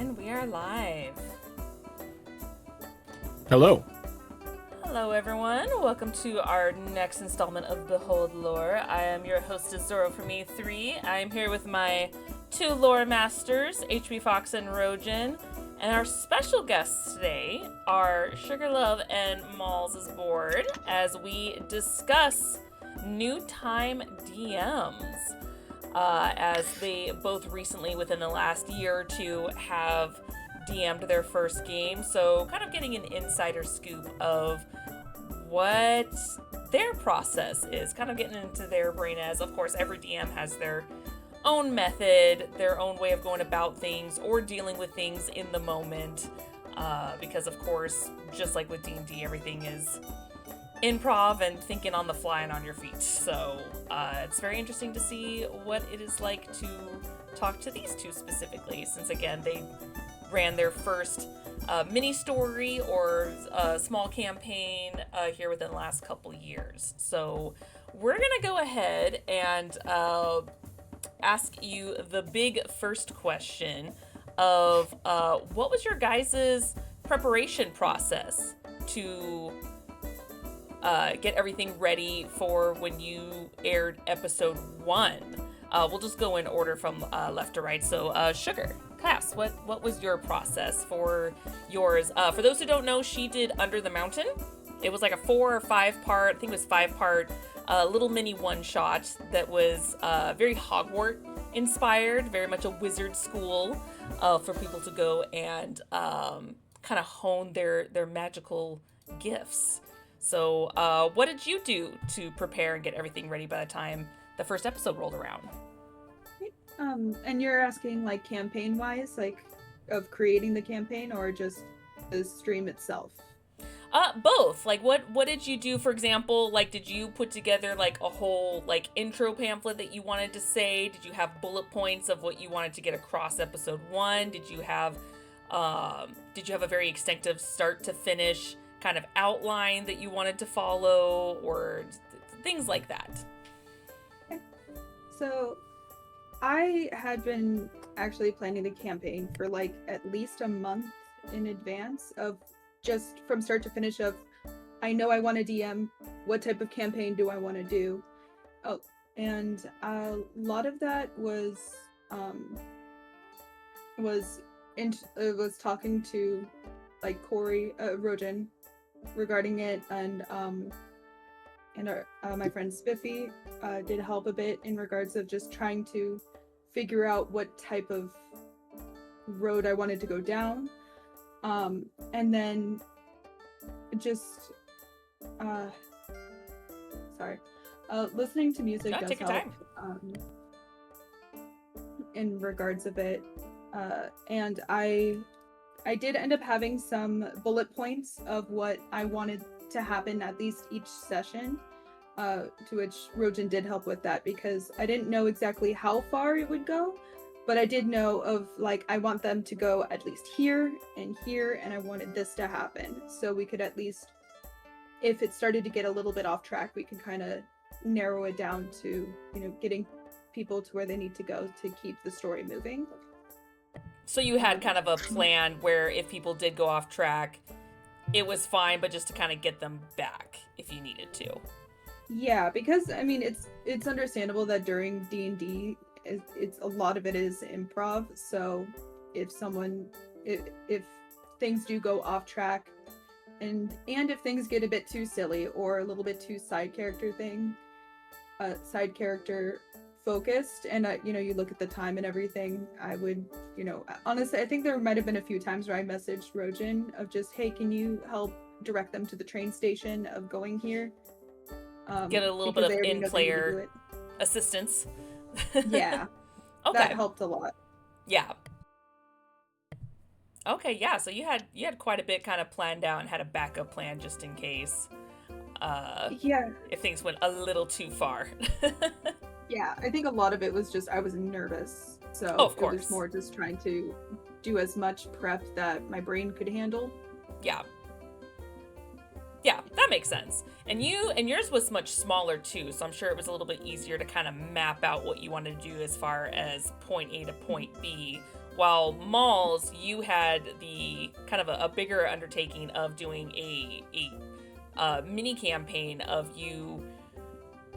And we are live. Hello. Hello, everyone. Welcome to our next installment of Behold Lore. I am your hostess, Zoro from E3. I am here with my two lore masters, HB Fox and Rojan. And our special guests today are SugarLuv and Mollsisbored as we discuss new time DMs. As they both recently, within the last year or two, have DM'd their first game. So kind of getting an insider scoop of what their process is, kind of getting into their brain, as of course every DM has their own method, their own way of going about things or dealing with things in the moment, because of course, just like with D&D, everything is improv and thinking on the fly and on your feet. So it's very interesting to see what it is like to talk to these two specifically, since again they ran their first mini story or small campaign here within the last couple years. So we're gonna go ahead and ask you the big first question of what was your guys' preparation process to get everything ready for when you aired episode 1. We'll just go in order from left to right. So Sugar, Cass, what was your process for yours? For those who don't know, she did Under the Mountain. It was like a 4 or 5 part, I think it was 5 part, little mini one shot that was very Hogwarts inspired, very much a wizard school for people to go and kind of hone their magical gifts. So what did you do to prepare and get everything ready by the time the first episode rolled around? And you're asking like campaign wise, like of creating the campaign, or just the stream itself? Both. Like what did you do, for example? Like, did you put together like a whole like intro pamphlet that you wanted to say? Did you have bullet points of what you wanted to get across episode 1? Did you have a very extensive start to finish kind of outline that you wanted to follow, or things like that? Okay. So I had been actually planning the campaign for like at least a month in advance, of just from start to finish of, I know I want to DM, what type of campaign do I want to do? Oh, and a lot of that was talking to like Corey, Rojan, regarding it, and my friend Spiffy did help a bit in regards of just trying to figure out what type of road I wanted to go down, and then just listening to music does help in regards of it, and I did end up having some bullet points of what I wanted to happen at least each session, to which Rojan did help with that, because I didn't know exactly how far it would go, but I did know of like, I want them to go at least here, and I wanted this to happen. So we could at least, if it started to get a little bit off track, we could kind of narrow it down to, getting people to where they need to go to keep the story moving. So you had kind of a plan where if people did go off track, it was fine, but just to kind of get them back if you needed to. Yeah, because I mean, it's understandable that during D&D, it's a lot of it is improv. So if things do go off track, and if things get a bit too silly or a little bit too side character focused, and you look at the time and everything, I would, honestly, I think there might have been a few times where I messaged Rojan of just, hey, can you help direct them to the train station of going here? Get a little bit of in-player assistance. Yeah. Okay. That helped a lot. Yeah. Okay, yeah, so you had quite a bit kind of planned out and had a backup plan just in case. Yeah. If things went a little too far. Yeah, I think a lot of it was just I was nervous. So of course. It was more just trying to do as much prep that my brain could handle. Yeah. Yeah, that makes sense. And yours was much smaller too, so I'm sure it was a little bit easier to kind of map out what you wanted to do as far as point A to point B, while Malls, you had the kind of a bigger undertaking of doing a mini campaign of you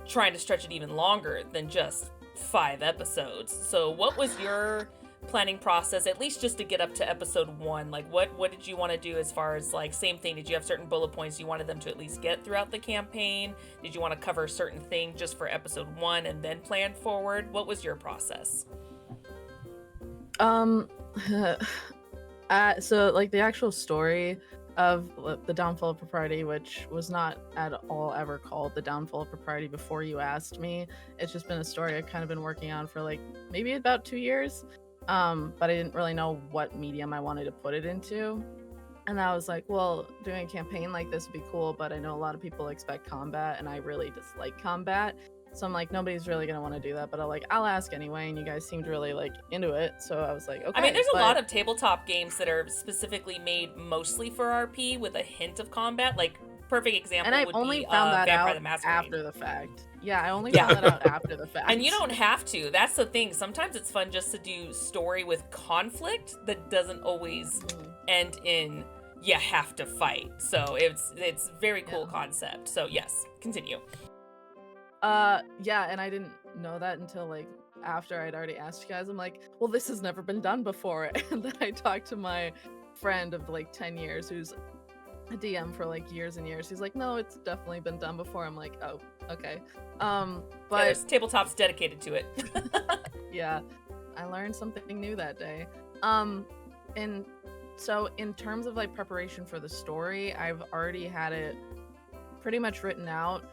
trying to stretch it even longer than just 5 episodes. So what was your planning process, at least just to get up to episode 1? Like what did you want to do as far as, like, same thing, did you have certain bullet points you wanted them to at least get throughout the campaign? Did you want to cover a certain thing just for episode 1 and then plan forward? What was your process? So like the actual story of the Downfall of Propriety, which was not at all ever called the Downfall of Propriety before you asked me. It's just been a story I've kind of been working on for like maybe about 2 years. But I didn't really know what medium I wanted to put it into. And I was like, well, doing a campaign like this would be cool, but I know a lot of people expect combat and I really dislike combat. So I'm like, nobody's really gonna want to do that, but I'll ask anyway, and you guys seemed really like into it, so I was like, okay. I mean, there's a lot of tabletop games that are specifically made mostly for RP with a hint of combat. Like, perfect example and I would only be found that Vampire out the Masquerade. after the fact. Yeah, I only found that out after the fact. And you don't have to. That's the thing. Sometimes it's fun just to do story with conflict that doesn't always end in you have to fight. So it's very cool concept. So yes, continue. Yeah, and I didn't know that until like after I'd already asked you guys. I'm like, well, this has never been done before. And then I talked to my friend of like 10 years who's a DM for like years and years. He's like, no, it's definitely been done before. I'm like, oh, okay. But there's tabletops dedicated to it. yeah, I learned something new that day. And so in terms of like preparation for the story, I've already had it pretty much written out.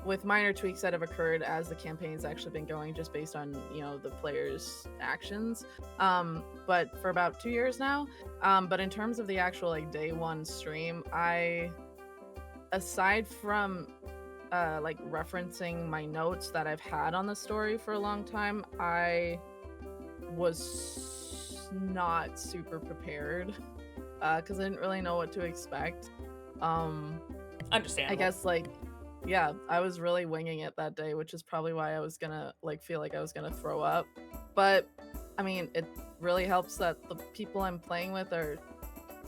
With minor tweaks that have occurred as the campaign's actually been going, just based on, you know, the players' actions. But for about 2 years now. But in terms of the actual like day 1 stream, aside from like referencing my notes that I've had on the story for a long time, I was not super prepared because I didn't really know what to expect. Understandable. I guess like, yeah, I was really winging it that day, which is probably why I was gonna like feel like I was gonna throw up. But I mean, it really helps that the people I'm playing with are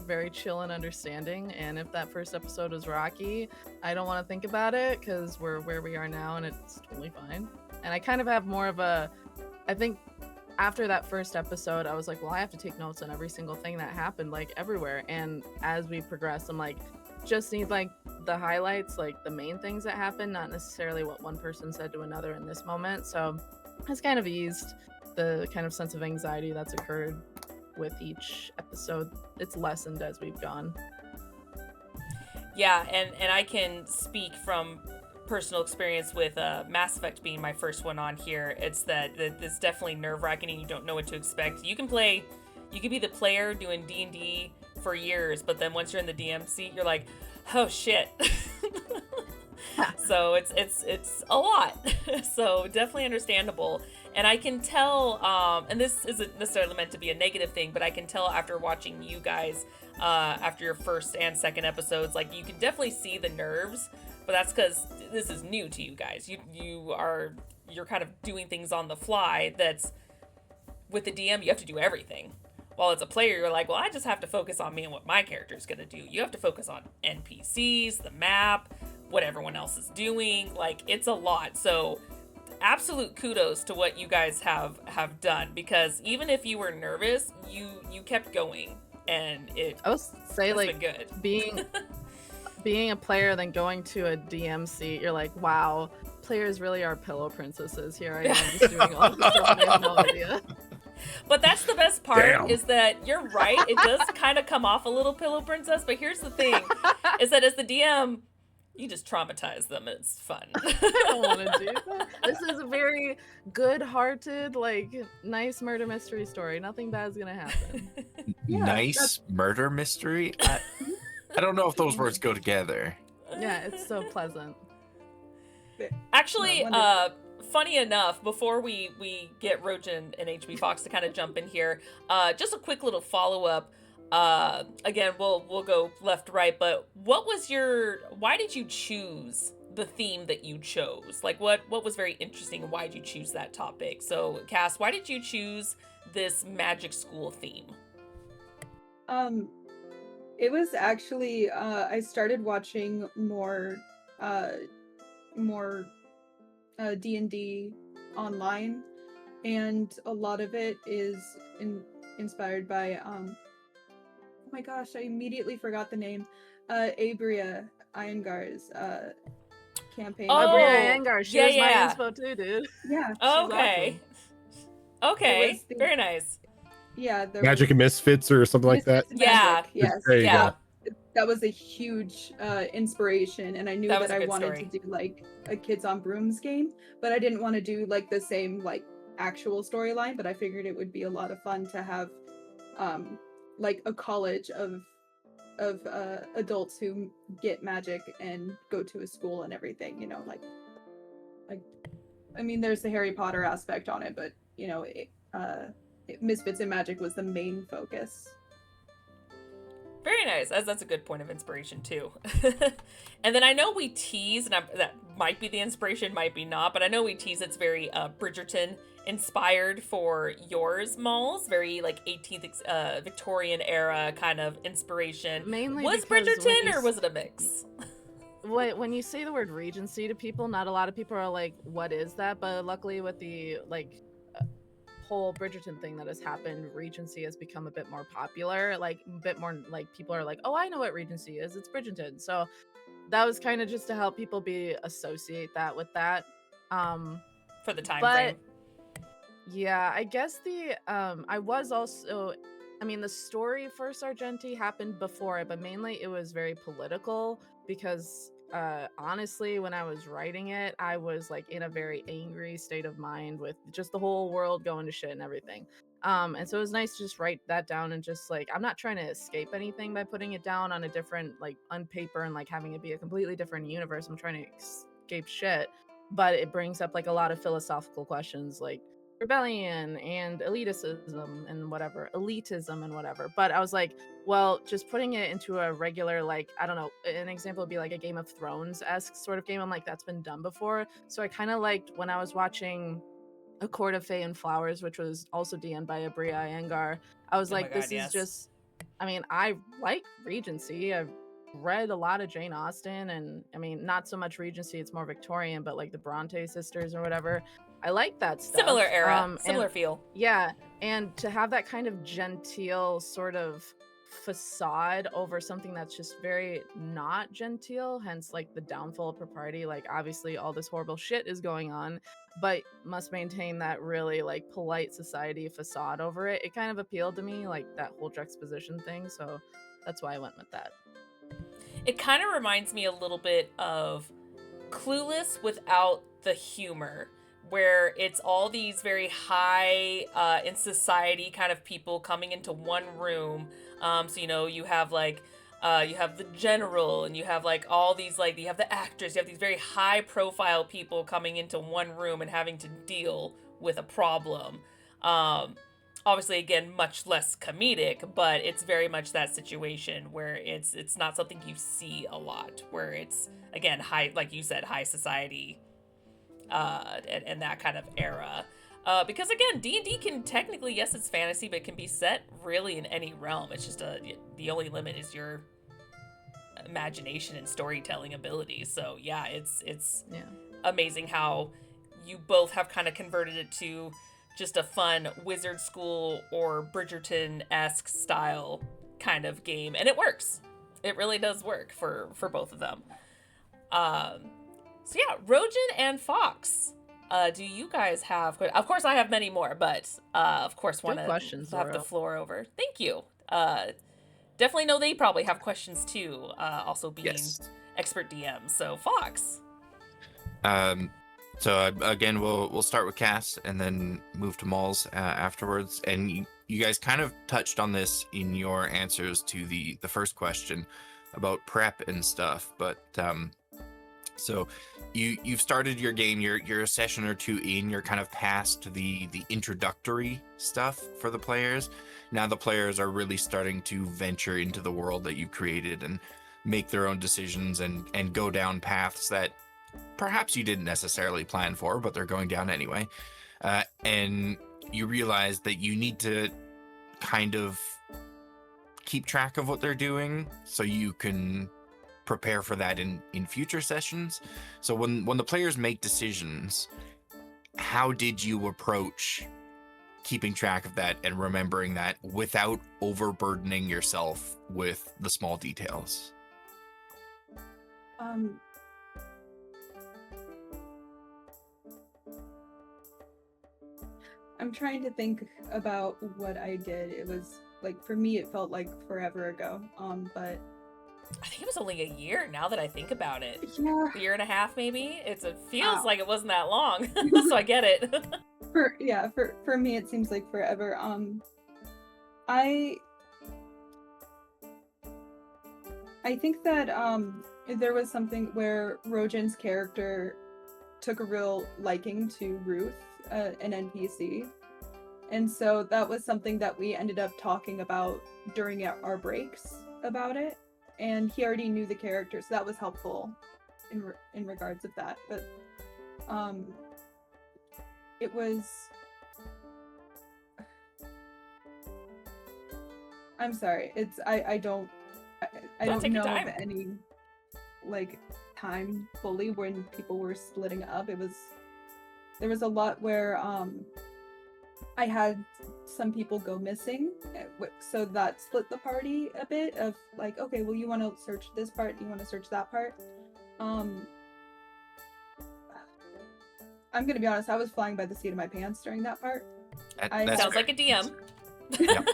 very chill and understanding, and if that first episode was rocky, I don't want to think about it because we're where we are now and it's totally fine. And I kind of have more of a, I think after that first episode, I was like, well, I have to take notes on every single thing that happened, like everywhere. And as we progress, I'm like, just need like the highlights, like the main things that happened, not necessarily what one person said to another in this moment. So it's kind of eased the kind of sense of anxiety that's occurred with each episode. It's lessened as we've gone. Yeah, and I can speak from personal experience with Mass Effect being my first one on here. It's that it's definitely nerve-wracking and you don't know what to expect. You can be the player doing D&D for years, but then once you're in the DM seat, you're like, oh shit. So it's a lot. So definitely understandable. And I can tell, and this isn't necessarily meant to be a negative thing, but I can tell after watching you guys, after your first and second episodes, like you can definitely see the nerves, but that's because this is new to you guys. You're kind of doing things on the fly. That's with the DM, you have to do everything. While as a player, you're like, well, I just have to focus on me and what my character is going to do. You have to focus on NPCs, the map, what everyone else is doing. Like, it's a lot. So absolute kudos to what you guys have done, because even if you were nervous, you kept going, and I would say like been good. being a player, then going to a DM seat, you're like, wow, players really are pillow princesses. Here I am just doing all this stuff and I have no idea. But that's the best part. Is that you're right, it does kind of come off a little pillow princess, but here's the thing, is that as the DM, you just traumatize them. It's fun. I don't want to do that. This is a very good-hearted, like, nice murder mystery story. Nothing bad's gonna happen. Nice murder mystery? I don't know if those words go together. Yeah, it's so pleasant. Actually, funny enough, before we get Roach and HB Fox to kind of jump in here, just a quick little follow-up. Again, we'll go left, right, but why did you choose the theme that you chose? Like, what was very interesting, and why did you choose that topic? So, Cass, why did you choose this magic school theme? It was actually I started watching more D&D online, and a lot of it is inspired by oh my gosh, I immediately forgot the name. Abria Iyengar's campaign. Oh, Oh, Bria Iyengar, she was my yeah. inspo too, dude. Yeah. Okay. Okay. Very nice. Yeah, there Magic and Misfits or something like that. Misfits and Magic, Yeah. yes. There you Yeah. go. That was a huge inspiration, and I knew That was that a I good wanted story. to do like a Kids on Brooms game, but I didn't want to do like the same like actual storyline, but I figured it would be a lot of fun to have like a college of adults who get magic and go to a school and everything, you know, like I mean, there's the Harry Potter aspect on it, but you know, Misfits and Magic was the main focus. Very nice. That's a good point of inspiration too. And then I know we tease, and that might be the inspiration, might be not, but I know we tease it's very Bridgerton inspired for yours, Molls. Very like 18th Victorian era kind of inspiration. Mainly Was because Bridgerton, or was it a mix? when you say the word Regency to people, not a lot of people are like, what is that? But luckily with the like whole Bridgerton thing that has happened, Regency has become a bit more popular, like a bit more like people are like, oh, I know what Regency is, it's Bridgerton. So that was kind of just to help people associate that with that. For the time but frame. yeah, I guess the I was also, I mean, the story for Sargenti happened before it, but mainly it was very political because honestly, when I was writing it, I was like in a very angry state of mind with just the whole world going to shit and everything. And so it was nice to just write that down and just like, I'm not trying to escape anything by putting it down on a different, like on paper and like having it be a completely different universe. I'm trying to escape shit, but it brings up like a lot of philosophical questions like rebellion and elitism and whatever. But I was like, well, just putting it into a regular, like, I don't know, an example would be like a Game of Thrones-esque sort of game. I'm like, that's been done before. So I kind of liked when I was watching A Court of Fey and Flowers, which was also DM'd by Abria Iyengar. I was Oh my like, God, this yes. is just, I mean, I like Regency. I've read a lot of Jane Austen, and I mean, not so much Regency, it's more Victorian, but like the Bronte sisters or whatever. I like that stuff. Similar era, similar feel. Yeah, and to have that kind of genteel sort of facade over something that's just very not genteel, hence like the downfall of propriety. Like obviously all this horrible shit is going on, but must maintain that really like polite society facade over it. It kind of appealed to me, like that whole juxtaposition thing, so that's why I went with that. It kind of reminds me a little bit of Clueless without the humor, where it's all these very high in society kind of people coming into one room. So, you know, you have like, you have the general, and you have like all these, like, you have the actors, you have these very high profile people coming into one room and having to deal with a problem. Obviously, again, much less comedic, but it's very much that situation where it's not something you see a lot, where it's, again, high, like you said, high society, and that kind of era. Because again, D&D can technically, yes, it's fantasy, but it can be set really in any realm. It's just the only limit is your imagination and storytelling abilities. So yeah, it's amazing how you both have kind of converted it to just a fun wizard school or Bridgerton-esque style kind of game, and it works. It really does work for both of them. So yeah, Rojan and Fox, do you guys have? Of course, I have many more, but of course, want to have the floor over. Thank you. Definitely know they probably have questions too. Also being expert DMs. So Fox. So again, we'll start with Cass and then move to Molls afterwards. And you guys kind of touched on this in your answers to the first question about prep and stuff. But so you've started your game. You're a session or two in. You're kind of past the introductory stuff for the players. Now the players are really starting to venture into the world that you've created and make their own decisions and go down paths that perhaps you didn't necessarily plan for, but they're going down anyway. And you realize that you need to kind of keep track of what they're doing so you can prepare for that in future sessions. So when the players make decisions, how did you approach keeping track of that and remembering that without overburdening yourself with the small details? I'm trying to think about what I did. It was like, for me, it felt like forever ago. But I think it was only a year now that I think about it. yeah, A year and a half, maybe. It feels Wow. like it wasn't that long, so I get it. for me, it seems like forever. I think that there was something where Rojan's character took a real liking to Ruth, an NPC, and so that was something that we ended up talking about during our breaks about it, and he already knew the character, so that was helpful in regards of that. But it was, I'm sorry, it's I don't Take your know of time. any like time fully when people were splitting up. There was a lot where I had some people go missing, so that split the party a bit of like, okay, well, you want to search this part, you want to search that part. I'm gonna be honest, I was flying by the seat of my pants during that part. That's Sounds fair. like a DM. Yep.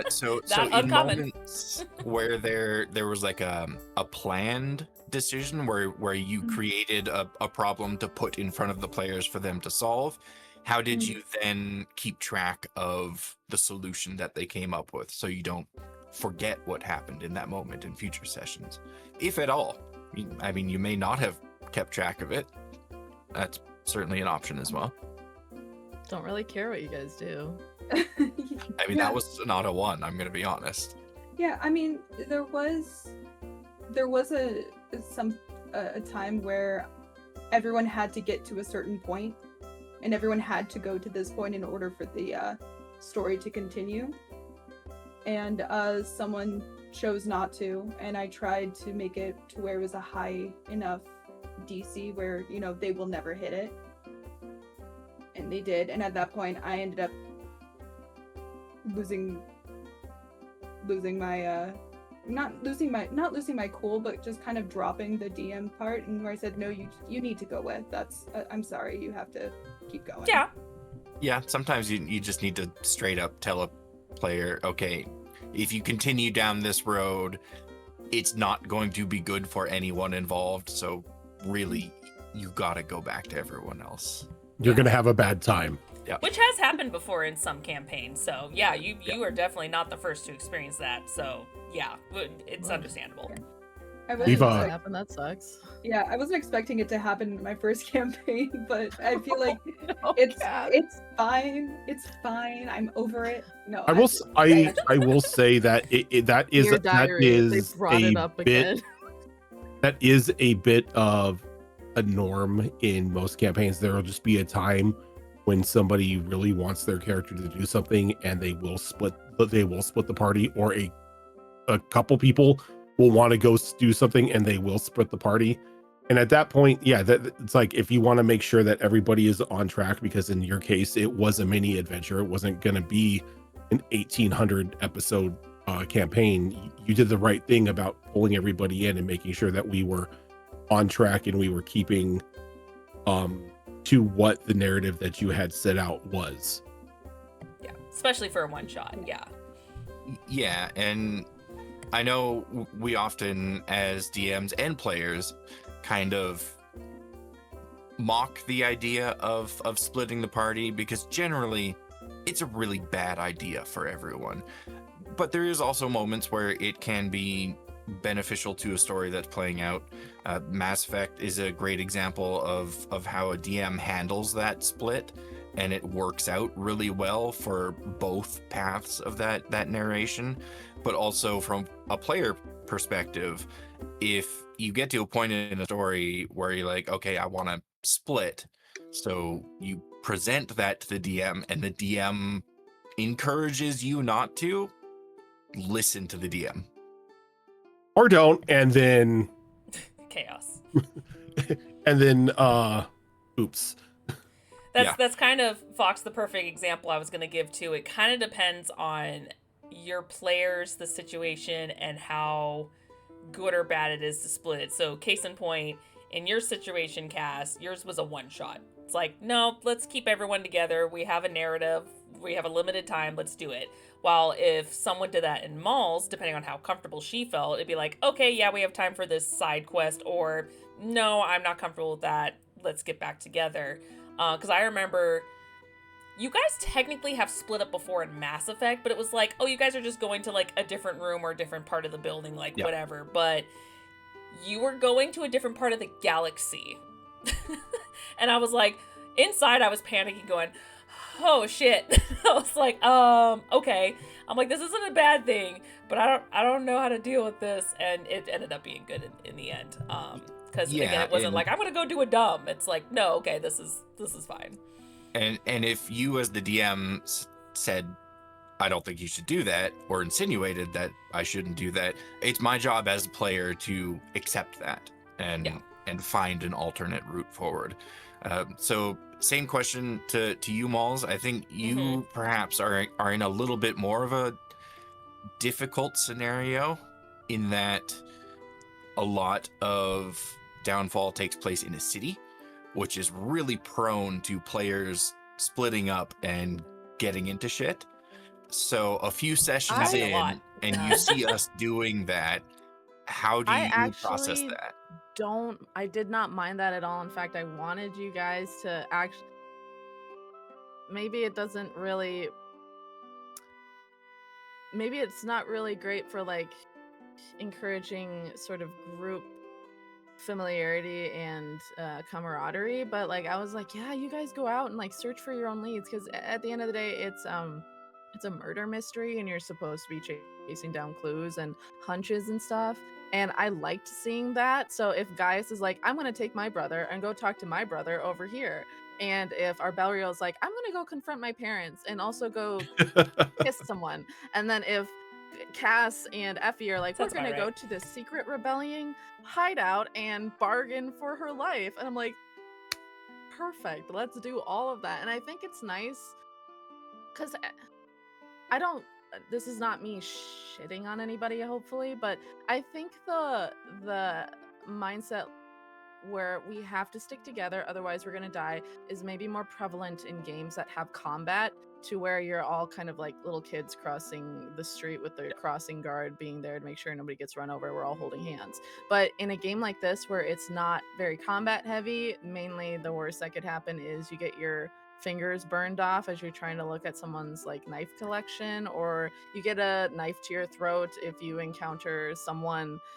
So Not in uncommon. moments where there was like a planned decision where you Mhm. created a problem to put in front of the players for them to solve, how did you then keep track of the solution that they came up with so you don't forget what happened in that moment in future sessions, if at all? I mean, you may not have kept track of it. That's certainly an option as well. Don't really care what you guys do. I mean, Yeah. that was not a one, I'm gonna be honest. Yeah, I mean, there was a time where everyone had to get to a certain point, and everyone had to go to this point in order for the story to continue. And someone chose not to, and I tried to make it to where it was a high enough DC where, you know, they will never hit it. And they did, and at that point I ended up losing my not losing my cool, but just kind of dropping the DM part, and where I said, no, you need to go with that's I'm sorry, you have to keep going. Yeah, sometimes you just need to straight up tell a player, okay, if you continue down this road, it's not going to be good for anyone involved, so really you gotta go back to everyone else. You're gonna have a bad time. Which has happened before in some campaigns. So yeah, you are definitely not the first to experience that. So yeah, it's understandable. I We've, wasn't That expect- happened. That sucks. yeah, I wasn't expecting it to happen in my first campaign, but I feel like Oh, it's God. it's fine. I'm over it. No, I will say that that is Dear diary, they brought it up again. that is a bit of a norm in most campaigns. There will just be a time when somebody really wants their character to do something, and they will split the party, or a couple people will want to go do something and they will split the party. And at that point, yeah, it's like, if you want to make sure that everybody is on track, because in your case it was a mini adventure, it wasn't going to be an 1800 episode campaign, you did the right thing about pulling everybody in and making sure that we were on track and we were keeping to what the narrative that you had set out was. Yeah, especially for a one shot. Yeah. Yeah, and I know we often, as DMs and players, kind of mock the idea of splitting the party, because generally it's a really bad idea for everyone. But there is also moments where it can be beneficial to a story that's playing out. Mass Effect is a great example of how a DM handles that split, and it works out really well for both paths of that narration. But also from a player perspective, if you get to a point in a story where you're like, okay, I want to split, so you present that to the DM and the DM encourages you not to, listen to the DM. Or don't, and then Chaos. and then oops. That's kind of, Fox, the perfect example I was going to give too. It kind of depends on your players, the situation, and how good or bad it is to split it. So case in point, in your situation, Cass, yours was a one-shot. It's like, no, let's keep everyone together. We have a narrative. We have a limited time. Let's do it. While if someone did that in Malls, depending on how comfortable she felt, it'd be like, okay, yeah, we have time for this side quest, or no, I'm not comfortable with that. Let's get back together. Because I remember you guys technically have split up before in Mass Effect, but it was like, oh, you guys are just going to like a different room or a different part of the building, like whatever. But you were going to a different part of the galaxy. And I was like, inside I was panicking going, oh shit. I was like, okay. I'm like, this isn't a bad thing, but I don't know how to deal with this. And it ended up being good in the end. Because again, it wasn't like, I'm gonna go do a dumb. It's like, no, okay, this is fine. And if you as the DM said, I don't think you should do that, or insinuated that I shouldn't do that, it's my job as a player to accept that and find an alternate route forward. So same question to you, Malls. I think you perhaps are in a little bit more of a difficult scenario in that a lot of Downfall takes place in a city, which is really prone to players splitting up and getting into shit. So a few sessions in, and you see us doing that, how do you process that? I did not mind that at all. In fact, I wanted you guys to actually, maybe it's not really great for like encouraging sort of group familiarity and camaraderie, but like I was like, yeah, you guys go out and like search for your own leads, because at the end of the day, it's a murder mystery and you're supposed to be chasing down clues and hunches and stuff, and I liked seeing that. So if Gaius is like, I'm gonna take my brother and go talk to my brother over here, and if our Belriel is like, I'm gonna go confront my parents and also go kiss someone, and then if Cass and Effie are like, we're gonna go to this secret rebellion hideout and bargain for her life, and I'm like, perfect, let's do all of that. And I think it's nice because I don't, this is not me shitting on anybody, hopefully, but I think the mindset where we have to stick together, otherwise we're gonna die, is maybe more prevalent in games that have combat, to where you're all kind of like little kids crossing the street with the crossing guard being there to make sure nobody gets run over. We're all holding hands. But in a game like this where it's not very combat heavy, mainly the worst that could happen is you get your fingers burned off as you're trying to look at someone's like knife collection, or you get a knife to your throat if you encounter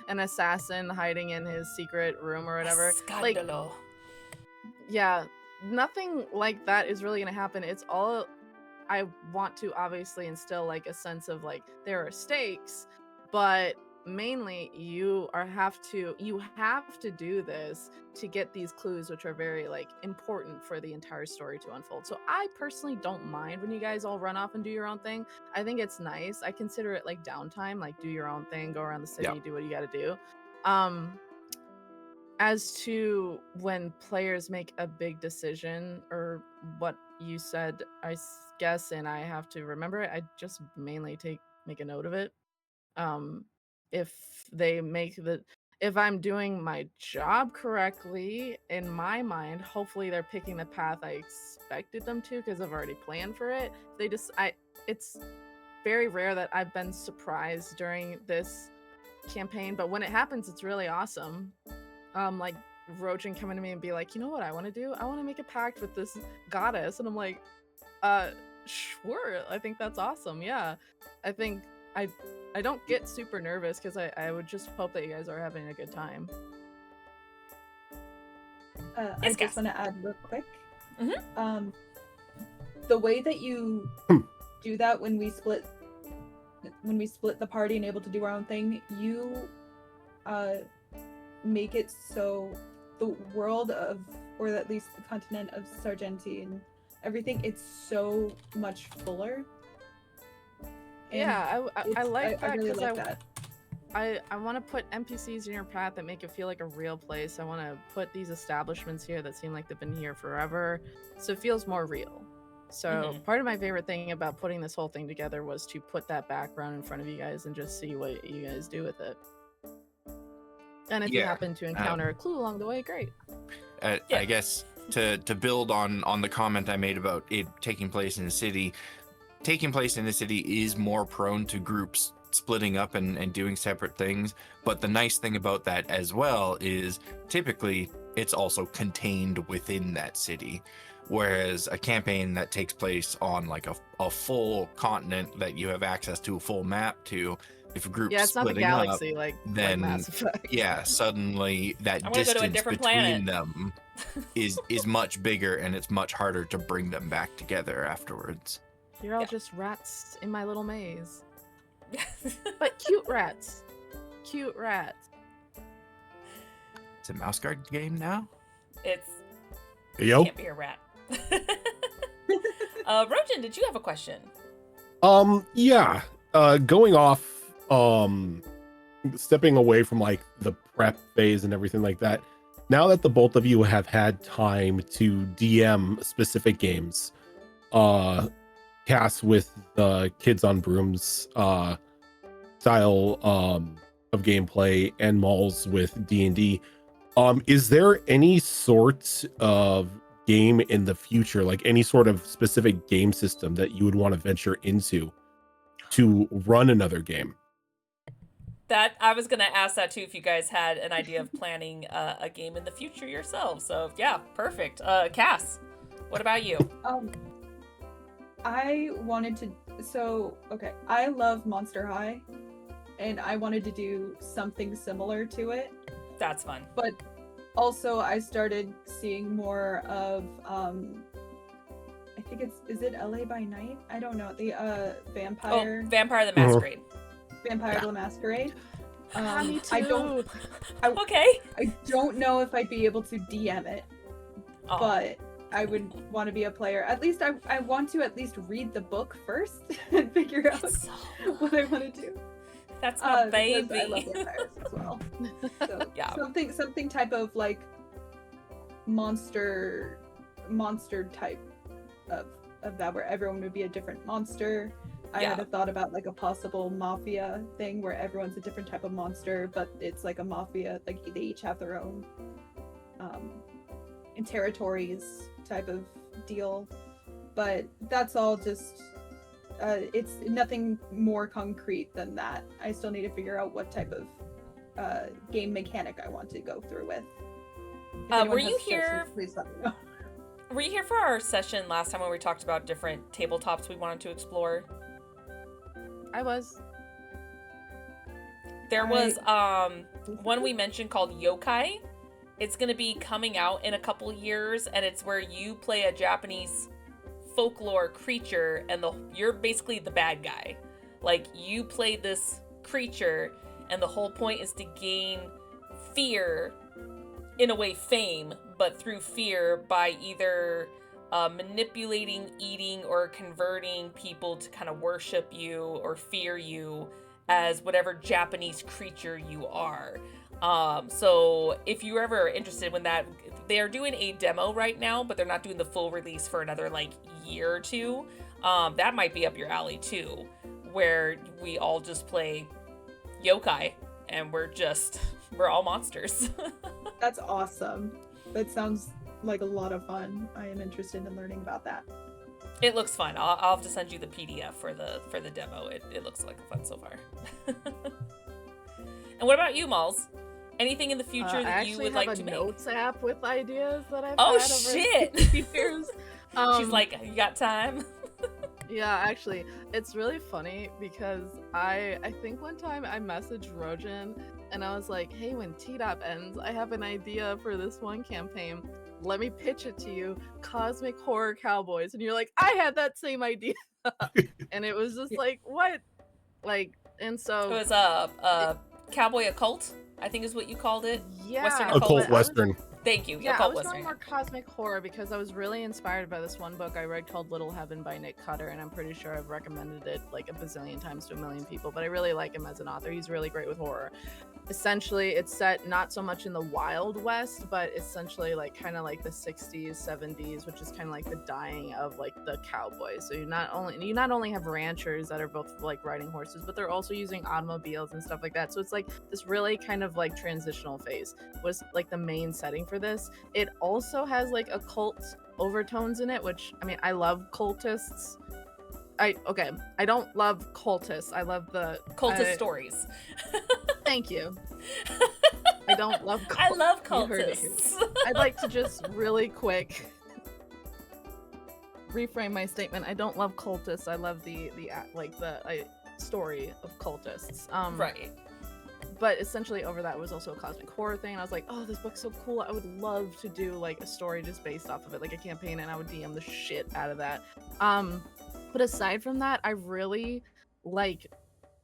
an assassin hiding in his secret room or whatever. Like, yeah, nothing like that is really gonna happen. It's all, I want to obviously instill like a sense of like there are stakes, but mainly you have to do this to get these clues, which are very like important for the entire story to unfold. So I personally don't mind when you guys all run off and do your own thing. I think it's nice. I consider it like downtime, like do your own thing, go around the city, do what you got to do. As to when players make a big decision, or what you said, I guess, and I have to remember it, I just mainly make a note of it. If I'm doing my job correctly, in my mind, hopefully they're picking the path I expected them to, because I've already planned for it. It's very rare that I've been surprised during this campaign, but when it happens, it's really awesome. Like Rojan coming to me and be like, you know what I want to do? I want to make a pact with this goddess. And I'm like, sure. I think that's awesome. Yeah. I think I don't get super nervous because I would just hope that you guys are having a good time. I just want to add real quick. the way that you do that when we split the party and able to do our own thing, you make it so the world of, or at least the continent of Sargentine, everything, it's so much fuller. And Yeah, I like that I really because like that. I want to put NPCs in your path that make it feel like a real place. I want to put these establishments here that seem like they've been here forever, so it feels more real. So part of my favorite thing about putting this whole thing together was to put that background in front of you guys and just see what you guys do with it. And if you happen to encounter a clue along the way, great. I guess to build on the comment I made about it taking place in a city, taking place in a city is more prone to groups splitting up and doing separate things. But the nice thing about that as well is typically it's also contained within that city. Whereas a campaign that takes place on like a full continent that you have access to a full map to, if a group's it's not the splitting galaxy up, like then Mass Effect. Suddenly that distance between them is much bigger, and it's much harder to bring them back together afterwards. You're all just rats in my little maze. But cute rats. Cute rats. It's a mouse guard game now? It's Yo. Can't be a rat. Rojan, did you have a question? Yeah. Going off, stepping away from like the prep phase and everything like that. Now that the both of you have had time to DM specific games, Cass with the Kids on Brooms style of gameplay, and Molls with D&D, is there any sort of game in the future, like any sort of specific game system that you would want to venture into to run another game? That I was gonna ask that too, if you guys had an idea of planning a game in the future yourselves. So yeah, perfect. Cass, what about you? I wanted to. So okay, I love Monster High, and I wanted to do something similar to it. That's fun. But also, I started seeing more of I think is it LA by Night? I don't know, the Vampire. Oh, Vampire the Masquerade. Vampire the Masquerade. Me too. Okay. I don't know if I'd be able to DM it, but I would want to be a player. At least I want to at least read the book first and figure out what I want to do. That's my baby. I love vampires as well. So Yeah. Something type of like monster type of that, where everyone would be a different monster. I had a thought about like a possible mafia thing where everyone's a different type of monster, but it's like a mafia, like they each have their own in territories type of deal. But that's all just it's nothing more concrete than that. I still need to figure out what type of game mechanic I want to go through with. Were you here? Please let me know. Were you here for our session last time when we talked about different tabletops we wanted to explore? I was. There was one we mentioned called Yokai. It's going to be coming out in a couple years, and it's where you play a Japanese folklore creature, and you're basically the bad guy. Like, you play this creature, and the whole point is to gain fear, in a way fame, but through fear by either manipulating, eating, or converting people to kind of worship you or fear you as whatever Japanese creature you are. So if you're ever interested, when that, they're doing a demo right now, but they're not doing the full release for another like year or two. That might be up your alley too, where we all just play yokai and we're all monsters. That's awesome. That sounds like a lot of fun. I am interested in learning about that. It looks fun. I'll have to send you the PDF for the demo. It looks like fun so far. And what about you, Molls? Anything in the future that you would like to make? I actually have a notes app with ideas that I've had over shit! years. She's like, you got time? Yeah, actually, it's really funny because I think one time I messaged Rojan and I was like, hey, when T-Dop ends, I have an idea for this one campaign let me pitch it to you, cosmic horror cowboys. And you're like, I had that same idea. And it was just like, what? Like, and so It was a cowboy occult, I think is what you called it. yeah, Western Occult but I was- Western. Thank you. Yeah, I Occult was Western. going more cosmic horror because I was really inspired by this one book I read called Little Heaven by Nick Cutter, and I'm pretty sure I've recommended it like a bazillion times to a million people, but I really like him as an author. He's really great with horror. Essentially, it's set not so much in the Wild West, but essentially like kind of like the 60s, 70s, which is kind of like the dying of like the cowboys. So you not only have ranchers that are both like riding horses, but they're also using automobiles and stuff like that. So it's like this really kind of like transitional phase was like the main setting for this. It also has like occult overtones in it, which I mean, I love cultists. I don't love cultists. I love the Cultist stories. Thank you. I don't love I love You heard it cultists. I'd like to just really quick reframe my statement. I don't love cultists. I love the story of cultists. Right. But essentially over that was also a cosmic horror thing, and I was like, oh, this book's so cool. I would love to do like a story just based off of it, like a campaign, and I would DM the shit out of that. But aside from that, I really like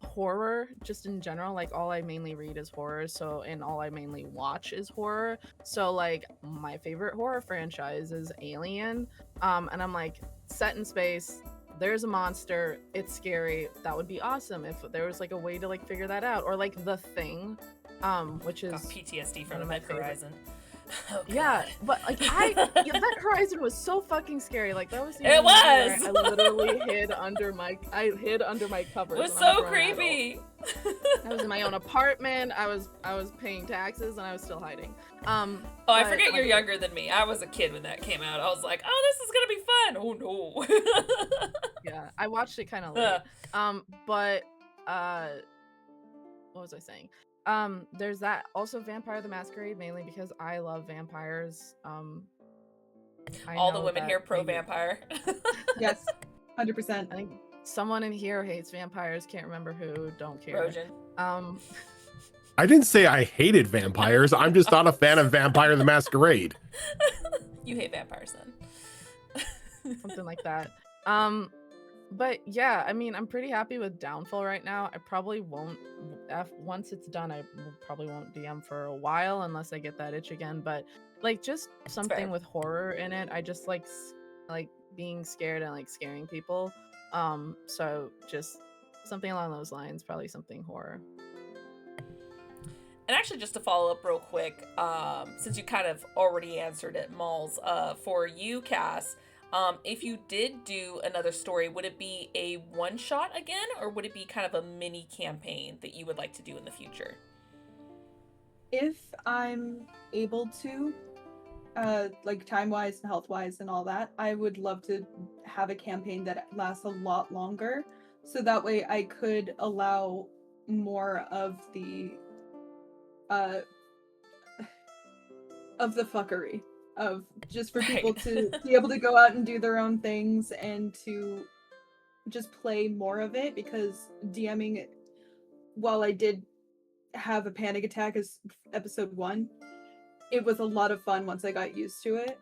horror just in general. Like all I mainly read is horror, and all I mainly watch is horror. So like my favorite horror franchise is Alien. And I'm like, set in space, there's a monster, it's scary. That would be awesome if there was like a way to like figure that out. Or like The Thing, which is Got PTSD from one the of my Event favorite. Horizon. Oh, yeah, God. but like Event Horizon was so fucking scary. Like that was the It only movie where was! I literally hid under my covers. It was when I so was a grown adult. creepy. I was in my own apartment. I was paying taxes and I was still hiding. Oh, I but, forget you're like, younger than me. I was a kid when that came out. I was like, oh, this is gonna be fun. Oh no. Yeah, I watched it kind of late. But what was I saying? There's that. Also Vampire the Masquerade, mainly because I love vampires. I All the know women that here pro maybe- vampire. Yes, 100%. I think someone in here hates vampires. Can't remember who. Don't care. Rojan. I didn't say I hated vampires. I'm just not a fan of Vampire the Masquerade. You hate vampires then. Something like that. But yeah, I mean, I'm pretty happy with Downfall right now. I probably won't, once it's done, I probably won't DM for a while unless I get that itch again. But like, just something fair. with horror in it. I just like being scared and like scaring people. So just something along those lines, probably something horror. And actually, just to follow up real quick, since you kind of already answered it, Malls, for you, Cass, if you did do another story, would it be a one-shot again, or would it be kind of a mini campaign that you would like to do in the future? If I'm able to, like time-wise and health-wise and all that, I would love to have a campaign that lasts a lot longer, so that way I could allow more of the fuckery of just for people Right. to be able to go out and do their own things and to just play more of it, because DMing, while I did have a panic attack as episode 1, it was a lot of fun once I got used to it,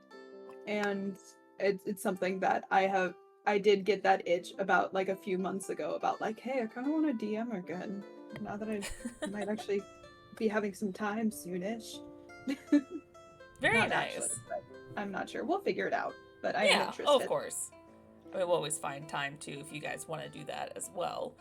and it's something that I did get that itch about like a few months ago about like, hey, I kind of want to DM again now that I might actually be having some time soonish. Very Not nice. actually, but I'm not sure. We'll figure it out. But I am Yeah, interested. of course. I mean, we'll always find time too if you guys want to do that as well.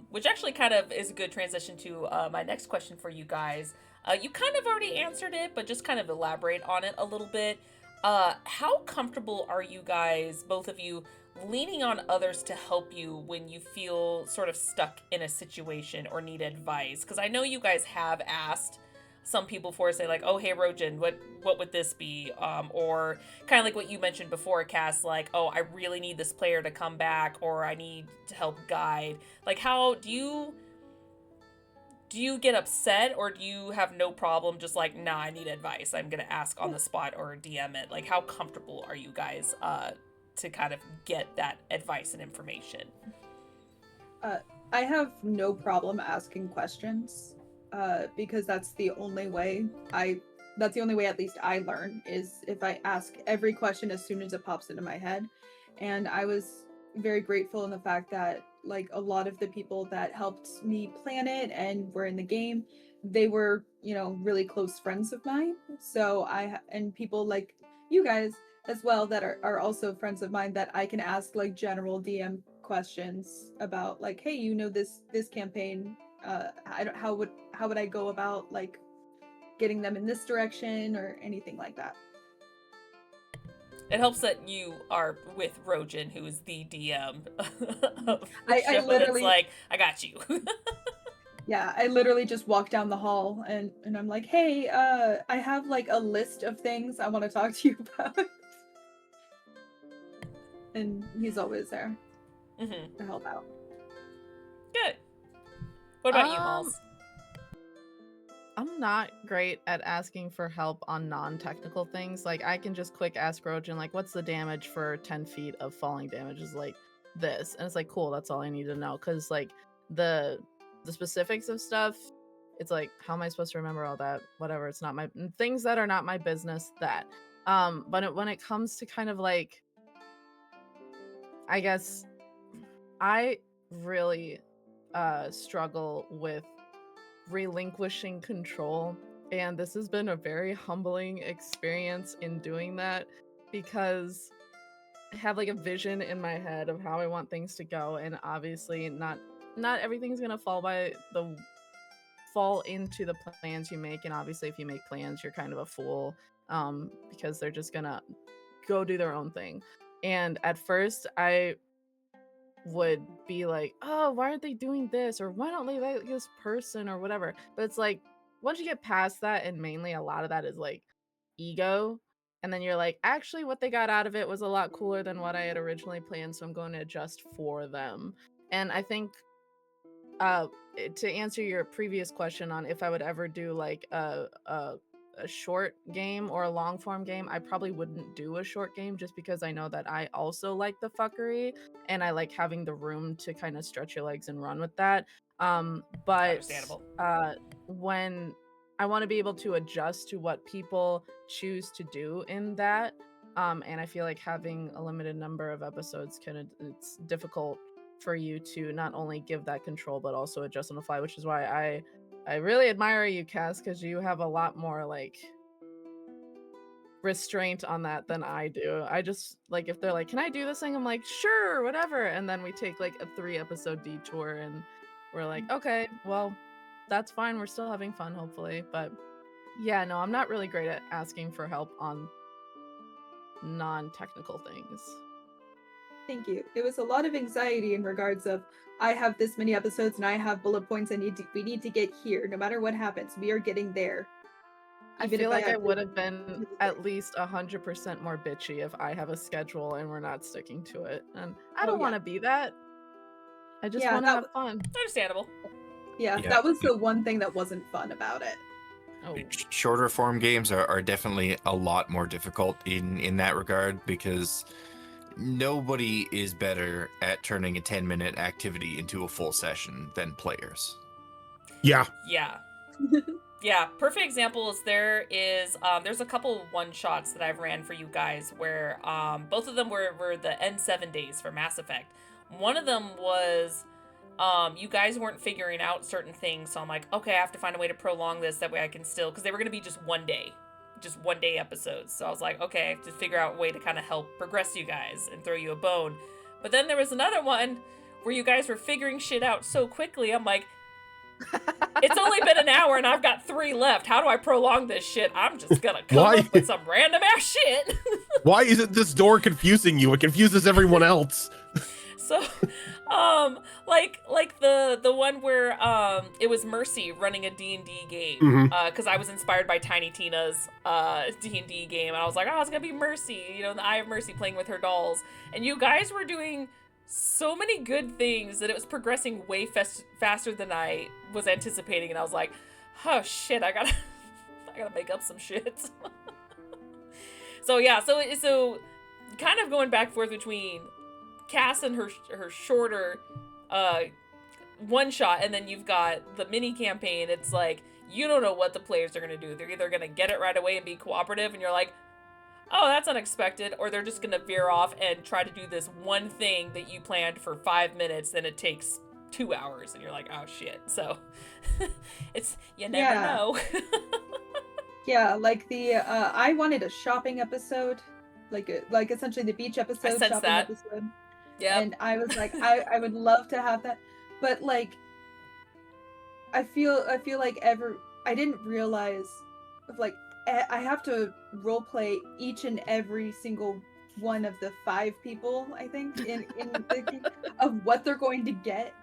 Which actually kind of is a good transition to my next question for you guys. You kind of already answered it, but just kind of elaborate on it a little bit. How comfortable are you guys, both of you, leaning on others to help you when you feel sort of stuck in a situation or need advice? Because I know you guys have asked some people for, say like, oh, hey, Rojan, what would this be? Or kind of like what you mentioned before, Cass, like, oh, I really need this player to come back, or I need to help guide. Like, how do you get upset, or do you have no problem just like, nah, I need advice, I'm gonna ask on the spot or DM it? Like, how comfortable are you guys to kind of get that advice and information? I have no problem asking questions, because that's the only way I that's the only way at least I learn, is if I ask every question as soon as it pops into my head. And I was very grateful in the fact that like a lot of the people that helped me plan it and were in the game, they were, you know, really close friends of mine. So and people like you guys as well that are also friends of mine, that I can ask like general DM questions about, like, hey, you know, this campaign, how would I go about like getting them in this direction or anything like that. It helps that you are with Rojan, who is the DM of the I show. literally- It's like, I got you. Yeah, I literally just walk down the hall and I'm like, hey, I have like a list of things I want to talk to you about. And he's always there to help out. Good. What about you, Malls? I'm not great at asking for help on non-technical things. Like, I can just quick ask Rojan, like, what's the damage for 10 feet of falling damage is like this. And it's like, cool, that's all I need to know. Because, like, the specifics of stuff, it's like, how am I supposed to remember all that? Whatever, it's not my... Things that are not my business, that. But when it comes to kind of, like... I guess I really struggle with relinquishing control, and this has been a very humbling experience in doing that, because I have like a vision in my head of how I want things to go, and obviously not everything's gonna fall into the plans you make. And obviously if you make plans, you're kind of a fool, because they're just gonna go do their own thing. And at first I would be like, oh, why aren't they doing this, or why don't they like this person, or whatever. But it's like, once you get past that, and mainly a lot of that is like ego, and then you're like, actually what they got out of it was a lot cooler than what I had originally planned, so I'm going to adjust for them. And I think to answer your previous question on if I would ever do like a short game or a long form game, I probably wouldn't do a short game, just because I know that I also like the fuckery, and I like having the room to kind of stretch your legs and run with that. But Understandable. when I want to be able to adjust to what people choose to do in that, and I feel like having a limited number of episodes it's difficult for you to not only give that control but also adjust on the fly, which is why I really admire you, Cass, because you have a lot more like restraint on that than I do. I just like, if they're like, can I do this thing? I'm like, sure, whatever. And then we take like a 3-episode detour and we're like, okay, well, that's fine. We're still having fun, hopefully. But yeah, no, I'm not really great at asking for help on non-technical things. Thank you. It was a lot of anxiety in regards of, I have this many episodes and I have bullet points we need to get here. No matter what happens, we are getting there. I feel like I would have been at least 100% more bitchy if I have a schedule and we're not sticking to it. And I don't want to be that. I just want to have fun. Understandable. Yeah, that was the one thing that wasn't fun about it. Oh. Shorter form games are definitely a lot more difficult in that regard, because nobody is better at turning a 10-minute activity into a full session than players. Yeah. Yeah, perfect example is there's a couple one-shots that I've ran for you guys where both of them were the end 7 days for Mass Effect. One of them was you guys weren't figuring out certain things, so I'm like, okay, I have to find a way to prolong this, that way I can still, because they were going to be just one day episodes. So I was like, okay, I have to figure out a way to kind of help progress you guys and throw you a bone. But then there was another one where you guys were figuring shit out so quickly. I'm like, it's only been an hour and I've got 3 left. How do I prolong this shit? I'm just gonna come up with some random ass shit. Why isn't this door confusing you? It confuses everyone else. So, like the one where it was Mercy running a D&D game, because I was inspired by Tiny Tina's D&D game, and I was like, oh, it's gonna be Mercy, you know, the Eye of Mercy, playing with her dolls, and you guys were doing so many good things that it was progressing way faster than I was anticipating, and I was like, oh shit, I gotta make up some shit. So yeah, so kind of going back and forth between Cass and her shorter one shot, and then you've got the mini campaign. It's like you don't know what the players are going to do. They're either going to get it right away and be cooperative, and you're like, oh, that's unexpected, or they're just going to veer off and try to do this one thing that you planned for 5 minutes, then it takes 2 hours, and you're like, oh shit. So it's, you never know. Yeah, like the I wanted a shopping episode, like essentially the beach episode, shopping episode. Yeah. And I was like, I would love to have that, but like I feel like I didn't realize like I have to role play each and every single one of the 5 people, I think, in the, of what they're going to get.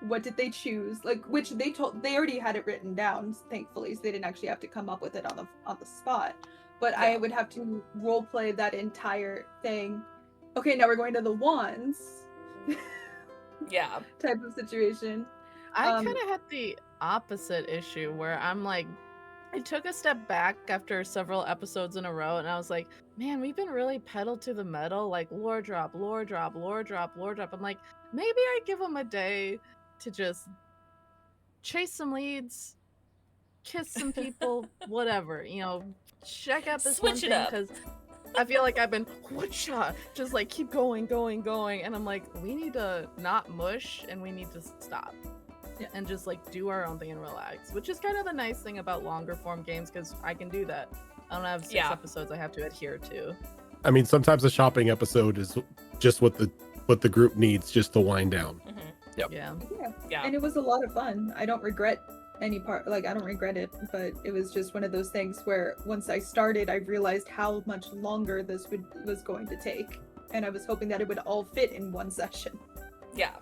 What did they choose? Like, which they already had it written down, thankfully, so they didn't actually have to come up with it on the spot. But I would have to role play that entire thing. Okay, now we're going to the wands. Yeah. Type of situation. I kind of had the opposite issue where I'm like, I took a step back after several episodes in a row, and I was like, man, we've been really pedal to the metal, like lore drop, lore drop, lore drop, lore drop. I'm like, maybe I give them a day to just chase some leads, kiss some people, whatever, you know, check out this Switch one it thing, up. because I feel like I've been whoosha, just like keep going, and I'm like, we need to not mush and we need to stop. Yeah. And just like do our own thing and relax, which is kind of the nice thing about longer form games, because I can do that. I don't have 6 episodes I have to adhere to. I mean, sometimes a shopping episode is just what the group needs just to wind down. Mm-hmm. Yep. Yeah. And it was a lot of fun. I don't regret any part, like I don't regret it, but it was just one of those things where once I started, I realized how much longer this was going to take, and I was hoping that it would all fit in one session. Yeah.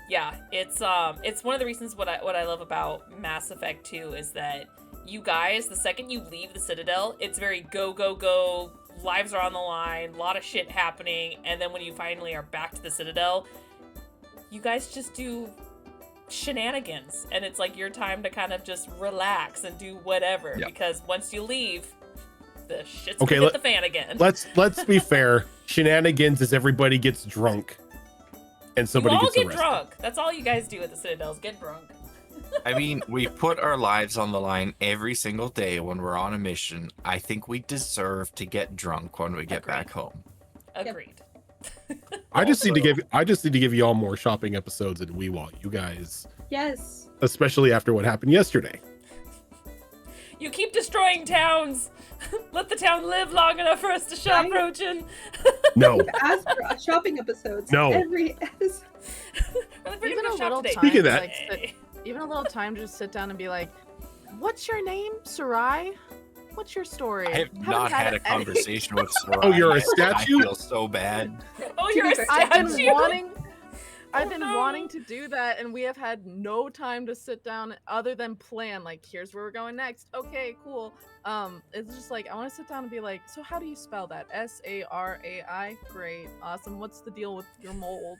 Yeah, it's one of the reasons what I love about Mass Effect 2 is that you guys, the second you leave the Citadel, it's very go, go, go, lives are on the line, a lot of shit happening, and then when you finally are back to the Citadel, you guys just do shenanigans, and it's like your time to kind of just relax and do whatever, because once you leave, the shit's gonna hit the fan again. Let's be fair. Shenanigans is everybody gets drunk and somebody gets arrested. You all get drunk. That's all you guys do at the Citadel is get drunk. I mean, we put our lives on the line every single day when we're on a mission. I think we deserve to get drunk when we get back home. Agreed. I just need to give you all more shopping episodes and we want you guys. Yes. Especially after what happened yesterday. You keep destroying towns. Let the town live long enough for us to shop, Rojin. No. Ask for shopping episodes. No. Every Even a little time. Speak of that. Like, even a little time to just sit down and be like, "What's your name, Sarai? What's your story?" I have not had a conversation with Sarai. Oh, you're a yet. statue? I feel so bad. Oh, you're a statue. I've been wanting to do that, and we have had no time to sit down other than plan. Like, here's where we're going next. Okay, cool. It's just like I want to sit down and be like, so how do you spell that? Sarai? Great, awesome. What's the deal with your mold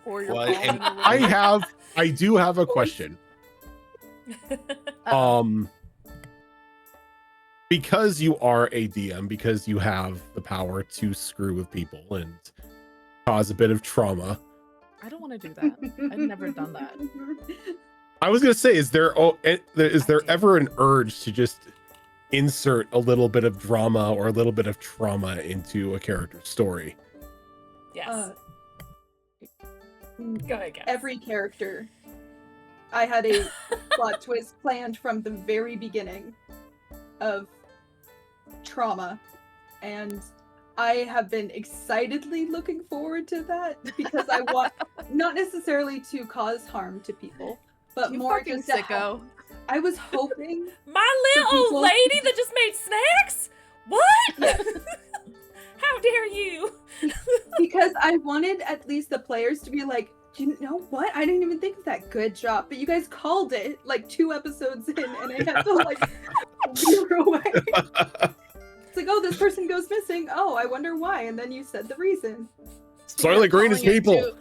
or your? Well, pollen and or I do have a question. Because you are a DM, because you have the power to screw with people and cause a bit of trauma. I don't want to do that. I've never done that. I was gonna say, is there ever an urge to just insert a little bit of drama or a little bit of trauma into a character's story? Yes. Go ahead, guys. Every character. I had a plot twist planned from the very beginning of trauma, and I have been excitedly looking forward to that because I want not necessarily to cause harm to people, but You more fucking just to sicko. I was hoping My little people- old lady that just made snacks? What? How dare you? because I wanted at least the players to be like, you know what? I didn't even think of that. Good job. But you guys called it like 2 episodes in, and I had to like veer away. It's like, oh, this person goes missing. Oh, I wonder why. And then you said the reason. Soylent Green is people.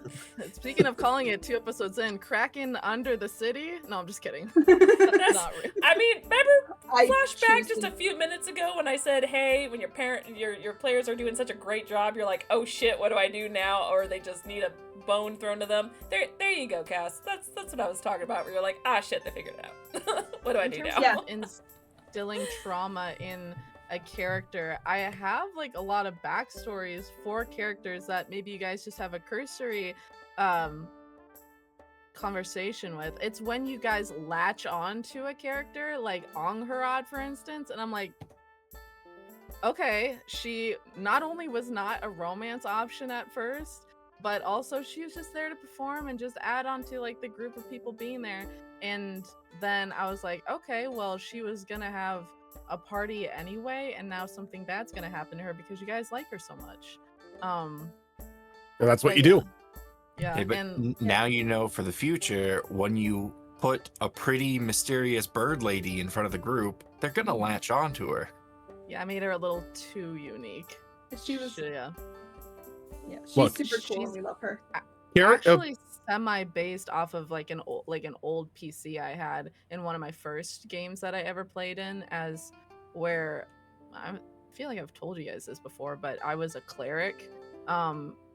Speaking of calling it 2 episodes in, Kraken under the city? No, I'm just kidding. That's- Not real. I mean, remember I flashback choose just to- a few minutes ago when I said, hey, when your players are doing such a great job, you're like, oh shit, what do I do now? Or they just need a bone thrown to them. There you go, Cass. That's what I was talking about, where you're like, ah shit, they figured it out. What do I do now? Yeah. Instilling trauma in a character, I have like a lot of backstories for characters that maybe you guys just have a cursory conversation with. It's when you guys latch on to a character, like Angharad, for instance, and I'm like, okay, she not only was not a romance option at first, but also she was just there to perform and just add on to like the group of people being there. And then I was like, okay, well, she was gonna have a party anyway, and now something bad's gonna happen to her because you guys like her so much. And that's what but you do. Yeah, Okay, but and now you know for the future, when you put a pretty mysterious bird lady in front of the group, they're gonna latch onto her. yeah, I made her a little too unique. She was, Yeah, she's Look, super cool. she's- And we love her. actually semi-based off of like an old PC I had in one of my first games that I ever played in, as where I feel like I've told you guys this before, but I was a cleric.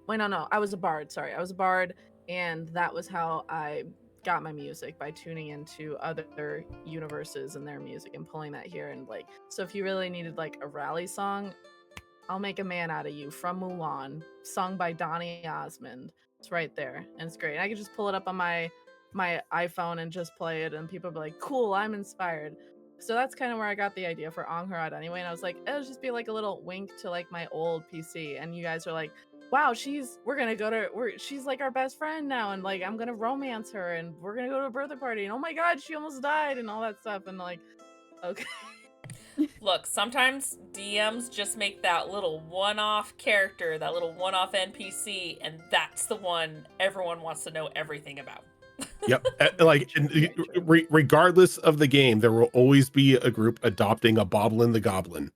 Wait, no, I was a bard. Sorry, I was a bard, and that was how I got my music, by tuning into other universes and their music and pulling that here. And like, so if you really needed like a rally song, I'll Make a Man Out of You from Mulan, sung by Donny Osmond. It's right there, and it's great. I can just pull it up on my iPhone and just play it, and people be like, "Cool, I'm inspired." So that's kind of where I got the idea for Angharad anyway. And I was like, it'll just be like a little wink to like my old PC. And you guys are like, "Wow, she's like our best friend now, and like I'm gonna romance her, and we're gonna go to a birthday party, and oh my god, she almost died," and all that stuff. And like, okay. Look, sometimes DMs just make that little one-off character, that little one-off NPC, and that's the one everyone wants to know everything about. Yep. Regardless of the game, there will always be a group adopting a Boblin the Goblin.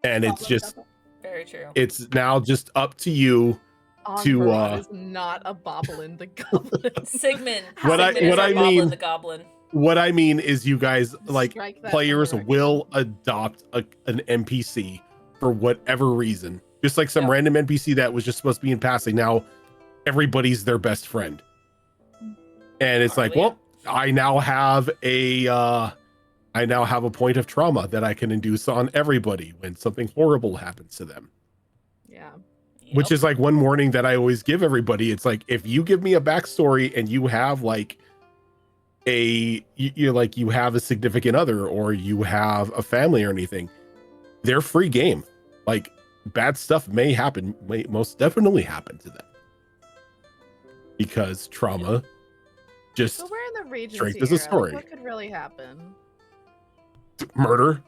And it's Goblin, just, goblin. Very true. it's now just up to you. Angharad is not a Boblin the Goblin. Sigmund. What I- Sigmund is what our I Boblin mean- the Goblin. What I mean is you guys, like, Strike that from players the record. will adopt an NPC for whatever reason. Just like some Yep. random NPC that was just supposed to be in passing. Now everybody's their best friend. And it's like, Hardly. well, I now have a point of trauma that I can induce on everybody when something horrible happens to them. Yeah. Which Yep. is like one warning that I always give everybody. It's like, if you give me a backstory and you have like you have a significant other, or you have a family or anything, they're free game. Like, bad stuff may most definitely happen to them, because trauma just So we're in the Regency Strength is a era. story. What could really happen? murder.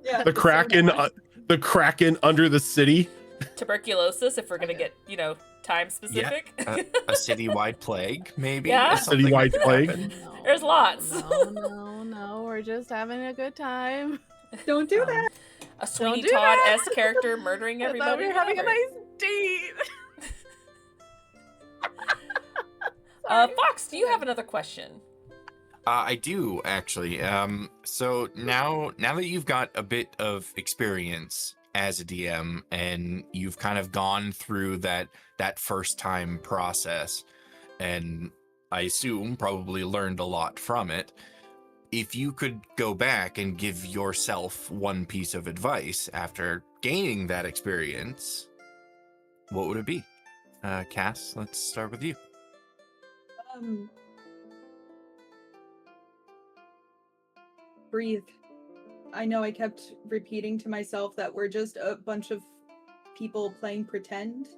Yeah, The Kraken, so the Kraken under the city. Tuberculosis, if we're gonna get, time specific. A citywide plague, maybe. Yeah. is something Citywide that could plague. happen. No, There's lots. No. We're just having a good time. don't do that. A Sweeney do Todd that. S character murdering I thought everybody. we were having a whatever. nice date. Fox, do you have another question? I do actually. So now that you've got a bit of experience as a DM and you've kind of gone through that first time process, and I assume probably learned a lot from it, if you could go back and give yourself one piece of advice after gaining that experience, what would it be? Cass, let's start with you. Breathe. I know I kept repeating to myself that we're just a bunch of people playing pretend,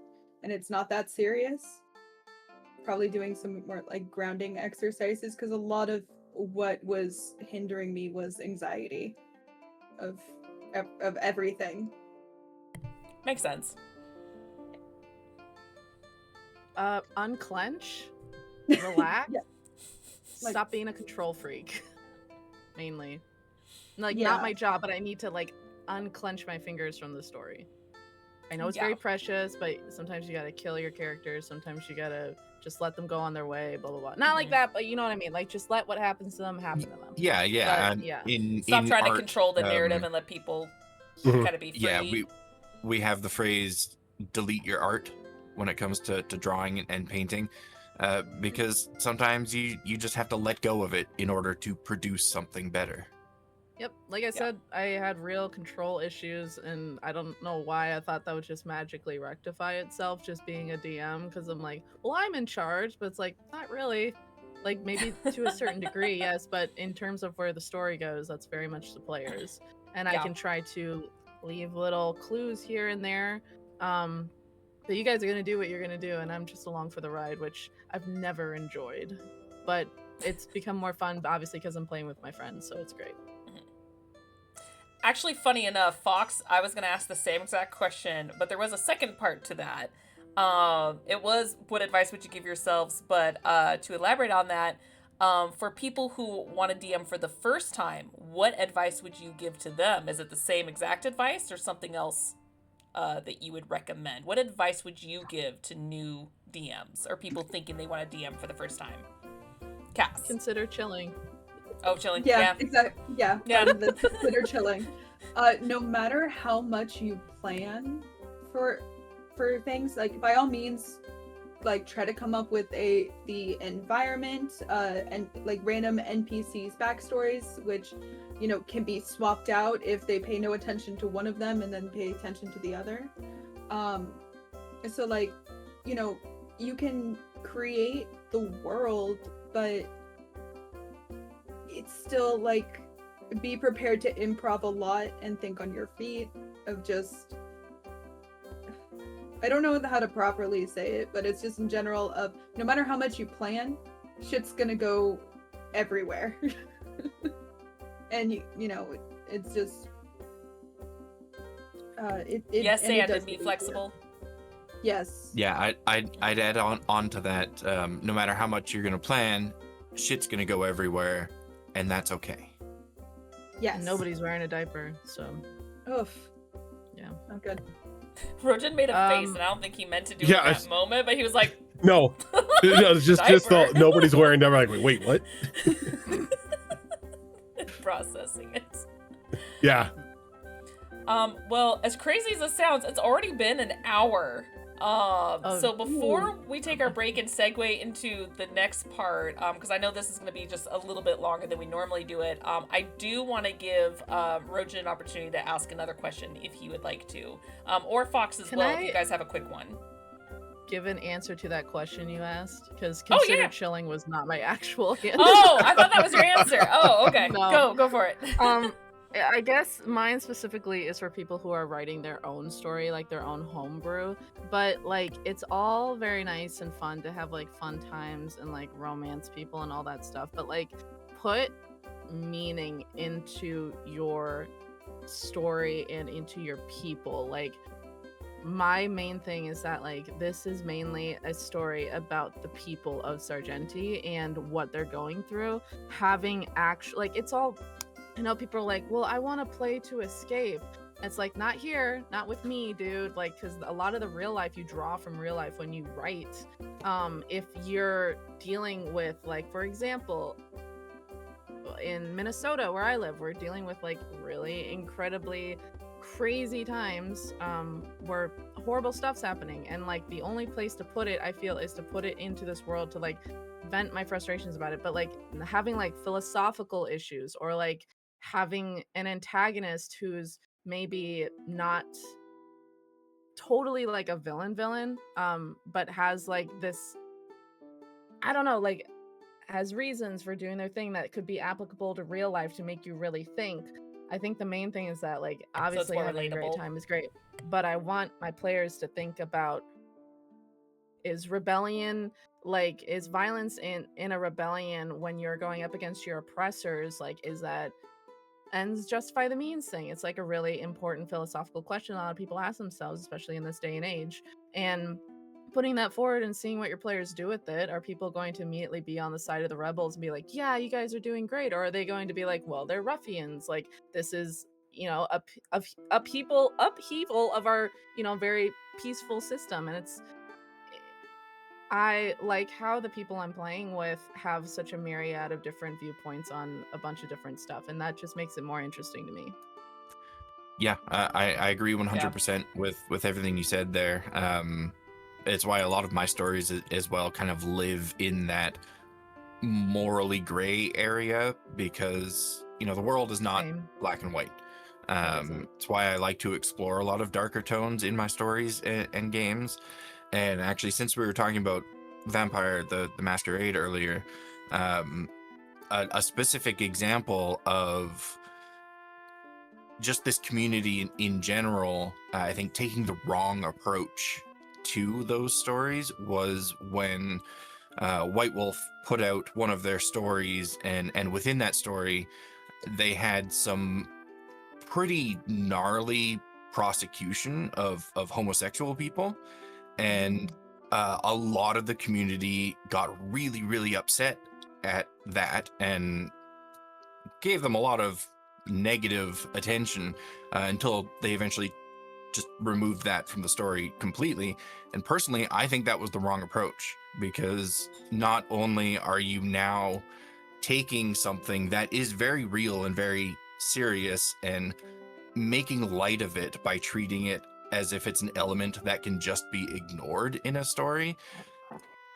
and it's not that serious. Probably doing some more like grounding exercises, because a lot of what was hindering me was anxiety of everything. Makes sense. Unclench, relax, Yeah. Like- stop being a control freak. Mainly, like Yeah. not my job, but I need to like unclench my fingers from the story. I know it's very precious, but sometimes you gotta kill your characters. Sometimes you gotta just let them go on their way, blah blah blah. Not like that, but you know what I mean. Like just let what happens to them happen to them. Yeah, But, and yeah. Stop in trying to art, control the narrative and let people Mhm. kind of be free. yeah, we have the phrase delete your art when it comes to drawing and painting, because sometimes you just have to let go of it in order to produce something better. Yep, like I said, I had real control issues, and I don't know why I thought that would just magically rectify itself just being a DM, because I'm like, well, I'm in charge, but it's like, not really. Like, maybe to a certain degree, yes, but in terms of where the story goes, that's very much the players. And I can try to leave little clues here and there. But you guys are going to do what you're going to do, and I'm just along for the ride, which I've never enjoyed. But it's become more fun, obviously, because I'm playing with my friends, so it's great. Actually, funny enough, Fox, I was going to ask the same exact question, but there was a second part to that. It was, what advice would you give yourselves? But to elaborate on that, for people who want to DM for the first time, what advice would you give to them? Is it the same exact advice or something else that you would recommend? What advice would you give to new DMs or people thinking they want to DM for the first time? Cass. Consider chilling. Oh, chilling. Yeah, exactly. Yeah. Consider chilling. No matter how much you plan for things, like by all means, like try to come up with the environment and like random NPCs backstories, which can be swapped out if they pay no attention to one of them and then pay attention to the other. So like you can create the world, but it's still like be prepared to improv a lot and think on your feet of just, I don't know how to properly say it, but it's just in general of no matter how much you plan, shit's gonna go everywhere. And it's just yes, and be flexible. Yes. Yeah, I'd add on to that. No matter how much you're gonna plan, shit's gonna go everywhere, and that's okay. Yes. And nobody's wearing a diaper, so. Oof. Yeah. Not good. Rojan made a face, and I don't think he meant to do it in that moment, but he was like, No, it's just the, nobody's wearing them. Like, wait, what? Processing it. Yeah. Well, as crazy as it sounds, it's already been an hour. So before we take our break and segue into the next part, because I know this is going to be just a little bit longer than we normally do it, I do want to give Rojan an opportunity to ask another question if he would like to, or Fox as well, if you guys have a quick one. Give an answer to that question you asked, because consider chilling was not my actual answer. Oh, I thought that was your answer. Oh, okay. No. Go for it. I guess mine specifically is for people who are writing their own story, like their own homebrew. But like, it's all very nice and fun to have like fun times and like romance people and all that stuff. But like, put meaning into your story and into your people. Like, my main thing is that like this is mainly a story about the people of Sargenti and what they're going through. Having like, it's all. I know people are like, well, I want to play to escape. It's like, not here, not with me, dude. Like, because a lot of the real life you draw from real life when you write. If you're dealing with, like, for example, in Minnesota where I live, we're dealing with like really incredibly crazy times where horrible stuff's happening, and like the only place to put it, I feel, is to put it into this world to like vent my frustrations about it. But like having like philosophical issues, or like having an antagonist who's maybe not totally like a villain, but has like this, I don't know, like has reasons for doing their thing that could be applicable to real life to make you really think. I think the main thing is that, like, obviously having a great time is great, but I want my players to think about, is rebellion, like, is violence in a rebellion when you're going up against your oppressors, like, is that ends justify the means thing? It's like a really important philosophical question a lot of people ask themselves, especially in this day and age. And putting that forward and seeing what your players do with it, are people going to immediately be on the side of the rebels and be like, yeah, you guys are doing great? Or are they going to be like, well, they're ruffians, like, this is, upheaval of our very peaceful system. And I like how the people I'm playing with have such a myriad of different viewpoints on a bunch of different stuff, and that just makes it more interesting to me. Yeah, I agree 100% with everything you said there. It's why a lot of my stories as well kind of live in that morally gray area, because the world is not Same. black and white. isn't. It's why I like to explore a lot of darker tones in my stories and games. And actually, since we were talking about Vampire the Masquerade earlier, a specific example of just this community in general, I think taking the wrong approach to those stories was when White Wolf put out one of their stories, and within that story they had some pretty gnarly prosecution of homosexual people, and a lot of the community got really, really upset at that and gave them a lot of negative attention until they eventually just removed that from the story completely. And personally, I think that was the wrong approach, because not only are you now taking something that is very real and very serious and making light of it by treating it as if it's an element that can just be ignored in a story,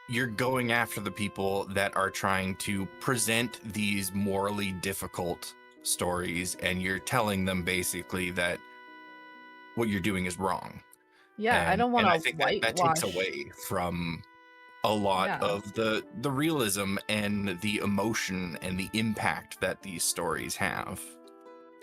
you're going after the people that are trying to present these morally difficult stories, and you're telling them basically that what you're doing is wrong. I don't want and I to think whitewash. that takes away from a lot Yeah. of the realism and the emotion and the impact that these stories have.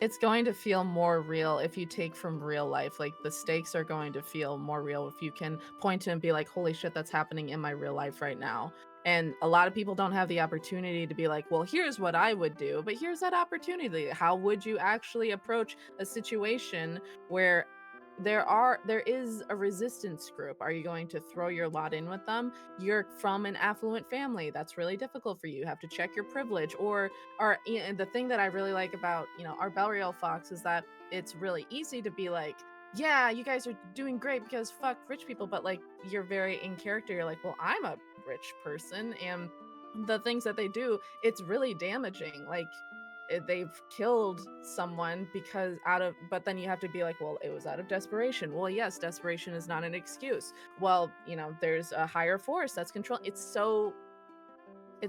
It's going to feel more real if you take from real life. Like, the stakes are going to feel more real if you can point to and be like, holy shit, that's happening in my real life right now. And a lot of people don't have the opportunity to be like, well, here's what I would do, but here's that opportunity. How would you actually approach a situation where there is a resistance group? Are you going to throw your lot in with them? You're from an affluent family. That's really difficult for you. You have to check your privilege. Or the thing that I really like about our Belriel Fox is that it's really easy to be like, yeah, you guys are doing great because fuck rich people, but like, you're very in character. You're like, well, I'm a rich person, and the things that they do, it's really damaging. Like, they've killed someone but then you have to be like, well, it was out of desperation. Well, yes, desperation is not an excuse. Well, there's a higher force that's controlling. It's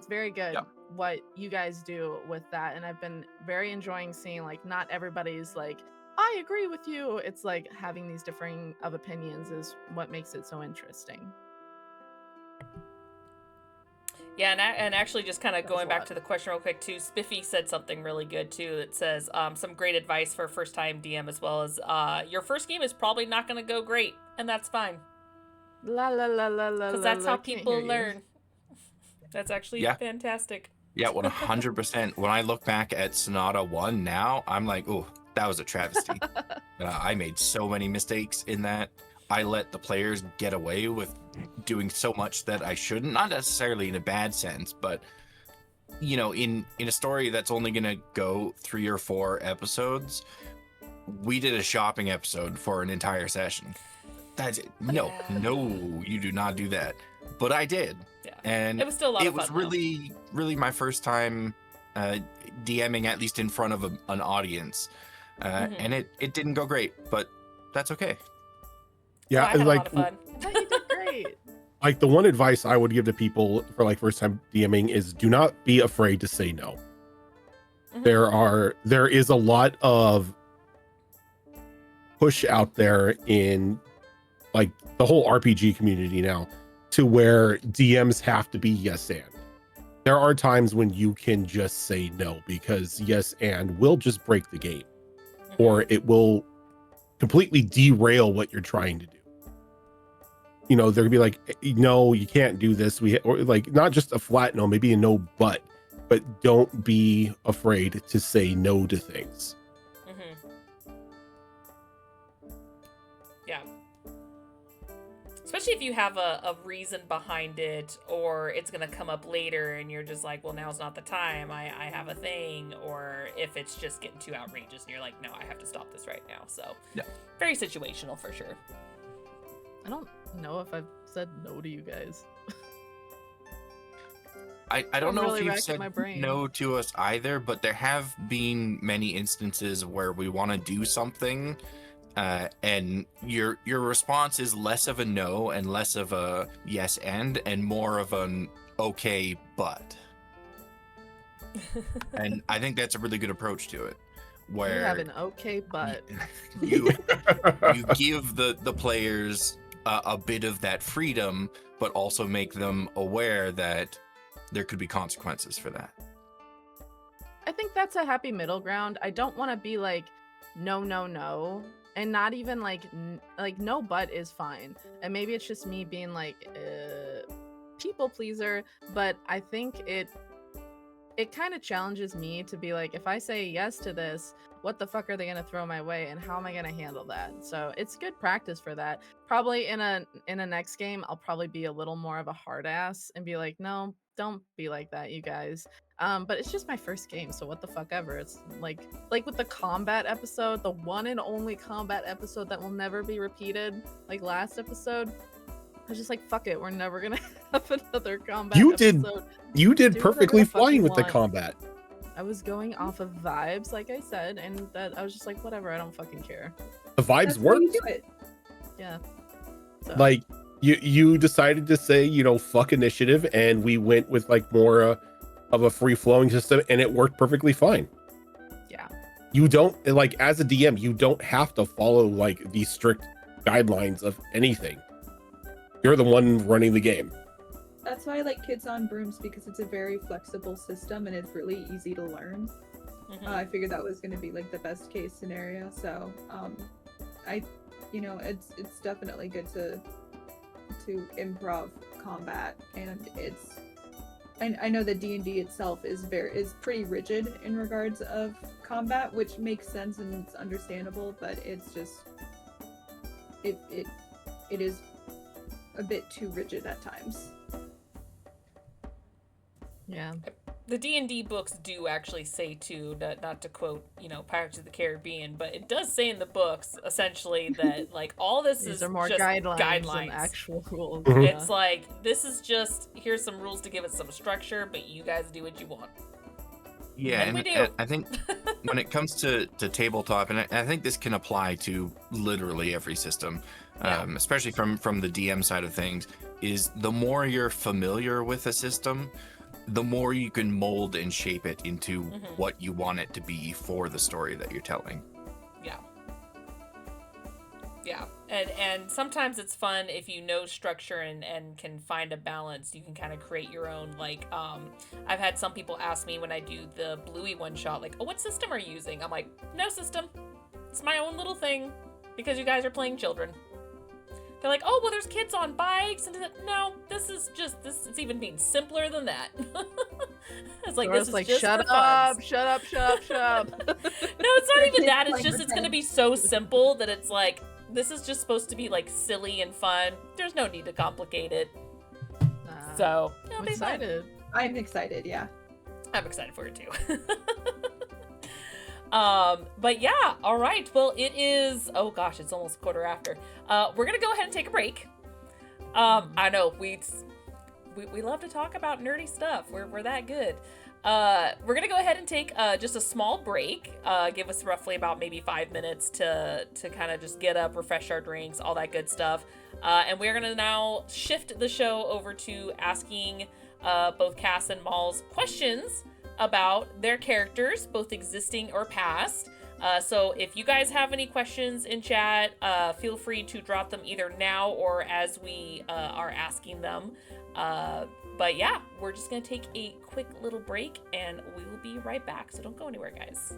very good. Yeah. What you guys do with that, and I've been very enjoying seeing, like, not everybody's like, I agree with you. It's like having these differing of opinions is what makes it so interesting. Yeah, and actually, just kind of That was going a back lot. to the question real quick too, Spiffy said something really good too. That says some great advice for a first-time DM, as well as your first game is probably not going to go great, and that's fine. La la la la la. Because that's how can't people hear you. learn. That's actually fantastic. Yeah, 100%. When I look back at Sonata 1 now, I'm like, oh, that was a travesty. I made so many mistakes in that. I let the players get away with doing so much that I shouldn't. Not necessarily in a bad sense, but in a story that's only gonna go 3 or 4 episodes, we did a shopping episode for an entire session. That's it. No, you do not do that. But I did. Yeah. And it was still a lot of fun. It was really, really my first time DMing, at least in front of an audience. And it didn't go great, but that's okay. Yeah, I had like, a lot of fun. Oh, you did great. like the one advice I would give to people for like first time DMing is do not be afraid to say no. There is a lot of push out there in like the whole RPG community now to where DMs have to be yes and. There are times when you can just say no, because yes and will just break the game, or it will completely derail what you're trying to do. They're gonna be like, no, you can't do this. Or like, not just a flat no, maybe a no, but don't be afraid to say no to things. Yeah. Especially if you have a reason behind it, or it's going to come up later and you're just like, well, now's not the time. I have a thing. Or if it's just getting too outrageous and you're like, no, I have to stop this right now. So, Yeah. Very situational for sure. I don't know if I've said no to you guys. I don't know really if you've racking said my brain. no to us either, but there have been many instances where we want to do something, and your response is less of a no and less of a yes and more of an okay but. And I think that's a really good approach to it, where You have an okay butt. you give the players a bit of that freedom, but also make them aware that there could be consequences for that. I think that's a happy middle ground. I don't want to be like, no, no, no. And not even like no but is fine. And maybe it's just me being like people pleaser, but I think it kind of challenges me to be like, if I say yes to this, what the fuck are they going to throw my way and how am I going to handle that? So it's good practice for that. Probably in a next game, I'll probably be a little more of a hard ass and be like, no, don't be like that, you guys. But it's just my first game, so what the fuck ever. It's like with the combat episode, the one and only combat episode that will never be repeated, like last episode. I was just like, fuck it, we're never gonna have another combat episode. You did Do perfectly whatever the fuck fine you with the want. combat. I was going off of vibes, like I said, and that I was just like, whatever, I don't fucking care. The vibes That's how worked. you do it. Yeah. So, Like you decided to say, fuck initiative, and we went with like more of a free flowing system, and it worked perfectly fine. yeah. You don't, like, as a DM, you don't have to follow like the strict guidelines of anything. You're the one running the game. That's why I like Kids on Brooms, because it's a very flexible system and it's really easy to learn. Mhm. I figured that was going to be like the best case scenario. So, it's definitely good to improv combat, and I know that D&D itself is pretty rigid in regards of combat, which makes sense and it's understandable, but it's just it is a bit too rigid at times. Yeah. The D&D books do actually say too, not to quote, Pirates of the Caribbean, but it does say in the books essentially that like all this These is are more just guidelines than actual rules. Mhm. Yeah. It's like, this is just, here's some rules to give it some structure, but you guys do what you want. Yeah, And we and do. I think when it comes to tabletop, and I think this can apply to literally every system, Yeah. especially from the DM side of things, is the more you're familiar with a system, the more you can mold and shape it into Mhm. what you want it to be for the story that you're telling. Yeah. And sometimes it's fun if you know structure and can find a balance. You can kind of create your own, like, I've had some people ask me when I do the Bluey one shot, like, oh, what system are you using? I'm like, no system. It's my own little thing because you guys are playing children. They're like, oh, well, there's kids on bikes. And no, this is it's even being simpler than that. It's like, Or this it's is like, just shut for fun. up, shut up, shut up, shut up. No, it's not even that. It's Playing just, it's going to pretend. be so simple that it's like, this is just supposed to be like silly and fun. There's no need to complicate it. So, it'll I'm be fun. excited. I'm excited, yeah. I'm excited for it too. But yeah, all right. Well, it is, oh gosh, it's almost 1:15. We're going to go ahead and take a break. I know we love to talk about nerdy stuff. We're that good. We're gonna go ahead and take just a small break. Give us roughly about maybe 5 minutes to kind of just get up, refresh our drinks, all that good stuff. And we're gonna now shift the show over to asking both Cass and Molls questions about their characters, both existing or past. So if you guys have any questions in chat, feel free to drop them either now or as we are asking them. But yeah, we're just going to take a quick little break and we will be right back. So don't go anywhere, guys.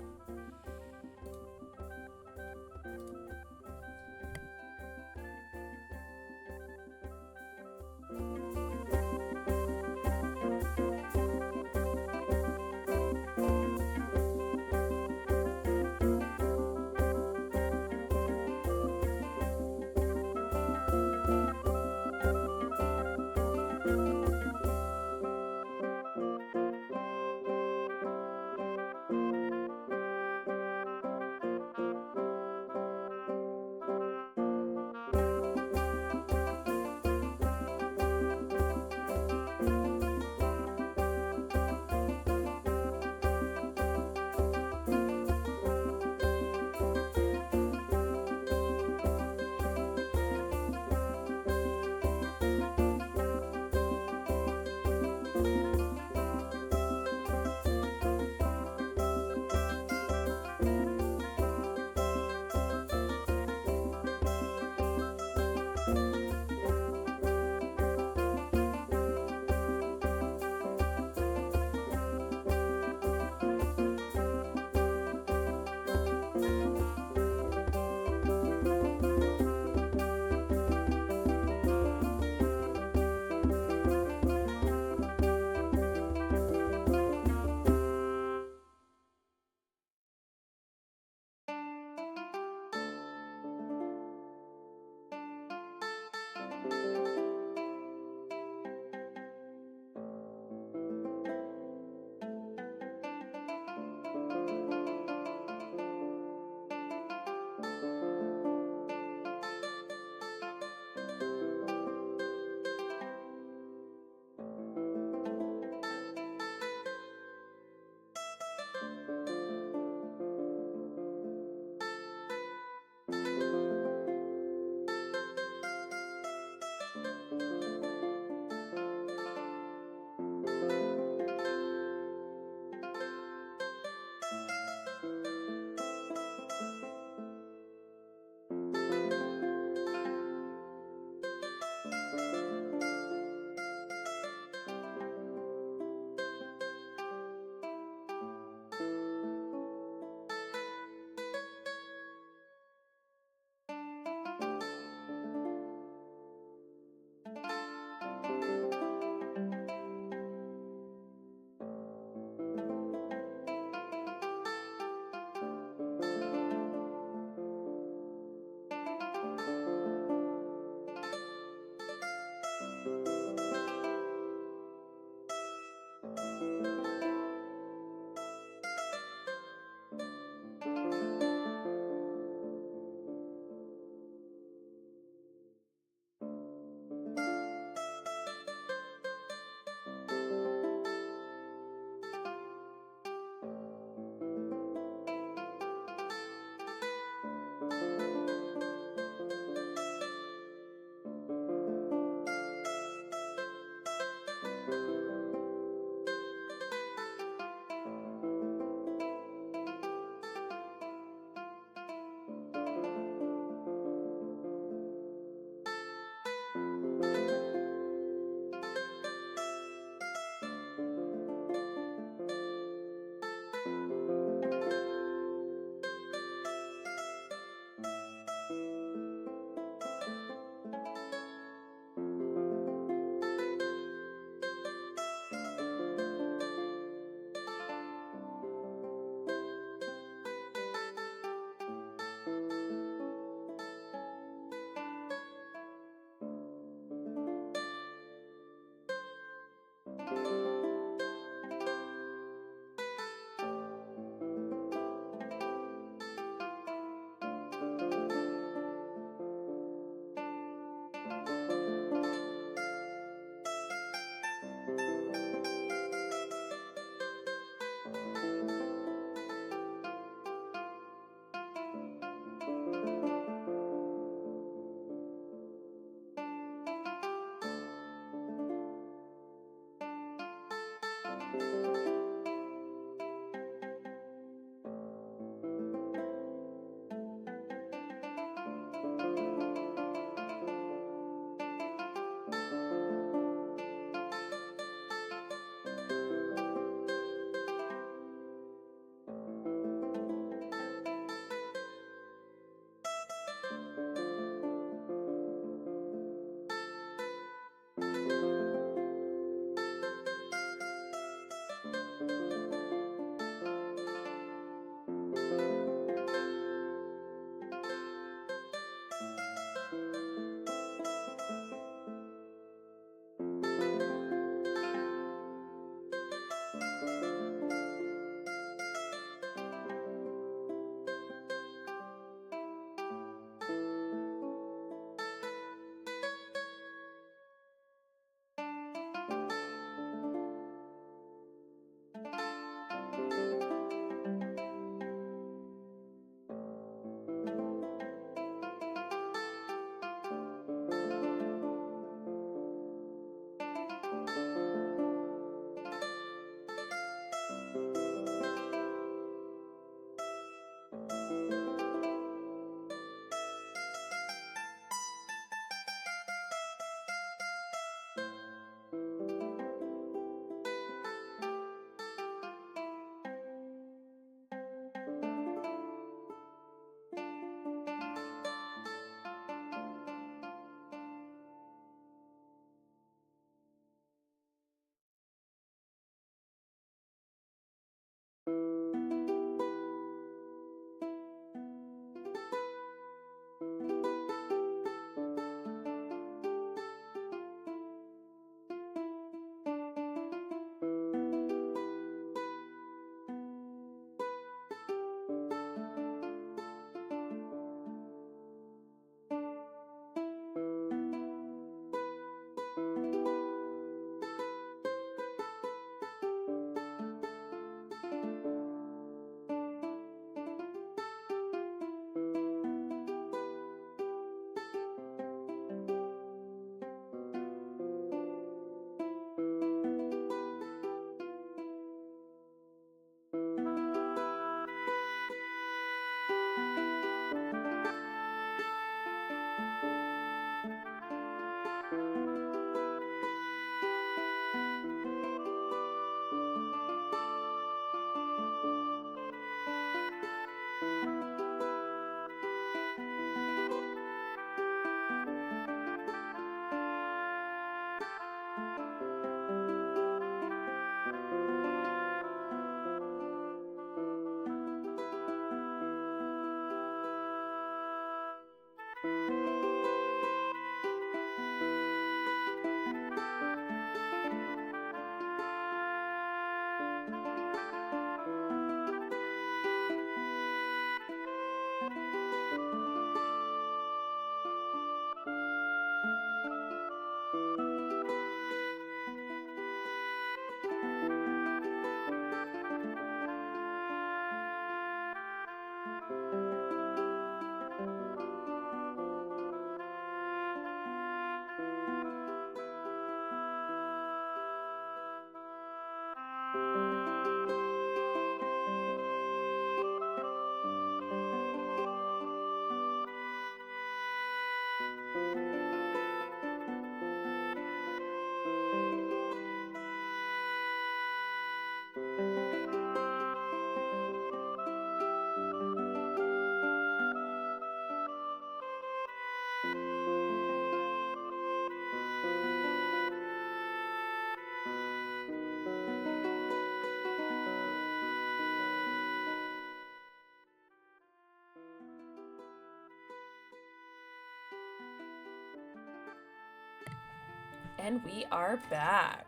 And we are back.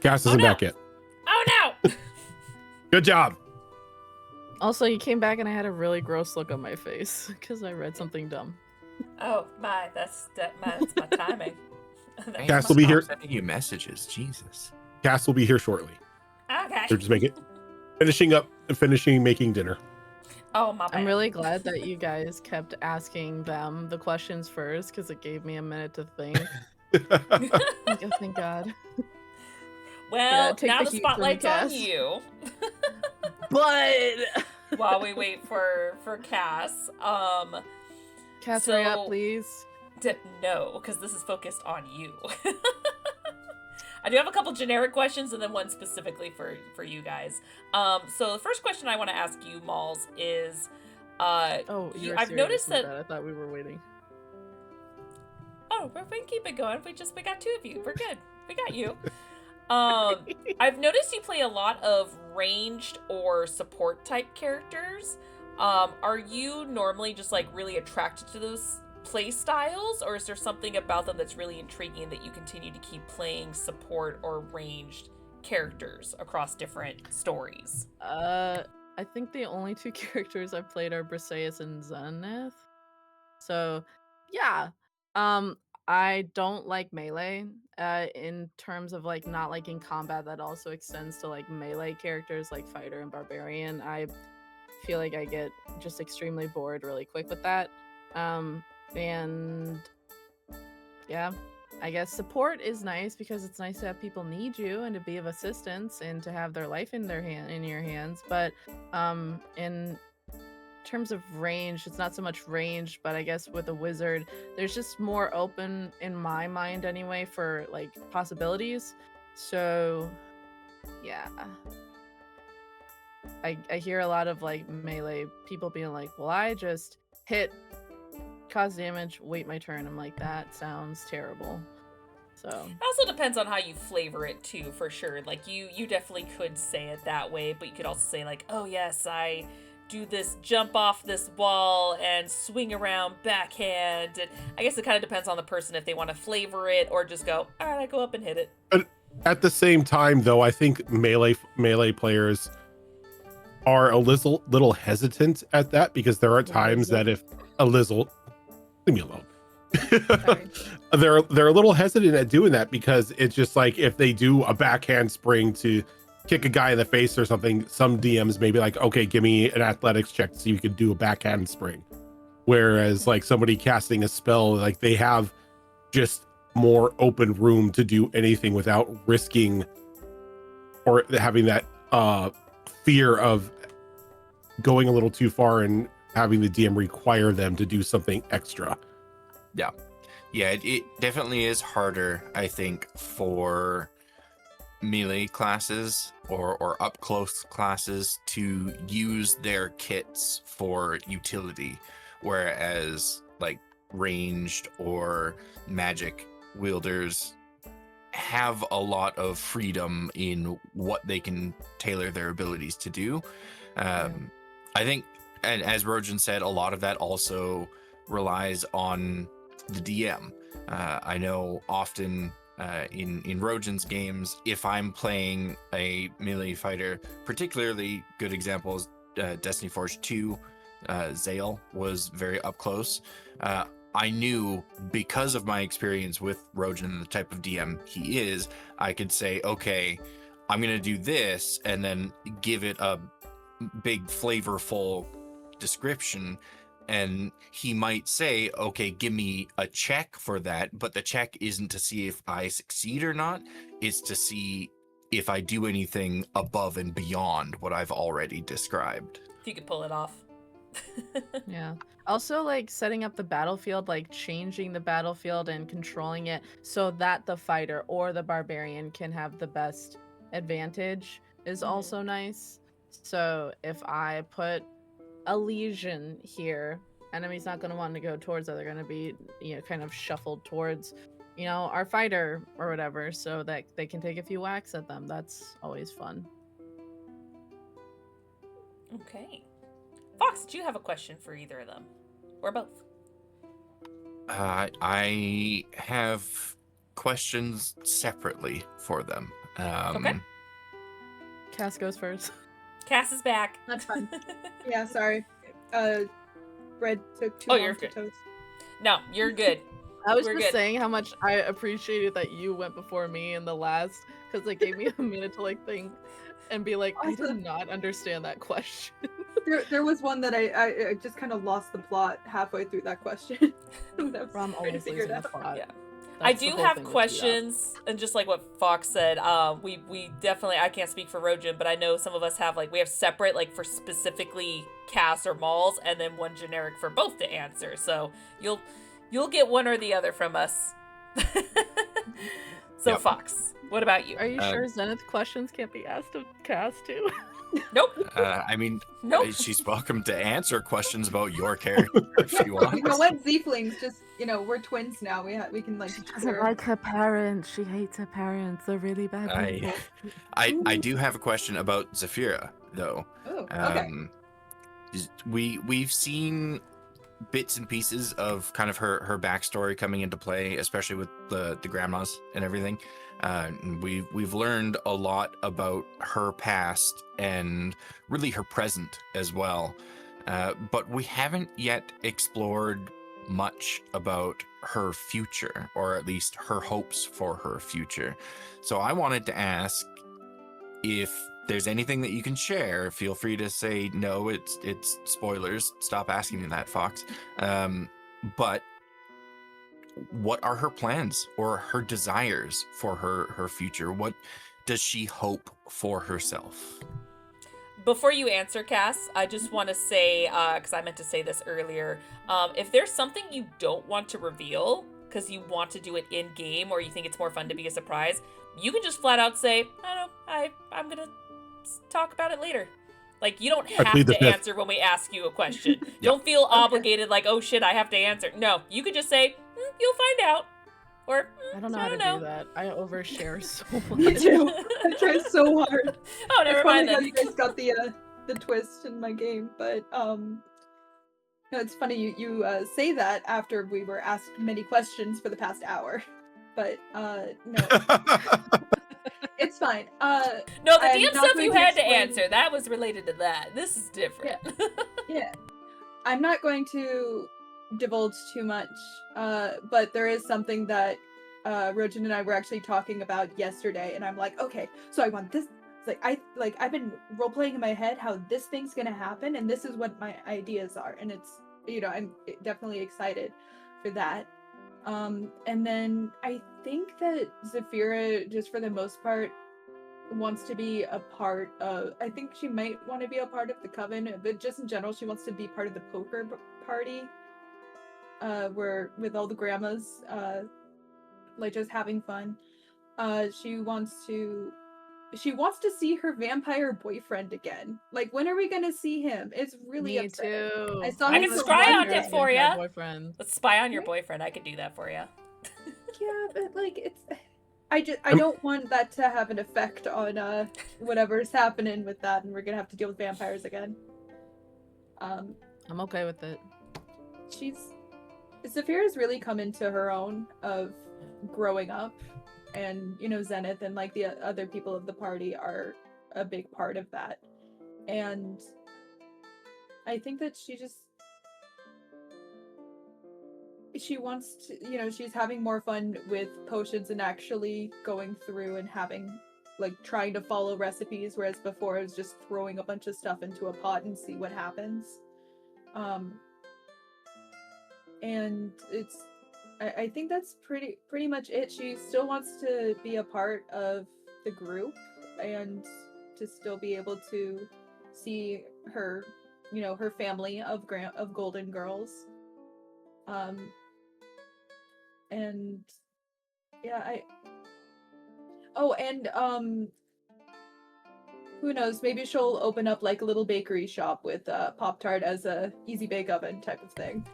Cass isn't back yet. Oh no! Good job. Also, you came back and I had a really gross look on my face because I read something dumb. Oh my, that's my timing. Man, Cass will be stop here. Sending you messages, Jesus. Cass will be here shortly. Okay. They're just finishing making dinner. Oh my bad. I'm really glad that you guys kept asking them the questions first because it gave me a minute to think. Like, oh, thank God. Well, take now the the heat from me, spotlight's on Cass. you. But While we wait for Cass, Cass, So- hurry up, please. no, because this is focused on you. I do have a couple generic questions and then one specifically for you guys. So the first question I want to ask you, Malls, is, Oh, I've noticed that. I thought we were waiting. Oh, we can keep it going. We got two of you. We're good. We got you. I've noticed you play a lot of ranged or support type characters. Are you normally just like really attracted to those play styles, or is there something about them that's really intriguing that you continue to keep playing support or ranged characters across different stories? I think the only two characters I've played are Briseis and Zenith. So, yeah. I don't like melee. In terms of like not liking combat, that also extends to like melee characters like fighter and barbarian. I feel like I get just extremely bored really quick with that. And yeah, I guess support is nice because it's nice to have people need you and to be of assistance and to have their life in your hands. But in terms of range, it's not so much range, but I guess with a wizard, there's just more open in my mind anyway for like possibilities. So yeah. I hear a lot of like melee people being like, well, I just hit, cause damage, wait my turn. I'm like, that sounds terrible. So It also depends on how you flavor it too, for sure. Like you definitely could say it that way, but you could also say like, oh yes, I do this jump off this wall and swing around backhand. And I guess it kind of depends on the person if they want to flavor it or just go, all right, I go up and hit it. But at the same time, though, I think melee players are a little hesitant at that because there are times that if a lizzle, leave me alone. sorry. They're a little hesitant at doing that because it's just like if they do a backhand spring to kick a guy in the face or something, some DMs may be like, okay, give me an athletics check so you can do a backhand spring. Whereas like somebody casting a spell, like they have just more open room to do anything without risking or having that fear of going a little too far and having the DM require them to do something extra. Yeah, it definitely is harder, I think, for melee classes or up close classes to use their kits for utility, whereas like ranged or magic wielders have a lot of freedom in what they can tailor their abilities to do. I think, and as Rojan said, a lot of that also relies on the DM. I know often in Rojan's games, if I'm playing a melee fighter, particularly good examples, Destiny Forge 2, Zale was very up close. I knew because of my experience with Rojan and the type of DM he is, I could say, okay, I'm going to do this and then give it a big flavorful description. And he might say, okay, give me a check for that. But the check isn't to see if I succeed or not. It's to see if I do anything above and beyond what I've already described. If you could pull it off. Yeah. Also, like setting up the battlefield, like changing the battlefield and controlling it so that the fighter or the barbarian can have the best advantage is also nice. So if I put a legion here, enemy's not going to want to go towards that. They're going to be, kind of shuffled towards, our fighter or whatever, so that they can take a few whacks at them. That's always fun. Okay. Fox, do you have a question for either of them? Or both? I have questions separately for them. Okay. Cass goes first. Cass is back. That's fine. Yeah, sorry. Bread took too Oh, long you're to good. toast. No, you're good. I was We're just good. saying how much I appreciated that you went before me in the last, because it gave me a minute to like think and be like, I Also- did not understand that question. There was one that I just kind of lost the plot halfway through that question. I was I'm trying to always figure it losing the out. plot. Yeah. That's I the do whole have thing with questions, and just like what Fox said, we definitely, I can't speak for Rojan, but I know some of us have we have separate for specifically Cass or Malls, and then one generic for both to answer. So you'll get one or the other from us. So Yep. Fox, what about you? Are you sure Zenith questions can't be asked of Cass too? Nope. I mean, Nope. she's welcome to answer questions about your character if she You wants. know what? Zeeflings just, we're twins now. We can share. her parents. She hates her parents. They're really bad I do have a question about Zafira, though. Oh, okay. We've seen bits and pieces of kind of her backstory coming into play, especially with the grandmas and everything. We've learned a lot about her past and really her present as well. But we haven't yet explored much about her future, or at least her hopes for her future. So I wanted to ask if there's anything that you can share. Feel free to say no, it's spoilers. Stop asking me that, Fox. But what are her plans or her desires for her future? What does she hope for herself? Before you answer, Cass, I just want to say, because I meant to say this earlier, if there's something you don't want to reveal because you want to do it in game, or you think it's more fun to be a surprise, you can just flat out say, I don't know, I'm gonna talk about it later. You don't have to answer when we ask you a question. Don't feel obligated, oh shit, I have to answer. No, you could just say, you'll find out. Or, I don't know how to do that. I overshare so much. Me too. I tried so hard. Oh, never mind How then. you guys got the twist in my game, but it's funny you say that after we were asked many questions for the past hour, but no. It's fine. No, the DM stuff you had to answer. That was related to that. This is different. Yeah. I'm not going to divulge too much, but there is something that Rojan and I were actually talking about yesterday, and I'm like, okay, so I want this. It's I've been role playing in my head how this thing's gonna happen, and this is what my ideas are, and it's I'm definitely excited for that. And then I think that Zafira, just for the most part, wants to be a part of, I think she might want to be a part of the coven, but just in general, she wants to be part of the poker party, where with all the grandmas, just having fun. She wants to see her vampire boyfriend again. When are we gonna see him? It's really Me upsetting. too. I saw I him can for spy one on day. it for ya. Boyfriend. Let's spy on your boyfriend. I could do that for you. Yeah, but it's I don't want that to have an effect on whatever's happening with that, and we're gonna have to deal with vampires again. I'm okay with it. Zafira's really come into her own of growing up, and Zenith and the other people of the party are a big part of that, and I think that she wants to, she's having more fun with potions and actually going through and having trying to follow recipes, whereas before it was just throwing a bunch of stuff into a pot and see what happens. And I think that's pretty much it. She still wants to be a part of the group and to still be able to see her, her family of golden girls. And yeah, who knows, maybe she'll open up a little bakery shop with Pop-Tart as a easy bake oven type of thing.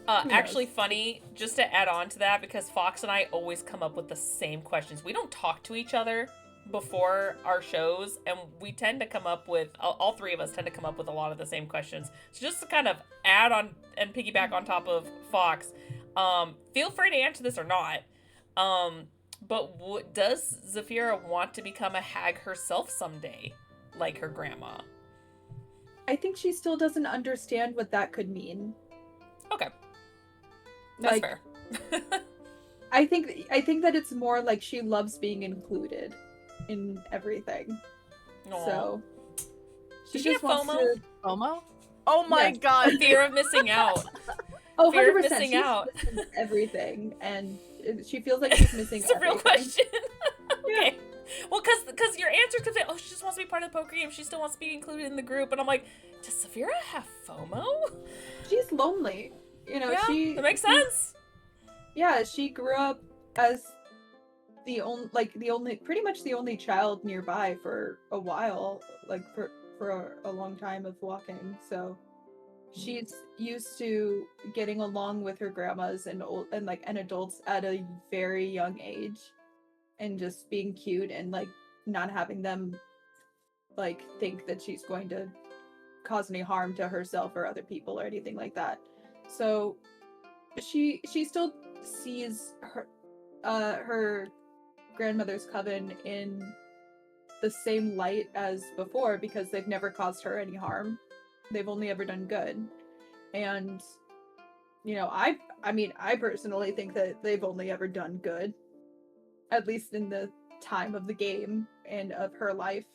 Actually funny, just to add on to that, because Fox and I always come up with the same questions. We don't talk to each other before our shows, and we tend to come up with, all three of us tend to come up with a lot of the same questions. So just to kind of add on and piggyback on top of Fox, Feel free to answer this or not. But does Zafira want to become a hag herself someday, like her grandma? I think she still doesn't understand what that could mean. Okay. That's Like, fair. I think that it's more like she loves being included in everything. Aw. So Does she have wants FOMO? to. FOMO? Oh my Yes. god. Fear of missing out. Oh, Fear of 100%. missing She's out. missing everything, and she feels like she's missing It's a everything. real question. Yeah. Okay. Well, because your answer could be, oh, she just wants to be part of the poker game. She still wants to be included in the group. And I'm like, does Zafira have FOMO? She's lonely. You know, Yeah, that makes sense. Yeah, she grew up as pretty much the only child nearby for a while, like for a long time of walking. So she's used to getting along with her grandmas and adults at a very young age, and just being cute and like not having them like think that she's going to cause any harm to herself or other people or anything like that. So she still sees her grandmother's coven in the same light as before, because they've never caused her any harm. They've only ever done good. And you know, I personally think that they've only ever done good, at least in the time of the game and of her life,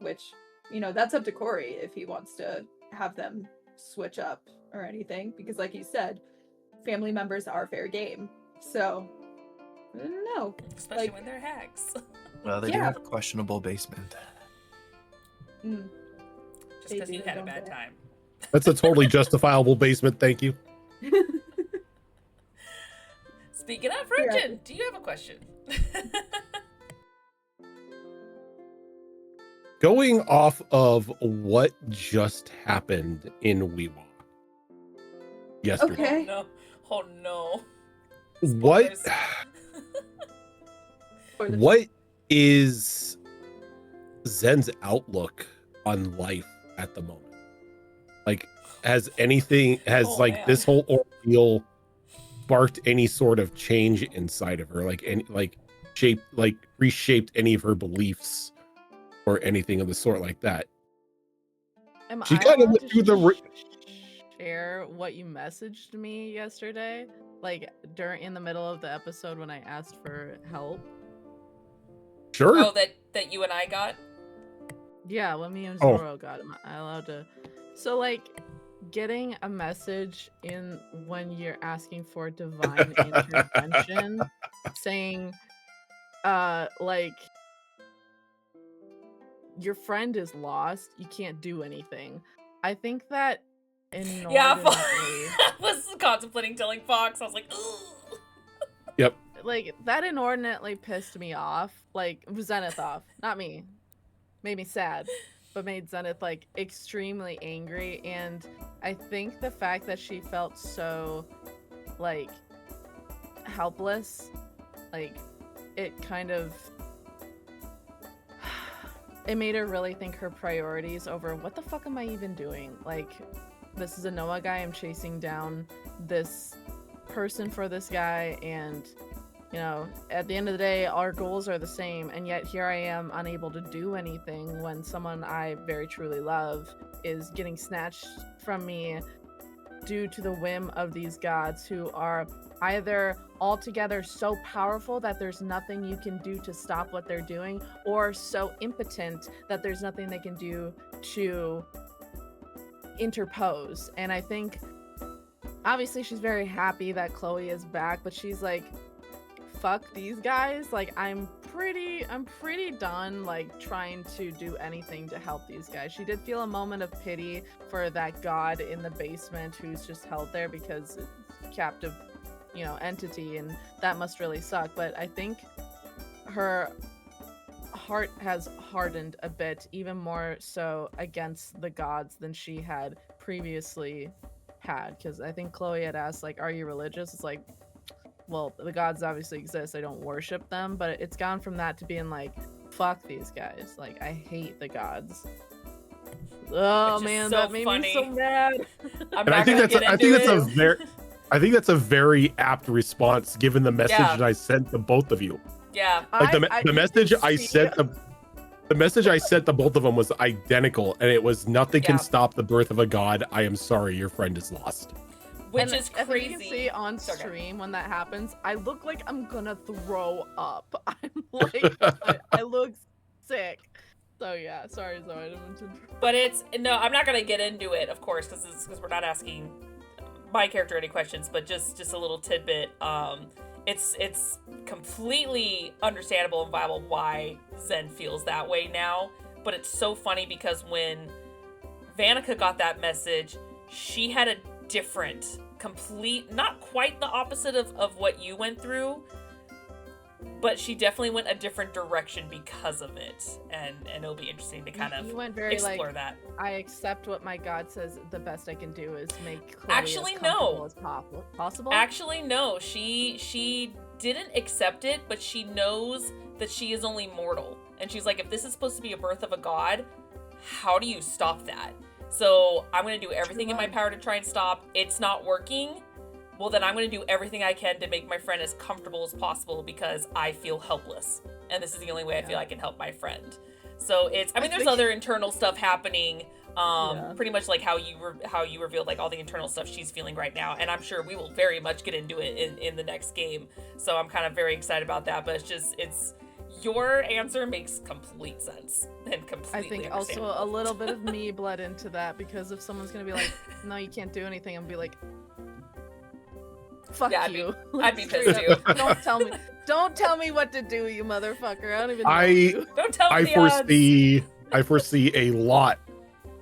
which, you know, that's up to Corey if he wants to have them switch up or anything, because like you said, family members are fair game. So I don't know. Especially when they're hags. Well, they do have a questionable basement. Mm. Just They because do, you had a don't bad they? time. That's a totally justifiable basement. Thank you. Speaking of, Rogen, do you have a question? Going off of what just happened in Weewa yesterday. Okay. Oh no. Oh no. What Spoilers. what is Zen's outlook on life at the moment? Like, has Oh, like man. this whole ordeal sparked any sort of change inside of her? Reshaped any of her beliefs or anything of the sort like that? Am She I kind of allowed went to through the share what you messaged me yesterday? Like in the middle of the episode when I asked for help? Sure. Oh, that you and I got? Yeah, when me and Oh. Zoro got him, I allowed to. So like, getting a message in when you're asking for divine intervention, saying, like, your friend is lost, you can't do anything. I think that inordinately, Yeah, I was contemplating telling Fox. I was like, ugh. Yep. like, that inordinately pissed me off. Like, Zenith off, not me. Made me sad, but made Zenith like extremely angry. And I think the fact that she felt so like helpless, like it kind of it made her really think her priorities over what the fuck am I even doing? Like, this is a Noah guy, I'm chasing down this person for this guy, and you know, at the end of the day, our goals are the same, and yet here I am unable to do anything when someone I very truly love is getting snatched from me due to the whim of these gods who are either altogether so powerful that there's nothing you can do to stop what they're doing, or so impotent that there's nothing they can do to interpose. And I think, obviously, she's very happy that Chloe is back, but she's like, fuck these guys. Like, I'm pretty done like trying to do anything to help these guys. She did feel a moment of pity for that god in the basement who's just held there because it's captive, you know, entity, and that must really suck. But I think her heart has hardened a bit, even more so against the gods than she had previously had. Because I think Chloe had asked, like, are you religious? It's like, well, the gods obviously exist, I don't worship them, but it's gone from that to being like, fuck these guys, like, I hate the gods. Oh Which is man, so that made funny. me so mad. I'm And not I think gonna that's get I into think that's it. a very I think that's a very apt response given the message Yeah. that I sent to both of you. Yeah. Like the you message can I see- sent the message I sent to both of them was identical, and it was nothing Yeah. can stop the birth of a god. I am sorry, your friend is lost. Which And is I think crazy. you can see on Sorry. stream when that happens, I look like I'm gonna throw up. I'm like, I look sick. So yeah, sorry, Zoe, I didn't mean to interrupt. But no, I'm not gonna get into it, of course, because we're not asking my character any questions. But just a little tidbit. It's completely understandable and viable why Zen feels that way now. But it's so funny because when Vanica got that message, she had a different, not quite the opposite of what you went through, but she definitely went a different direction because of it, and it'll be interesting to kind of You went very explore like, that. I accept what my god says. The best I can do is make Chloe Actually, as no. comfortable as possible. Actually, no, she didn't accept it, but she knows that she is only mortal, and she's like, if this is supposed to be a birth of a god, how do you stop that? So I'm gonna do everything in my power to try and stop. It's not working. Well, then I'm going to do everything I can to make my friend as comfortable as possible because I feel helpless. And this is the only way I feel I can help my friend. So there's think- other internal stuff happening, pretty much like how you revealed like all the internal stuff she's feeling right now. And I'm sure we will very much get into it in the next game. So I'm kind of very excited about that. But it's your answer makes complete sense and completely I think also a little bit of me bled into that, because if someone's gonna be like, no, you can't do anything, I'm gonna be like, fuck Yeah, you. I'd be Straight pissed up, too. Don't tell me what to do, you motherfucker. I don't even know you. Don't tell me I the odds. I foresee a lot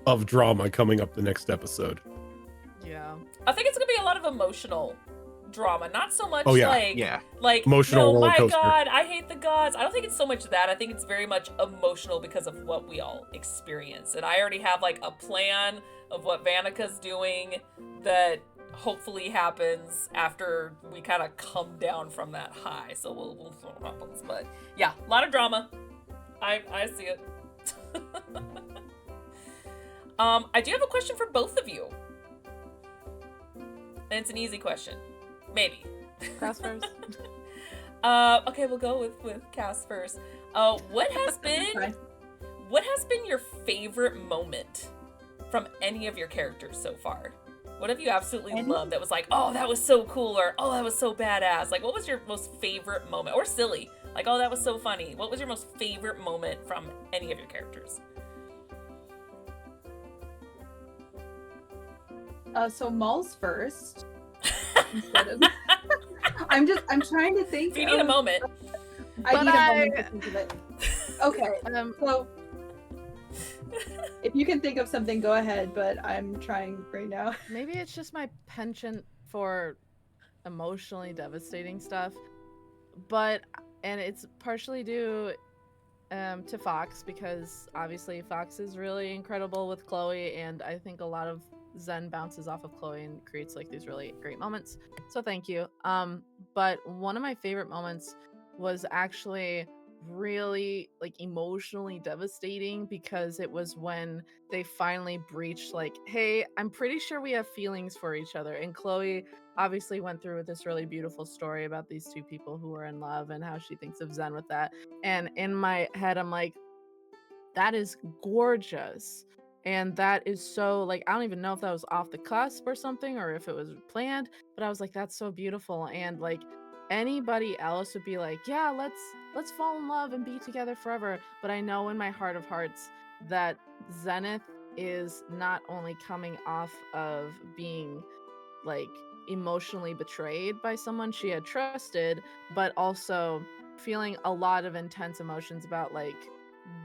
of drama coming up the next episode. Yeah. I think it's gonna be a lot of emotional drama, not so much Oh, yeah. like Emotional no, roller my coaster. god, I hate the gods. I don't think it's so much that. I think it's very much emotional because of what we all experience. And I already have like a plan of what Vanica's doing that hopefully happens after we kind of come down from that high. So we'll see what happens. But yeah, a lot of drama. I see it. I do have a question for both of you. And it's an easy question. Maybe. Cass first. Okay, we'll go with Cass first. What has been your favorite moment from any of your characters so far? What have you absolutely loved that was like, oh, that was so cool, or oh, that was so badass? Like, what was your most favorite moment? Or silly? Like, oh, that was so funny. What was your most favorite moment from any of your characters? So Molls first. Instead of... I'm trying to think. If you need a moment. I need a moment to think of it. Okay. So if you can think of something, go ahead, but I'm trying right now. Maybe it's just my penchant for emotionally devastating stuff, and it's partially due to Fox, because obviously Fox is really incredible with Chloe, and I think a lot of Zen bounces off of Chloe and creates like these really great moments. So thank you. But one of my favorite moments was actually really like emotionally devastating, because it was when they finally breached like, hey, I'm pretty sure we have feelings for each other. And Chloe obviously went through with this really beautiful story about these two people who were in love and how she thinks of Zen with that. And in my head, I'm like, that is gorgeous. And that is so like, I don't even know if that was off the cusp or something, or if it was planned, but I was like, that's so beautiful. And like anybody else would be like, yeah, let's fall in love and be together forever. But I know in my heart of hearts that Zenith is not only coming off of being like emotionally betrayed by someone she had trusted, but also feeling a lot of intense emotions about like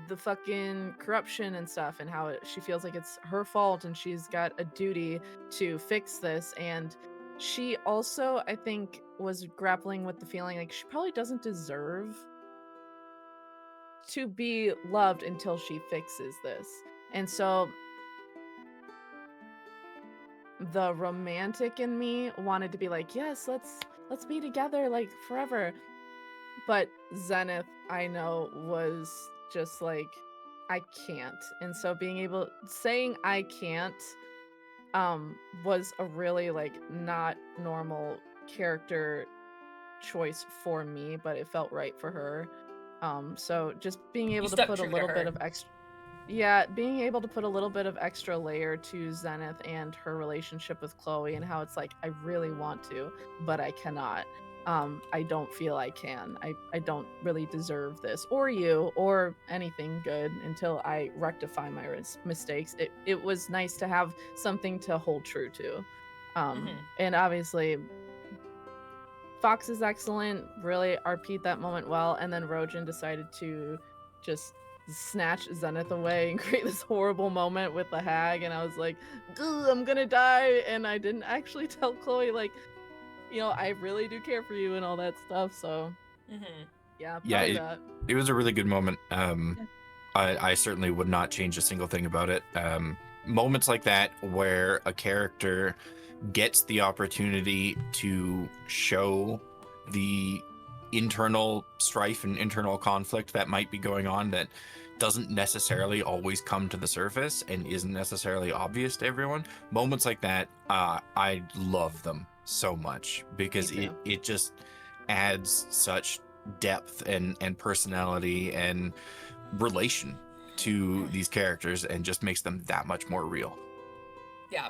the fucking corruption and stuff, and how she feels like it's her fault and she's got a duty to fix this. And she also, I think, was grappling with the feeling like she probably doesn't deserve to be loved until she fixes this. And so the romantic in me wanted to be like, yes, let's be together like forever. But Zenith, I know, was just like, I can't. And so saying I can't was a really like not normal character choice for me, but it felt right for her. So just being able to stuck put a true to little her. bit of extra, yeah, being able to put a little bit of extra layer to Zenith and her relationship with Chloe, and how it's like, I really want to, but I cannot. I don't feel I can. I don't really deserve this, or you, or anything good until I rectify my mistakes. It was nice to have something to hold true to. And obviously Fox is excellent, really RP'd that moment well, and then Rojan decided to just snatch Zenith away and create this horrible moment with the hag, and I was like, I'm gonna die, and I didn't actually tell Chloe, like, you know, I really do care for you and all that stuff, so yeah, probably that. It was a really good moment. I certainly would not change a single thing about it. Moments like that where a character gets the opportunity to show the internal strife and internal conflict that might be going on that doesn't necessarily always come to the surface and isn't necessarily obvious to everyone. Moments like that, I love them so much because it just adds such depth and personality and relation to these characters and just makes them that much more real. Yeah.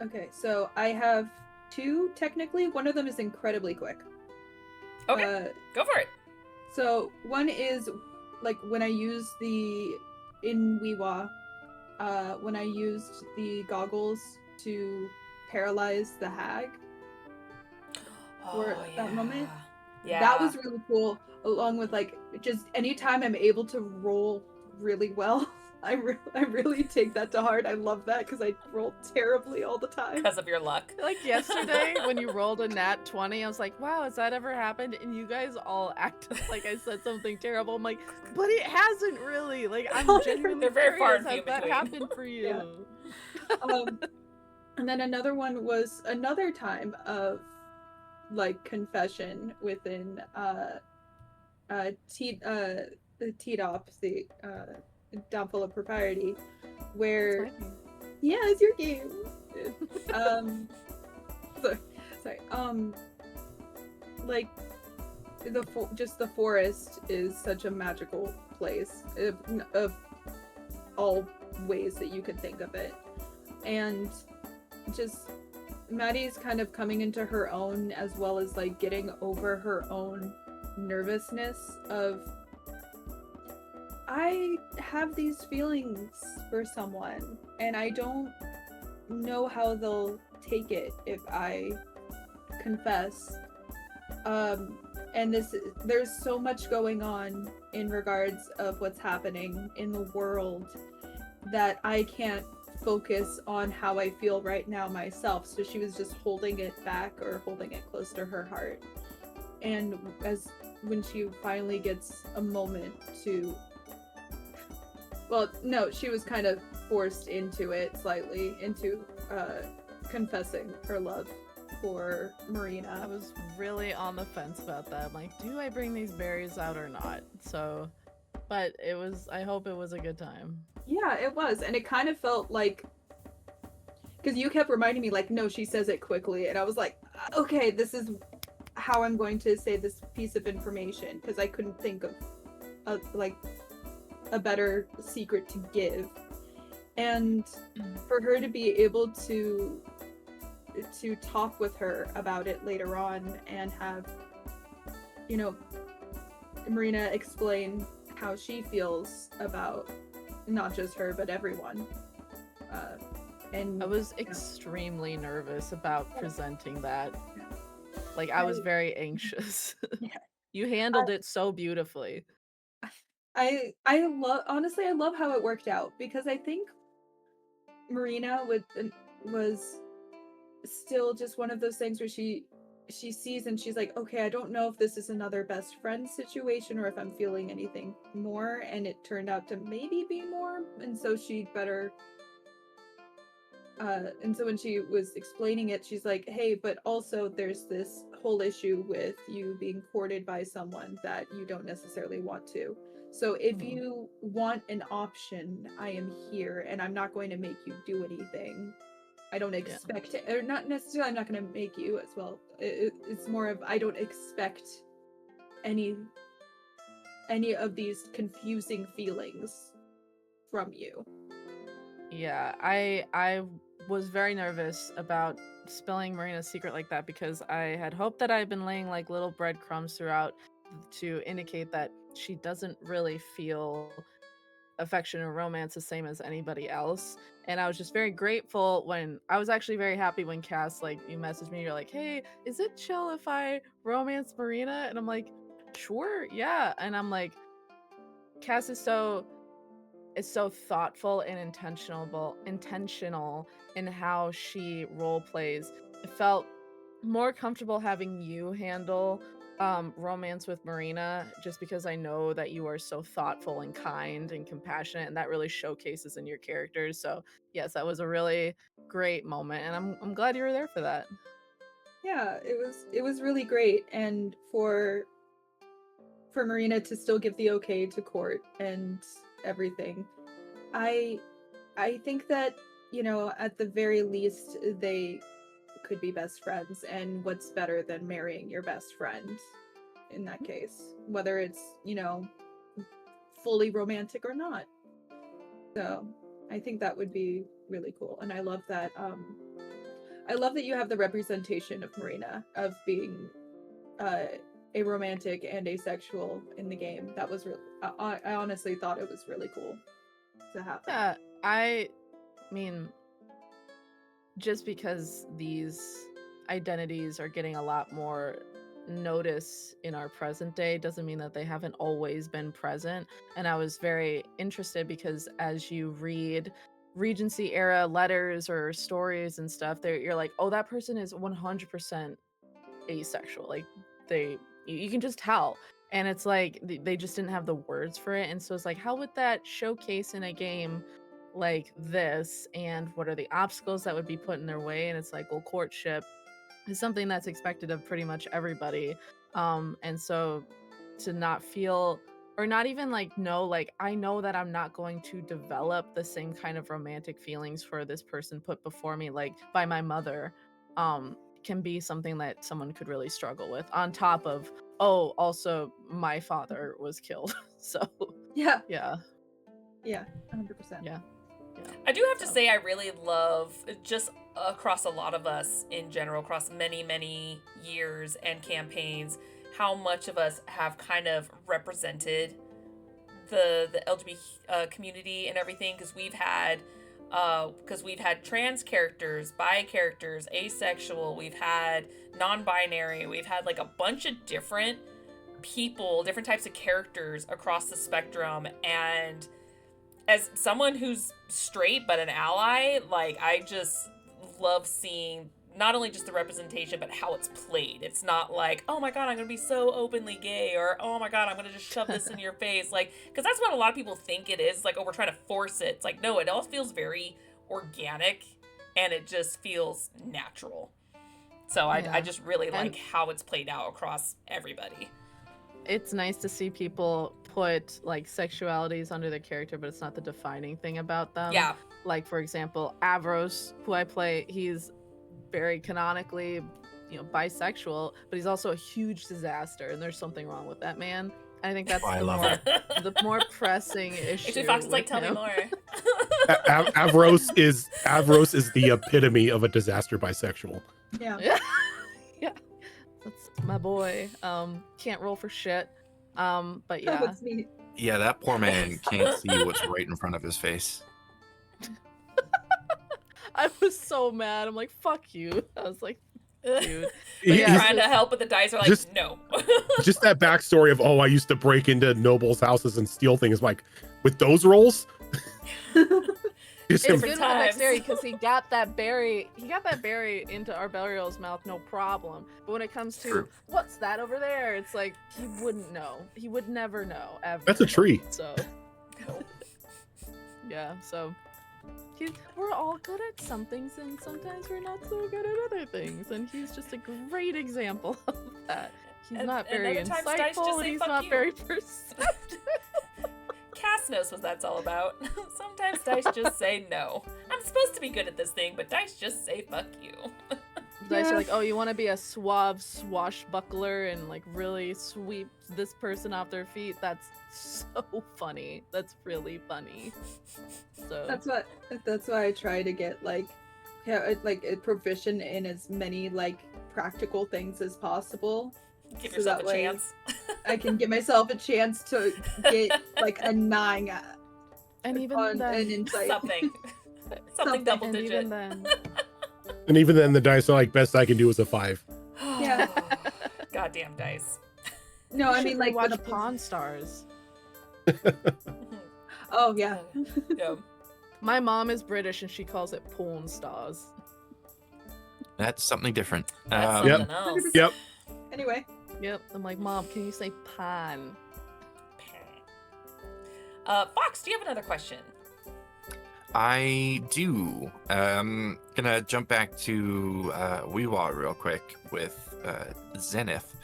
Okay, so I have two technically. One of them is incredibly quick. Okay, go for it. So one is like when I used in Weewa, when I used the goggles to paralyze the hag for that moment. Yeah. That was really cool, along with like just anytime I'm able to roll really well. I really take that to heart. I love that because I roll terribly all the time. Because of your luck. Like yesterday when you rolled a nat 20, I was like, wow, has that ever happened? And you guys all acted like I said something terrible. I'm like, but it hasn't really. Like, I'm genuinely They're very far curious, has that happened for you? Yeah. And then another one was another time of like confession within T-Dop, the Downfall of Propriety, where it's your game. Sorry. Like the forest is such a magical place of all ways that you could think of it, and just Maddie's kind of coming into her own, as well as like getting over her own nervousness of, I have these feelings for someone and I don't know how they'll take it if I confess. And there's so much going on in regards of what's happening in the world that I can't focus on how I feel right now myself. So she was just holding it back or holding it close to her heart. And when she finally gets a moment to, well, no, she was kind of forced into it slightly, into confessing her love for Marina. I was really on the fence about that. I'm like, do I bring these berries out or not? So, but I hope it was a good time. Yeah, it was. And it kind of felt like, because you kept reminding me, like, no, she says it quickly. And I was like, okay, this is how I'm going to say this piece of information, because I couldn't think of a better secret to give. And for her to be able to talk with her about it later on and have, Marina explain how she feels about not just her but everyone. And I was extremely nervous about presenting that. Like, I was very anxious. Yeah. You handled it so beautifully. I love how it worked out, because I think Marina was still just one of those things where she sees and she's like, okay, I don't know if this is another best friend situation or if I'm feeling anything more, and it turned out to maybe be more, and so she'd better and so when she was explaining it, she's like, hey, but also there's this whole issue with you being courted by someone that you don't necessarily want to. So if you want an option, I am here, and I'm not going to make you do anything. I don't expect it, or not necessarily I'm not going to make you as well. It's more of I don't expect any of these confusing feelings from you. Yeah, I was very nervous about spilling Marina's secret like that because I had hoped that I had been laying like little breadcrumbs throughout to indicate that she doesn't really feel affection or romance the same as anybody else. And I was just very grateful when I was actually very happy when Cass, like, you messaged me, you're like, hey, is it chill if I romance Marina? And I'm like, sure, yeah. And I'm like, Cass is so thoughtful and intentional in how she role plays. It felt more comfortable having you handle romance with Marina, just because I know that you are so thoughtful and kind and compassionate, and that really showcases in your characters. So yes, that was a really great moment, and I'm glad you were there for that. Yeah, it was really great, and for Marina to still give the okay to court and everything. I think that, you know, at the very least they could be best friends, and what's better than marrying your best friend in that case, whether it's, you know, fully romantic or not. So I think that would be really cool, and I love that you have the representation of Marina of being a romantic and asexual in the game. That was really, I honestly thought it was really cool to have. Yeah, I mean, just because these identities are getting a lot more notice in our present day doesn't mean that they haven't always been present. And I was very interested because as you read Regency era letters or stories and stuff, you're like, oh, that person is 100% asexual. Like you can just tell. And it's like they just didn't have the words for it. And so it's like, how would that showcase in a game like this? And what are the obstacles that would be put in their way? And it's like, well, courtship is something that's expected of pretty much everybody. And so to not feel, or not even like know, like, I know that I'm not going to develop the same kind of romantic feelings for this person put before me, like by my mother, can be something that someone could really struggle with, on top of, oh, also my father was killed. So Yeah, 100%. yeah. I do have to say I really love, just across a lot of us in general, across many, many years and campaigns, how much of us have kind of represented the LGBT community and everything, because we've had trans characters, bi characters, asexual, we've had non-binary, we've had like a bunch of different people, different types of characters across the spectrum. And as someone who's straight but an ally, like, I just love seeing not only just the representation but how it's played. It's not like, oh my god, I'm gonna be so openly gay, or oh my god, I'm gonna just shove this in your face, like, because that's what a lot of people think it is, like, oh, we're trying to force it. It's like, no, it all feels very organic and it just feels natural. So I just really like how it's played out across everybody. It's nice to see people put like sexualities under their character, but it's not the defining thing about them. Yeah. Like, for example, Avros, who I play, he's very canonically, you know, bisexual, but he's also a huge disaster, and there's something wrong with that man. I think that's the more pressing issue. Fox is like, tell me more. Avros is the epitome of a disaster bisexual. Yeah. Yeah. That's my boy. Can't roll for shit. But yeah. That's neat. Yeah, that poor man can't see what's right in front of his face. I was so mad. I'm like, fuck you. I was like, dude. You're trying to help, but the dice are like, no. Just that backstory of, oh, I used to break into nobles' houses and steal things. Like, with those rolls? It's good with the dexterity because he got that berry into Arbelriel's mouth, no problem. But when it comes to what's that over there, it's like he wouldn't know. He would never know ever. That's a tree. So yeah, so we're all good at some things, and sometimes we're not so good at other things. And he's just a great example of that. He's not very insightful, and he's not very perceptive. Cass knows what that's all about. Sometimes dice just say no. I'm supposed to be good at this thing, but dice just say fuck you. Dice are like, oh, you want to be a suave swashbuckler and like really sweep this person off their feet? That's so funny. That's really funny. So That's why I try to get like proficient in as many like practical things as possible. Give So yourself that a way chance. I can give myself a chance to get like a 9 and even on then, an insight. Something Something. double and digit. even then, And even then, the dice are like, best I can do is a 5. Yeah. Goddamn dice. No, you I should mean like watch when Pawn Stars. Oh yeah. Yeah. My mom is British and she calls it Pawn Stars. That's something different. That's Yep. something else. Yep. Anyway, Yep. I'm like, Mom, can you say pan? Fox, do you have another question? I do. Gonna jump back to Weewa real quick with Zenith.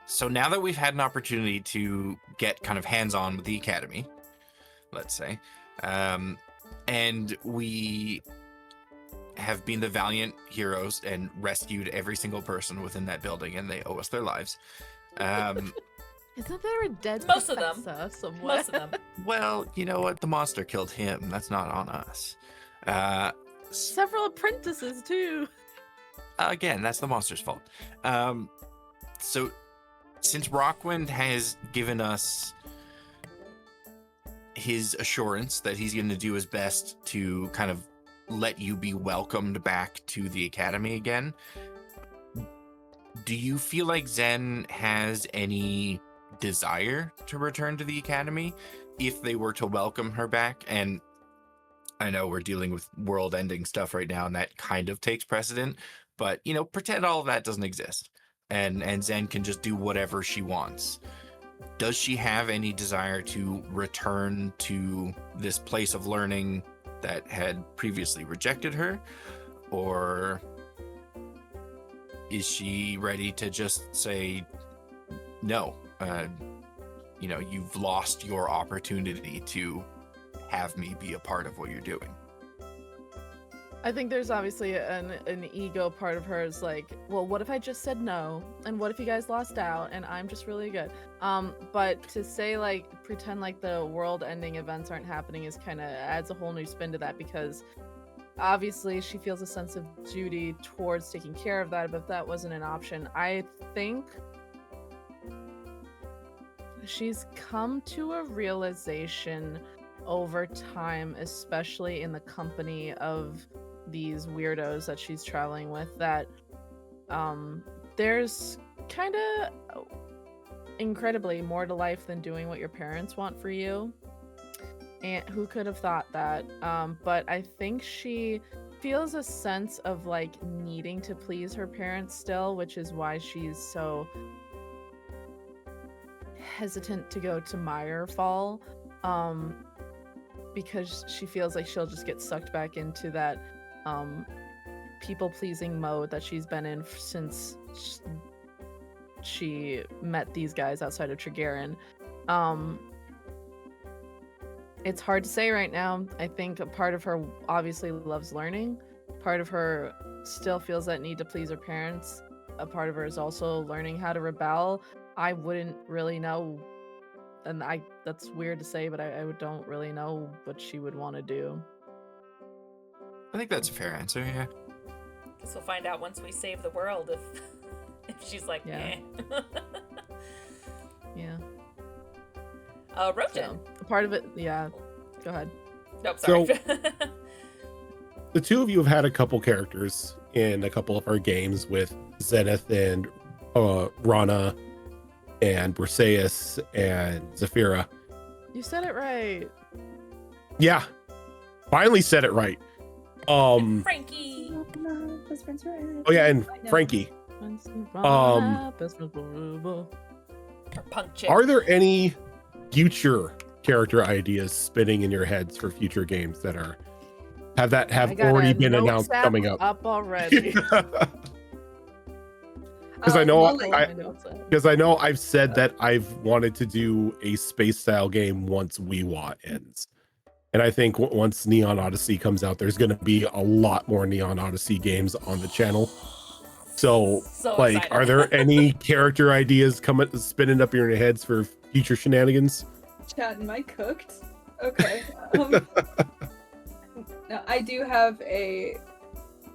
So now that we've had an opportunity to get kind of hands-on with the academy, let's say, and we have been the valiant heroes and rescued every single person within that building, and they owe us their lives. Isn't there a dead Most of them. professor somewhere? Most of them. Well, you know what? The monster killed him. That's not on us. Several apprentices too. Again, that's the monster's fault. So since Rockwind has given us his assurance that he's going to do his best to kind of let you be welcomed back to the academy again, do you feel like Zen has any desire to return to the academy if they were to welcome her back? And I know we're dealing with world-ending stuff right now, and that kind of takes precedent, but, you know, pretend all of that doesn't exist, and Zen can just do whatever she wants. Does she have any desire to return to this place of learning that had previously rejected her? Or is she ready to just say, no, you know, you've lost your opportunity to have me be a part of what you're doing? I think there's obviously an ego part of her is like, well, what if I just said no? And what if you guys lost out and I'm just really good? But to say like, pretend like the world ending events aren't happening is kind of adds a whole new spin to that, because obviously she feels a sense of duty towards taking care of that. But if that wasn't an option, I think she's come to a realization over time, especially in the company of these weirdos that she's traveling with, that there's kind of incredibly more to life than doing what your parents want for you. And who could have thought that? But I think she feels a sense of like needing to please her parents still, which is why she's so hesitant to go to Meyerfall, because she feels like she'll just get sucked back into that people-pleasing mode that she's been in since she met these guys outside of Trigarin. It's hard to say right now. I think a part of her obviously loves learning. Part of her still feels that need to please her parents. A part of her is also learning how to rebel. I wouldn't really know, and that's weird to say, but I don't really know what she would want to do. I think that's a fair answer, yeah. Guess we'll find out once we save the world if she's like, Yeah. eh. Yeah. Roten. So, a part of it, yeah. Go ahead. Nope, sorry. The two of you have had a couple characters in a couple of our games with Zenith and Rana and Briseis and Zafira. You said it right. Yeah, finally said it right. Frankie. Oh yeah, and Frankie. Or punk chick. Are there any future character ideas spinning in your heads for future games that have I got already a been notes announced app coming up? already. Because I know Molly. because I know I've said that I've wanted to do a space style game once WeWat ends. And I think once Neon Odyssey comes out, there's going to be a lot more Neon Odyssey games on the channel. So like, excited. are there any character ideas spinning up in your heads for future shenanigans? Chat, am I cooked? Okay. No, I do have a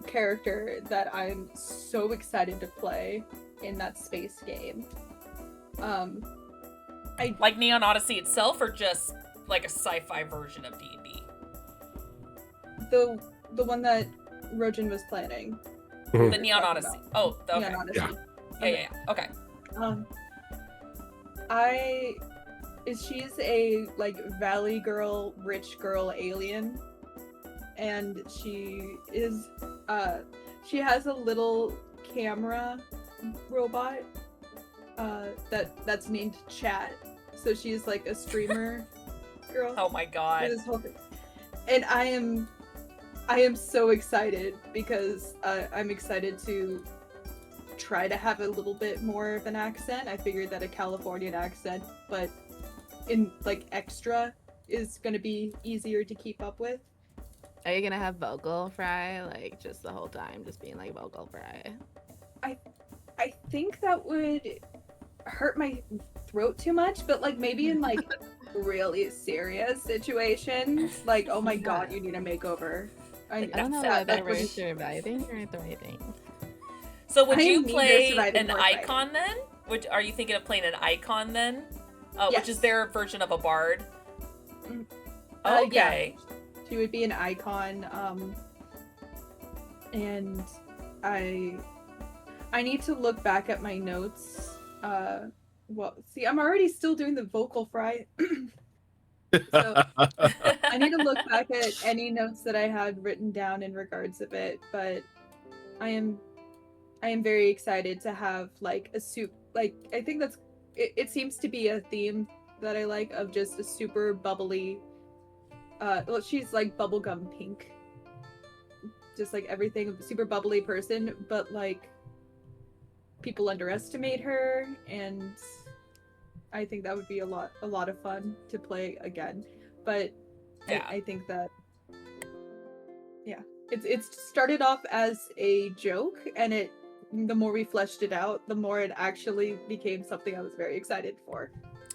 character that I'm so excited to play in that space game. Like Neon Odyssey itself, or just like a sci-fi version of D&D? The one that Rojan was planning. The Neon Odyssey. Oh, okay. Neon Odyssey. Yeah. Okay. She's a like valley girl, rich girl alien, and she has a little camera robot that's named Chat. So she's like a streamer girl. Oh my god. This whole thing. And I am so excited because I'm excited to try to have a little bit more of an accent. I figured that a Californian accent, but in like extra, is gonna be easier to keep up with. Are you gonna have vocal fry like just the whole time, just being like vocal fry? I think that would hurt my throat too much, but like maybe in like really serious situations, like oh my god, you need a makeover. I don't know whether we're surviving or thriving. So would you play an icon then? Are you thinking of playing an icon then? Yes. Which is their version of a bard? Okay. Yeah. She would be an icon, and I need to look back at my notes. Well, see, I'm already still doing the vocal fry. So I need to look back at any notes that I had written down in regards of it, but I am very excited to have like a soup. Like I think it seems to be a theme that I like, of just a super bubbly. Well, she's like bubblegum pink, just like everything, super bubbly person, but like people underestimate her, and I think that would be a lot of fun to play again. But yeah. I think that it's started off as a joke, and the more we fleshed it out, the more it actually became something I was very excited for.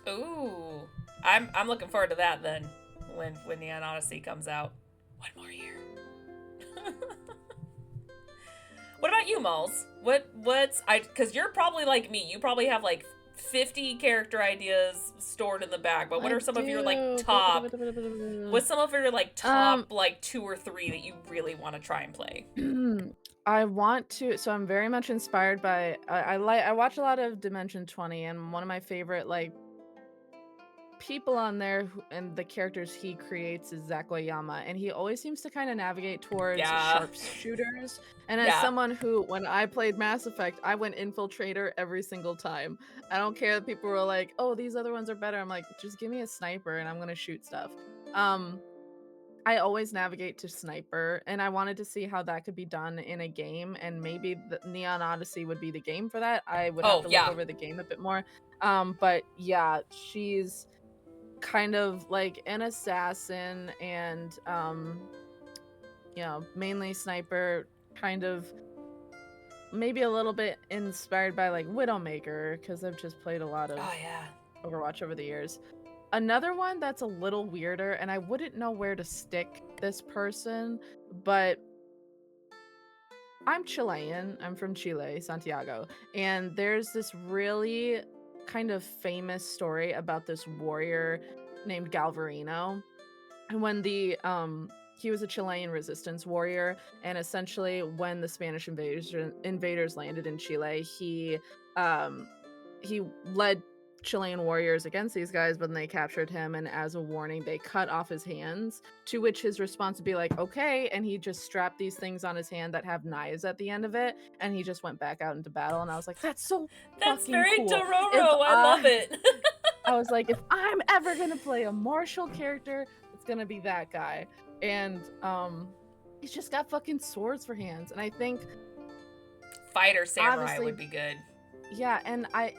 Ooh, I'm looking forward to that then, when Neon Odyssey comes out. One more year. What about you, Molls? Because you're probably like me. You probably have like 50 character ideas stored in the back. But what are some of your like top? What's some of your like top like 2 or 3 that you really want to try and play? I want to. So I'm very much inspired by. I watch a lot of Dimension 20, and one of my favorite like people on there and the characters he creates is Zach Wayama, and he always seems to kind of navigate towards sharpshooters. And as someone who, when I played Mass Effect, I went infiltrator every single time. I don't care that people were like, oh, these other ones are better. I'm like, just give me a sniper and I'm gonna shoot stuff. I always navigate to sniper, and I wanted to see how that could be done in a game, and maybe the Neon Odyssey would be the game for that. I would have to look over the game a bit more. But yeah, she's kind of like an assassin, and mainly sniper, kind of maybe a little bit inspired by like Widowmaker, because I've just played a lot of Overwatch over the years. Another one that's a little weirder, and I wouldn't know where to stick this person, but I'm Chilean. I'm from Chile, Santiago, and there's this really kind of famous story about this warrior named Galvarino. And when he was a Chilean resistance warrior, and essentially when the Spanish invaders landed in Chile, he led Chilean warriors against these guys, but then they captured him, and as a warning they cut off his hands, to which his response would be like, okay, and he just strapped these things on his hand that have knives at the end of it, and he just went back out into battle. And I was like, that's very cool. Dororo. I love it. I was like, if I'm ever gonna play a martial character, it's gonna be that guy. And he's just got fucking swords for hands, and I think fighter samurai would be good. Yeah, and I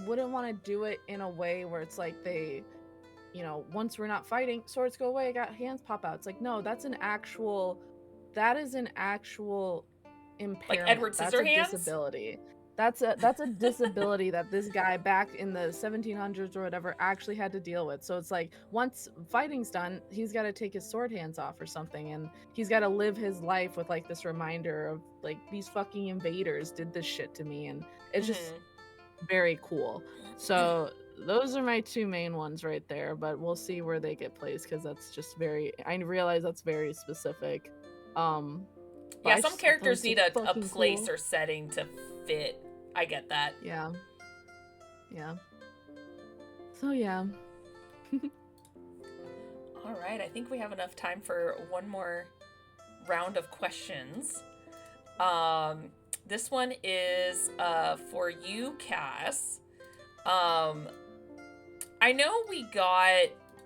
wouldn't want to do it in a way where it's like they, once we're not fighting, swords go away, I got hands pop out. It's like, no, that is an actual impairment. Like Edward That's a Scissorhands? disability. That's a disability that this guy back in the 1700s or whatever actually had to deal with. So it's like, once fighting's done, he's got to take his sword hands off or something, and he's got to live his life with like this reminder of like, these fucking invaders did this shit to me, and it's just very cool. So those are my two main ones right there, but we'll see where they get placed, because that's just I realize that's very specific. Yeah, some characters need a place or setting to fit. I get that. Yeah. So yeah. All right, I think we have enough time for one more round of questions. This one is for you, Cass. I know we got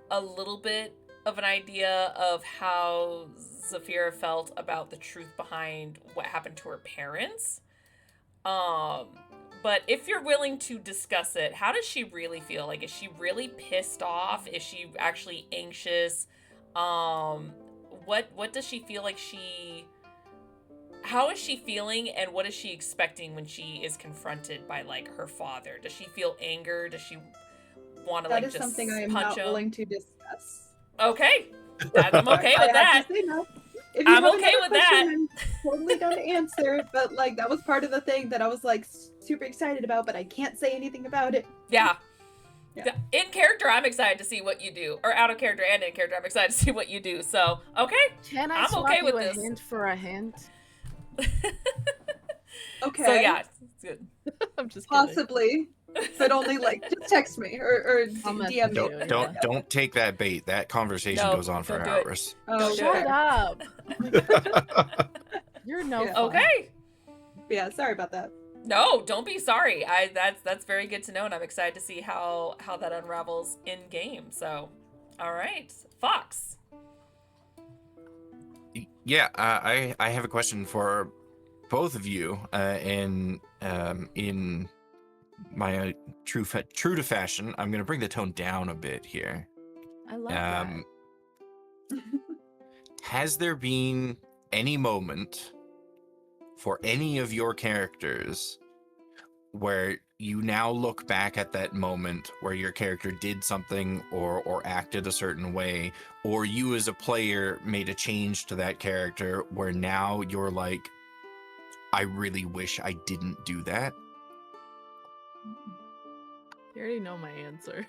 a little bit of an idea of how Zafira felt about the truth behind what happened to her parents. But if you're willing to discuss it, how does she really feel? Like, is she really pissed off? Is she actually anxious? What does she feel like how is she feeling, and what is she expecting when she is confronted by, like, her father? Does she feel anger? Does she want to, like, just punch him? That is something I am not willing to discuss. Okay. I'm okay with that. I'm okay with that. I'm totally down to answer, but like that was part of the thing that I was like super excited about, but I can't say anything about it. Yeah. In character, I'm excited to see what you do, or out of character and in character, I'm excited to see what you do. So, okay. Can I swap you a hint for a hint? Okay. So yeah, it's good. I'm just possibly, but only like just text me or DM me. Don't take that bait. That conversation goes on for hours. Oh, shut up. You're no fun. Okay. Yeah, sorry about that. No, don't be sorry. That's very good to know, and I'm excited to see how that unravels in game. So, all right, Fox. Yeah, I have a question for both of you, and in my true to fashion, I'm going to bring the tone down a bit here. I love that. Has there been any moment for any of your characters where you now look back at that moment where your character did something or acted a certain way, or you as a player made a change to that character where now you're like, I really wish I didn't do that? You already know my answer.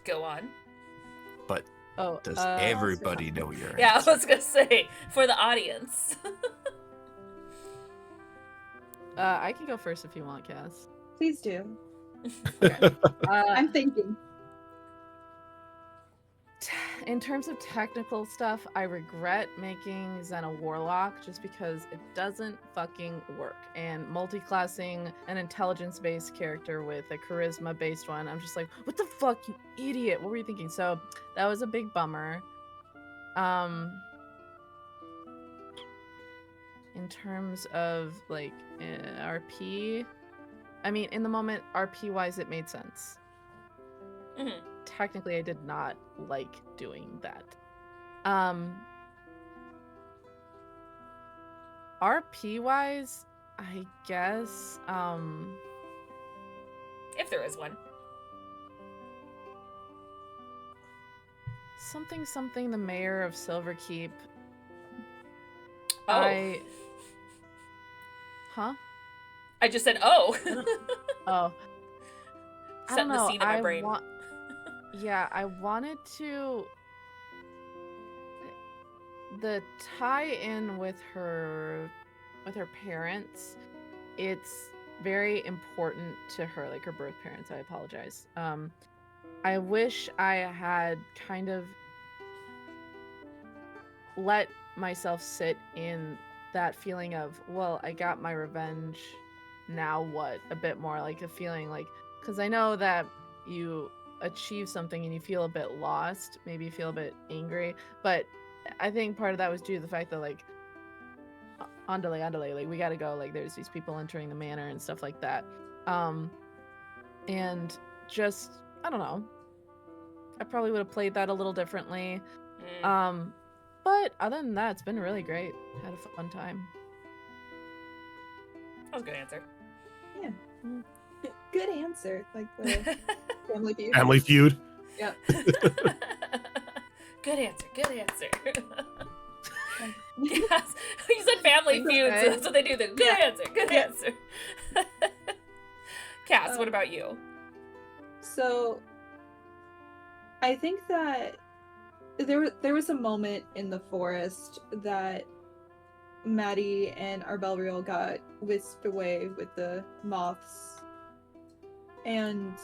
Go on. But does everybody know your answer? Yeah, I was going to say, for the audience. I can go first if you want, Cass. Please do. Okay. I'm thinking. In terms of technical stuff, I regret making Zen a warlock just because it doesn't fucking work. And multi-classing an intelligence-based character with a charisma-based one, I'm just like, what the fuck, you idiot? What were you thinking? So that was a big bummer. In terms of like RP, I mean, in the moment, RP wise, it made sense. Mm-hmm. Technically, I did not like doing that. RP wise, I guess. If there is one. Something. The mayor of Silverkeep. Oh. Huh? I just said, oh. Oh. Setting the scene in my brain. Yeah, I wanted to... The tie-in with her parents, it's very important to her, like her birth parents, I apologize. I wish I had kind of let myself sit in that feeling of, well, I got my revenge, now what? A bit more like a feeling like, because I know that you achieve something and you feel a bit lost, maybe you feel a bit angry, but I think part of that was due to the fact that like andale, like we gotta go, like there's these people entering the manor and stuff like that. And just, I don't know, I probably would have played that a little differently. But other than that, it's been really great. Had a fun time. That was a good answer. Yeah. Good answer. Like the Family Feud. Family Feud. Yeah. Good answer. Good answer. Yes. You said Family Feud, so that's what they do. Good answer. Good answer. Cass, what about you? So, I think that there was a moment in the forest that Maddie and Arbelriel got whisked away with the moths, and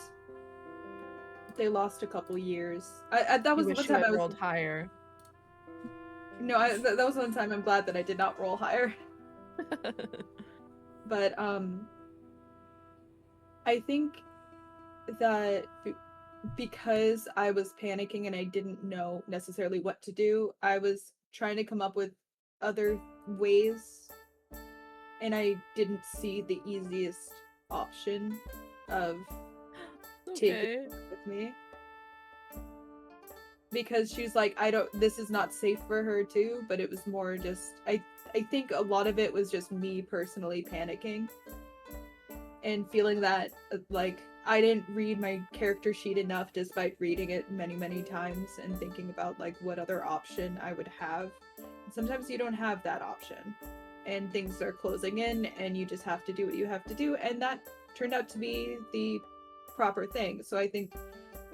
they lost a couple years. That was one time I rolled higher. No, that was one time I'm glad that I did not roll higher. But I think that because I was panicking and I didn't know necessarily what to do, I was trying to come up with other ways, and I didn't see the easiest option of taking it with me. Because she's like, this is not safe for her too, but it was more just, I think a lot of it was just me personally panicking and feeling that, like, I didn't read my character sheet enough despite reading it many, many times and thinking about, like, what other option I would have. And sometimes you don't have that option and things are closing in and you just have to do what you have to do, and that turned out to be the proper thing. So I think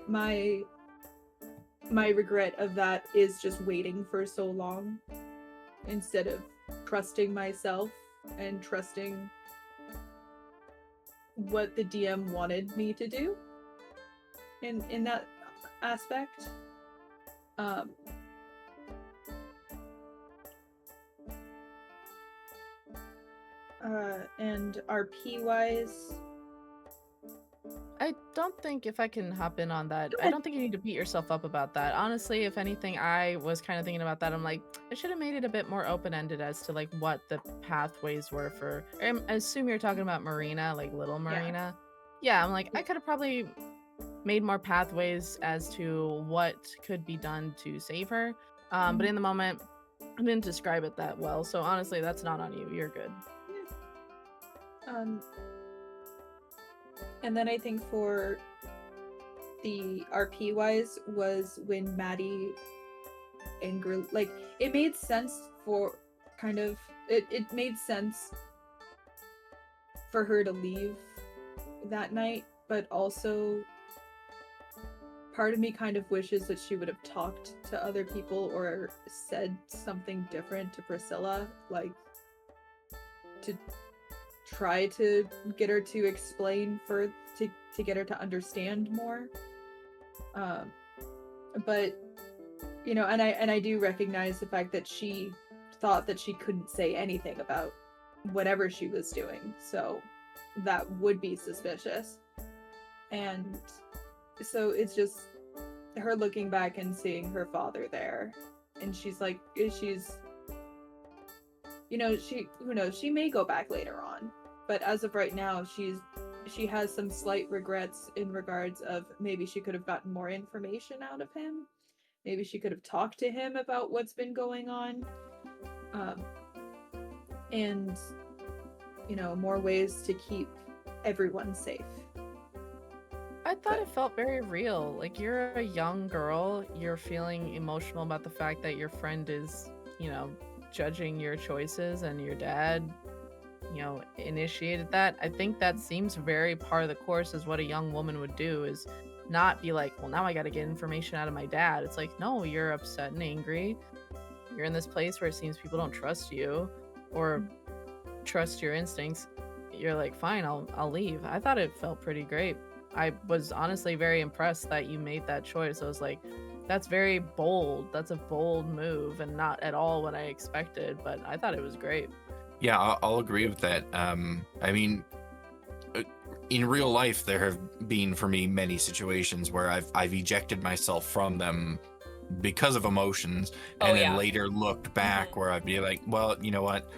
my regret of that is just waiting for so long instead of trusting myself and trusting what the DM wanted me to do in that aspect. And RP wise, I don't think, if I can hop in on that, I don't think you need to beat yourself up about that. Honestly, if anything, I was kind of thinking about that. I'm like, I should have made it a bit more open-ended as to like what the pathways were for. I assume you're talking about Marina, like little Marina. Yeah, I'm like, I could have probably made more pathways as to what could be done to save her. But in the moment, I didn't describe it that well. So honestly, that's not on you. You're good. And then I think for the RP wise was when Maddie angrily, like, it made sense for kind of, it made sense for her to leave that night, but also part of me kind of wishes that she would have talked to other people or said something different to Priscilla, like to try to get her to explain to get her to understand more. But you know, and I do recognize the fact that she thought that she couldn't say anything about whatever she was doing, so that would be suspicious. And so it's just her looking back and seeing her father there, and she's like, you know, who knows, she may go back later on, but as of right now, she has some slight regrets in regards of maybe she could have gotten more information out of him. Maybe she could have talked to him about what's been going on. And, you know, more ways to keep everyone safe. I thought it felt very real. Like, you're a young girl, you're feeling emotional about the fact that your friend is, you know, judging your choices, and your dad, you know, initiated that. I think that seems very part of the course, is what a young woman would do, is not be like, well, now I gotta get information out of my dad. It's like, no, you're upset and angry. You're in this place where it seems people don't trust you or trust your instincts. You're like, fine, I'll leave. I thought it felt pretty great. I was honestly very impressed that you made that choice. I was like, that's very bold. That's a bold move, and not at all what I expected, but I thought it was great. Yeah, I'll agree with that. I mean, in real life, there have been for me many situations where I've ejected myself from them because of emotions, and then later looked back where I'd be like, well, you know what?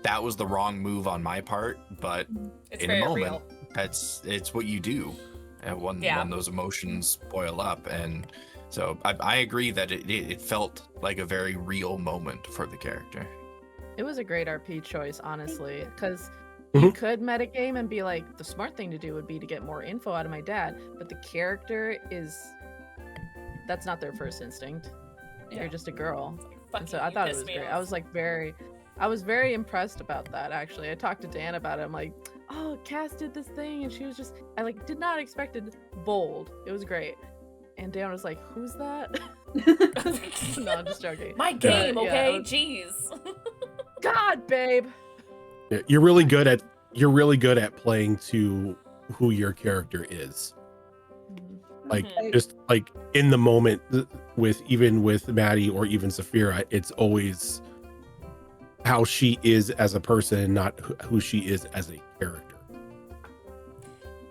that was the wrong move on my part, but It's in a very moment, real. it's what you do, and when those emotions boil up. And so I agree that it felt like a very real moment for the character. It was a great RP choice, honestly, because you Mhm. could metagame and be like, the smart thing to do would be to get more info out of my dad, but the character that's not their first instinct. Yeah. You're just a girl. Fuck And so you, I you thought it pissed was me great. off. I was very impressed about that, actually. I talked to Dan about it. I'm like, oh, Cass did this thing, and she was just, I like did not expect it bold. It was great. And Dan was like, who's that? No, I'm just joking. My game, Yeah, okay? it was- Jeez. God, babe. Yeah, you're really good at playing to who your character is. Like Mhm. just like in the moment with Maddie or even Saphira, it's always how she is as a person, not who she is as a character.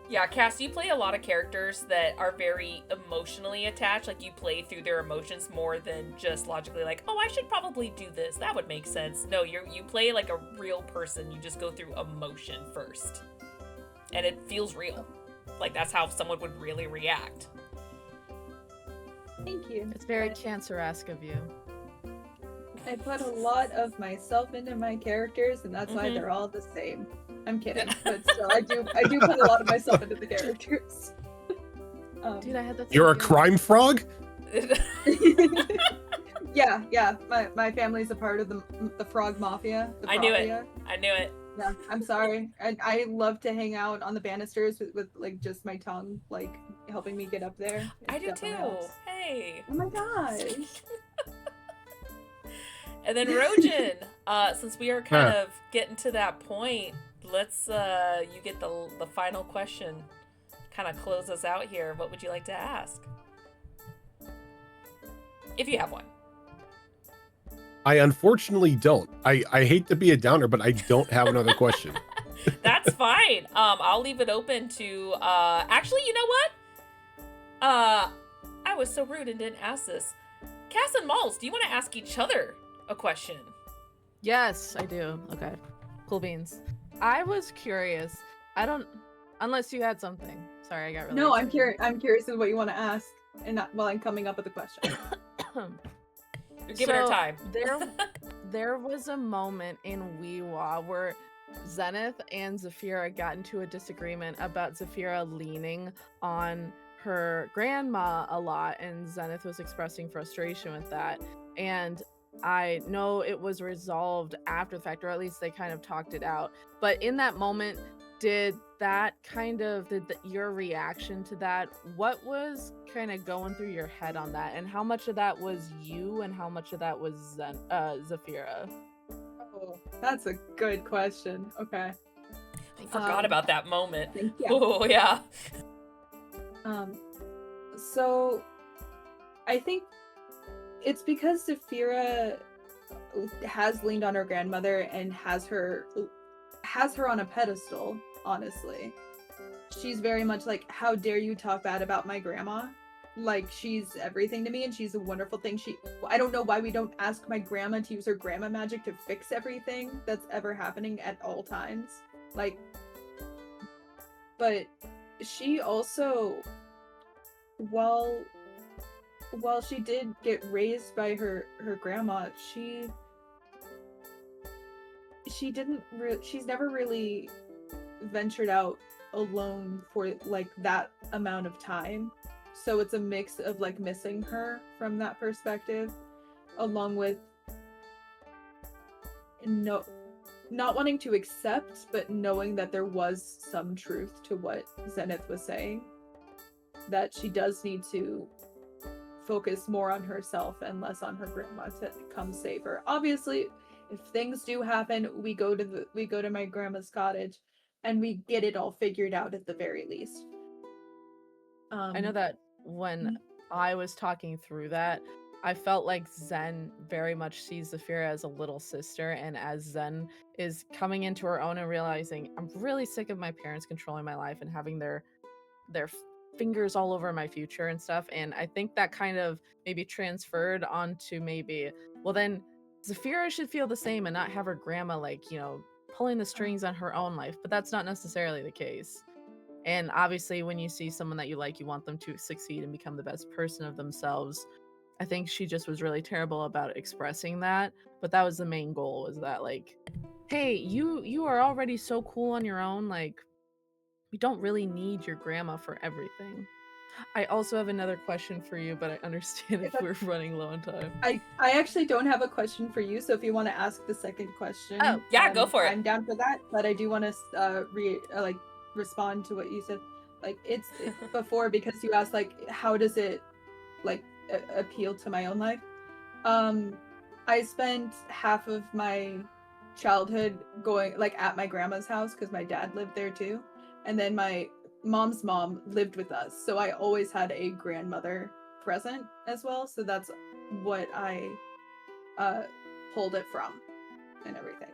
Yeah, Cass, you play a lot of characters that are very emotionally attached. Like, you play through their emotions more than just logically, like, oh, I should probably do this. That would make sense. No, you play like a real person. You just go through emotion first. And it feels real. Like, that's how someone would really react. Thank you. It's very Cancer-esque of you. I put a lot of myself into my characters, and that's why Mhm. they're all the same. I'm kidding, but still, I do put a lot of myself into the characters. Dude, I had that. You're a same crime frog? yeah. My family's a part of the frog mafia. The I knew it. Froggia. I knew it. Yeah, I'm sorry. And I love to hang out on the banisters with like just my tongue, like helping me get up there. I It do definitely too. helps. Hey. Oh my gosh. And then Rojan, since we are kind of getting to that point, let's you get the final question. Kind of close us out here. What would you like to ask? If you have one. I unfortunately don't. I hate to be a downer, but I don't have another question. That's fine. I'll leave it open to actually, you know what? I was so rude and didn't ask this. Cass and Malls, do you want to ask each other a question? Yes, I do. Okay. Cool beans. I was curious. Unless you had something. Sorry, I got really No, I'm excited. curious. I'm curious as what you want to ask, and not while I'm coming up with a question. You're giving her So, time. There was a moment in Weewa where Zenith and Zafira got into a disagreement about Zafira leaning on her grandma a lot, and Zenith was expressing frustration with that. And I know it was resolved after the fact, or at least they kind of talked it out. But in that moment, did your reaction to that, what was kind of going through your head on that, and how much of that was you and how much of that was Zafira? Oh, that's a good question. Okay. I forgot about that moment. Thank you. Oh, yeah. So I think it's because Saphira has leaned on her grandmother and has her on a pedestal, honestly. She's very much like, how dare you talk bad about my grandma? Like, she's everything to me and she's a wonderful thing. I don't know why we don't ask my grandma to use her grandma magic to fix everything that's ever happening at all times. Like, but she also, while she did get raised by her grandma, she's never really ventured out alone for like that amount of time. So it's a mix of like missing her from that perspective, along with not wanting to accept, but knowing that there was some truth to what Zenith was saying, that she does need to focus more on herself and less on her grandma to come save her. Obviously, if things do happen, we go to my grandma's cottage and we get it all figured out at the very least. I know that when I was talking through that, I felt like Zen very much sees Zafira as a little sister, and as Zen is coming into her own and realizing, I'm really sick of my parents controlling my life and having their fingers all over my future and stuff. And I think that kind of maybe transferred onto maybe, well then, Zafira should feel the same and not have her grandma, like, pulling the strings on her own life, but that's not necessarily the case. And obviously, when you see someone that you like, you want them to succeed and become the best person of themselves. I think she just was really terrible about expressing that, but that was the main goal, was that, like, hey, you are already so cool on your own, like, you don't really need your grandma for everything. I also have another question for you, but I understand if we're running low on time. I actually don't have a question for you, so if you want to ask the second question, Oh, yeah, go for it. I'm down for that, but I do want to respond to what you said. Like, it's before, because you asked, like, how does it, like, appeal to my own life. I spent half of my childhood going, like, at my grandma's house because my dad lived there too, and then my mom's mom lived with us, so I always had a grandmother present as well, so that's what I pulled it from and everything.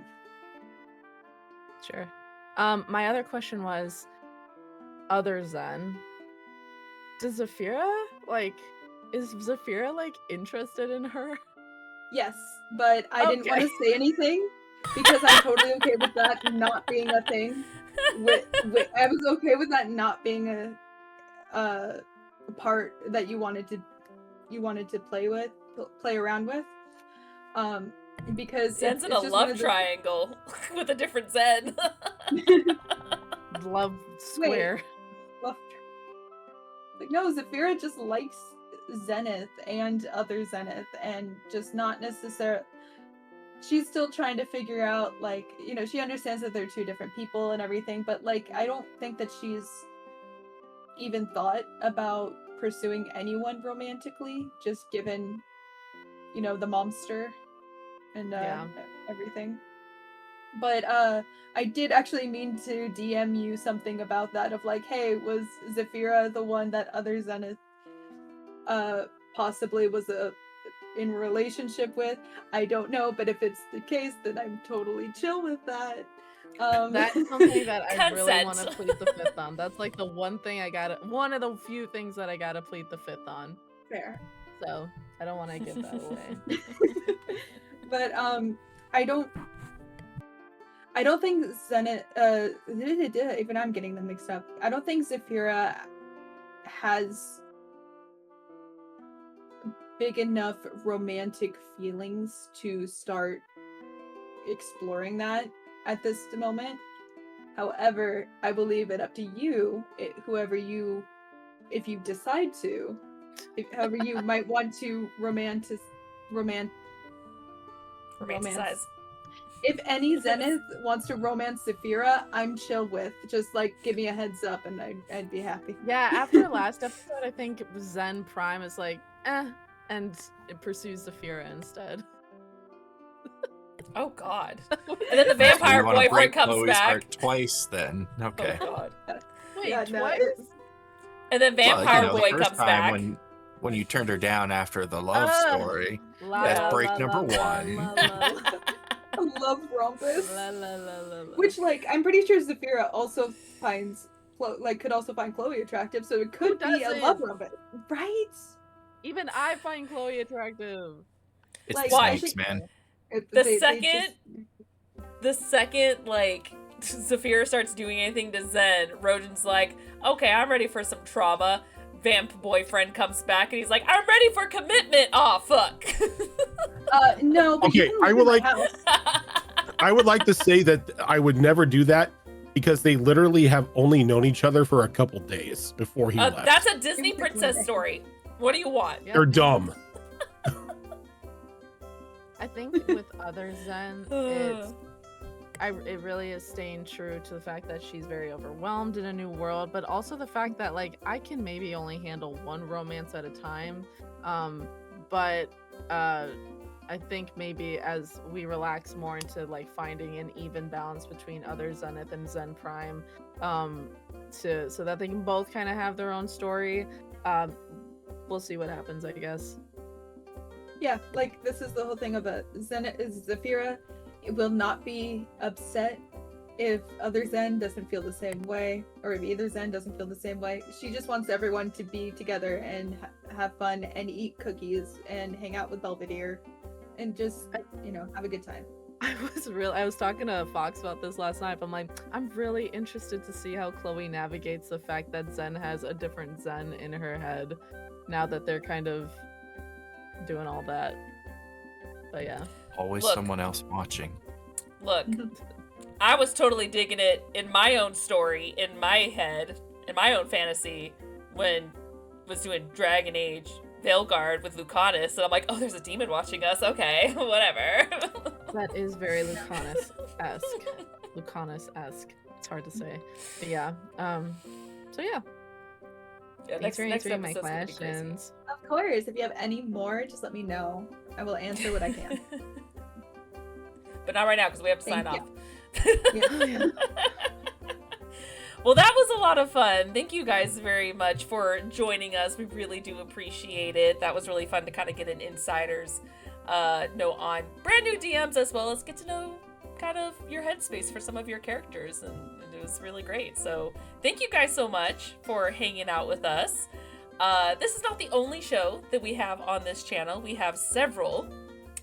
Sure. My other question was, other Zen, does Zafira, is Zafira, interested in her? Yes, but I didn't want to say anything because I'm totally okay with that not being a thing. I was okay with that not being a part that you wanted to play around with. Because Zen's in a love triangle with a different Zen. Love square. Love. Like, no, Zafira just likes Zenith and other Zenith, and just not necessarily. She's still trying to figure out, like, she understands that they're two different people and everything, but, like, I don't think that she's even thought about pursuing anyone romantically, just given, the momster and everything. But I did actually mean to DM you something about that, of like, hey, was Zafira the one that other Zenith possibly was in relationship with? I don't know, but if it's the case, then I'm totally chill with that. That's something that I really want to plead the fifth on. That's like the one of the few things that I gotta plead the fifth on. Fair. So I don't want to give that away. But I don't think Zenith, even I'm getting them mixed up. I don't think Zafira has big enough romantic feelings to start exploring that at this moment. However, I believe it up to you, if you decide to, however you might want to romanticize. If any Zenith wants to romance Zafira, I'm chill with. Just, like, give me a heads up and I'd be happy. Yeah, after last episode, I think Zen Prime is like, and it pursues Zafira instead. Oh god. And then the vampire boyfriend comes back. Twice then. Okay. Oh god. Wait, Yeah, twice? And then vampire boy the first comes time back. When you turned her down after the love story. That's break number one. I love Rompus. Which, like, I'm pretty sure Zafira also could also find Chloe attractive, so it could be a love Rompus, right? Even I find Chloe attractive. It's Like, the snakes, man. The second, like, Zafira starts doing anything to Zen, Rojan's like, okay, I'm ready for some trauma. Vamp boyfriend comes back and he's like, I'm ready for commitment. Aw, fuck. No. But Okay, I would like to say that I would never do that, because they literally have only known each other for a couple days before he left. That's a Disney princess story. What do you want? Yep. They're dumb. I think with other Zen, it really is staying true to the fact that she's very overwhelmed in a new world, but also the fact that, like, I can maybe only handle one romance at a time. But I think maybe as we relax more into, like, finding an even balance between other Zenith and Zen Prime, so that they can both kind of have their own story, we'll see what happens, I guess. Yeah, like, this is the whole thing of Zafira. It will not be upset if other Zen doesn't feel the same way, or if either Zen doesn't feel the same way. She just wants everyone to be together and have fun and eat cookies and hang out with Belvedere and just, have a good time. I was talking to Fox about this last night. I'm like, I'm really interested to see how Chloe navigates the fact that Zen has a different Zen in her head now that they're kind of doing all that. But yeah. Always Look. someone else watching. Look, I was totally digging it in my own story, in my head, in my own fantasy, when I was doing Dragon Age Veilguard with Lucanus, and I'm like, oh, there's a demon watching us. Okay, whatever. That is very Lucanus-esque. Lucanus-esque. It's hard to say. But yeah. So yeah. Thanks for answering my questions. Of course. If you have any more, just let me know. I will answer what I can. But not right now, because we have to sign off. Yeah. Well, that was a lot of fun. Thank you guys very much for joining us. We really do appreciate it. That was really fun to kind of get an insider's note on brand new DMs, as well as get to know kind of your headspace for some of your characters, and it was really great. So thank you guys so much for hanging out with us. This is not the only show that we have on this channel. We have several,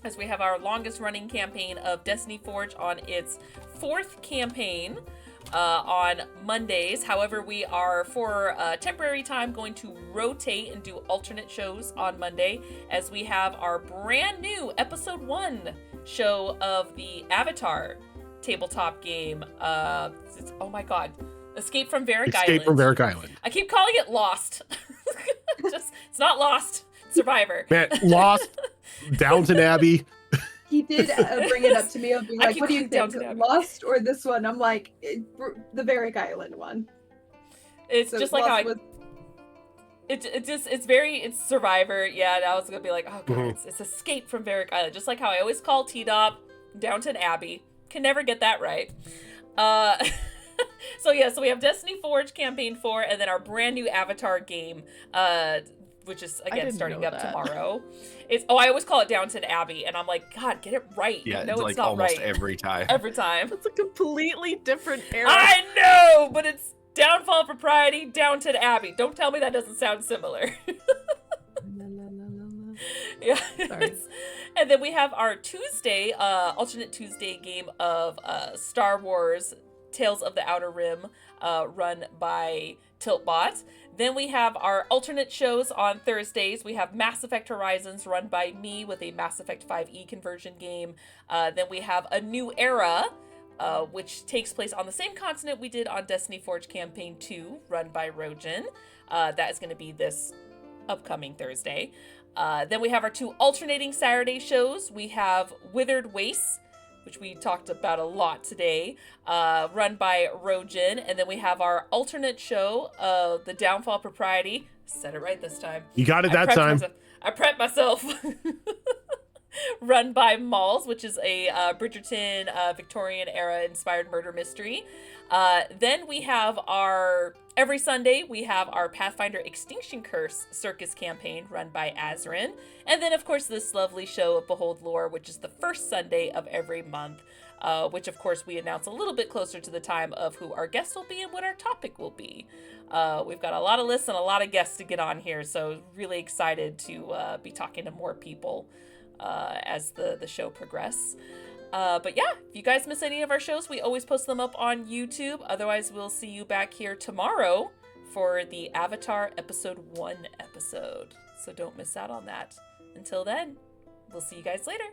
as we have our longest running campaign of Destiny Forge on its 4th campaign on Mondays. However, we are for a temporary time going to rotate and do alternate shows on Monday, as we have our brand new episode 1 show of the Avatar tabletop game. Oh my god, Escape from Varric Island. Escape from Varric Island. I keep calling it Lost. It's not Lost. Survivor. Man, Lost, Downton Abbey. He did bring it up to me of being I like, keep what do you going think, down to Lost or this one? I'm like, the Varric Island one. It's So just like how Lost it's Survivor. Yeah, and I was gonna be like, oh god, it's Escape from Varric Island. Just like how I always call T-Dop Downton Abbey. Can never get that right. So we have Destiny Forge Campaign 4, and then our brand new Avatar game, which is again starting up tomorrow. I always call it Downton Abbey, and I'm like, God, get it right. Yeah, I know it's like not almost right. every time. Every time. It's a completely different era. I know, but it's Downfall of Propriety, Downton Abbey. Don't tell me that doesn't sound similar. Yeah. Sorry. And then we have our Tuesday, alternate Tuesday game of Star Wars Tales of the Outer Rim, run by Tiltbot. Then we have our alternate shows on Thursdays. We have Mass Effect Horizons, run by me, with a Mass Effect 5e conversion game. Then we have A New Era, which takes place on the same continent we did on Destiny Forge Campaign 2, run by Rojan. That is going to be this upcoming Thursday. Then we have our 2 alternating Saturday shows. We have Withered Wastes, which we talked about a lot today, run by Rojan. And then we have our alternate show, The Downfall of Propriety. Said it right this time. You got it that time. I prepped myself. Run by Molls, which is a Bridgerton Victorian era inspired murder mystery. Then we have every Sunday, we have our Pathfinder Extinction Curse Circus campaign, run by Azrin. And then, of course, this lovely show of Behold Lore, which is the first Sunday of every month, which, of course, we announce a little bit closer to the time of who our guest will be and what our topic will be. We've got a lot of lists and a lot of guests to get on here, so really excited to be talking to more people as the show progresses. But yeah, if you guys miss any of our shows, we always post them up on YouTube. Otherwise, we'll see you back here tomorrow for the Avatar Episode 1 episode. So don't miss out on that. Until then, we'll see you guys later.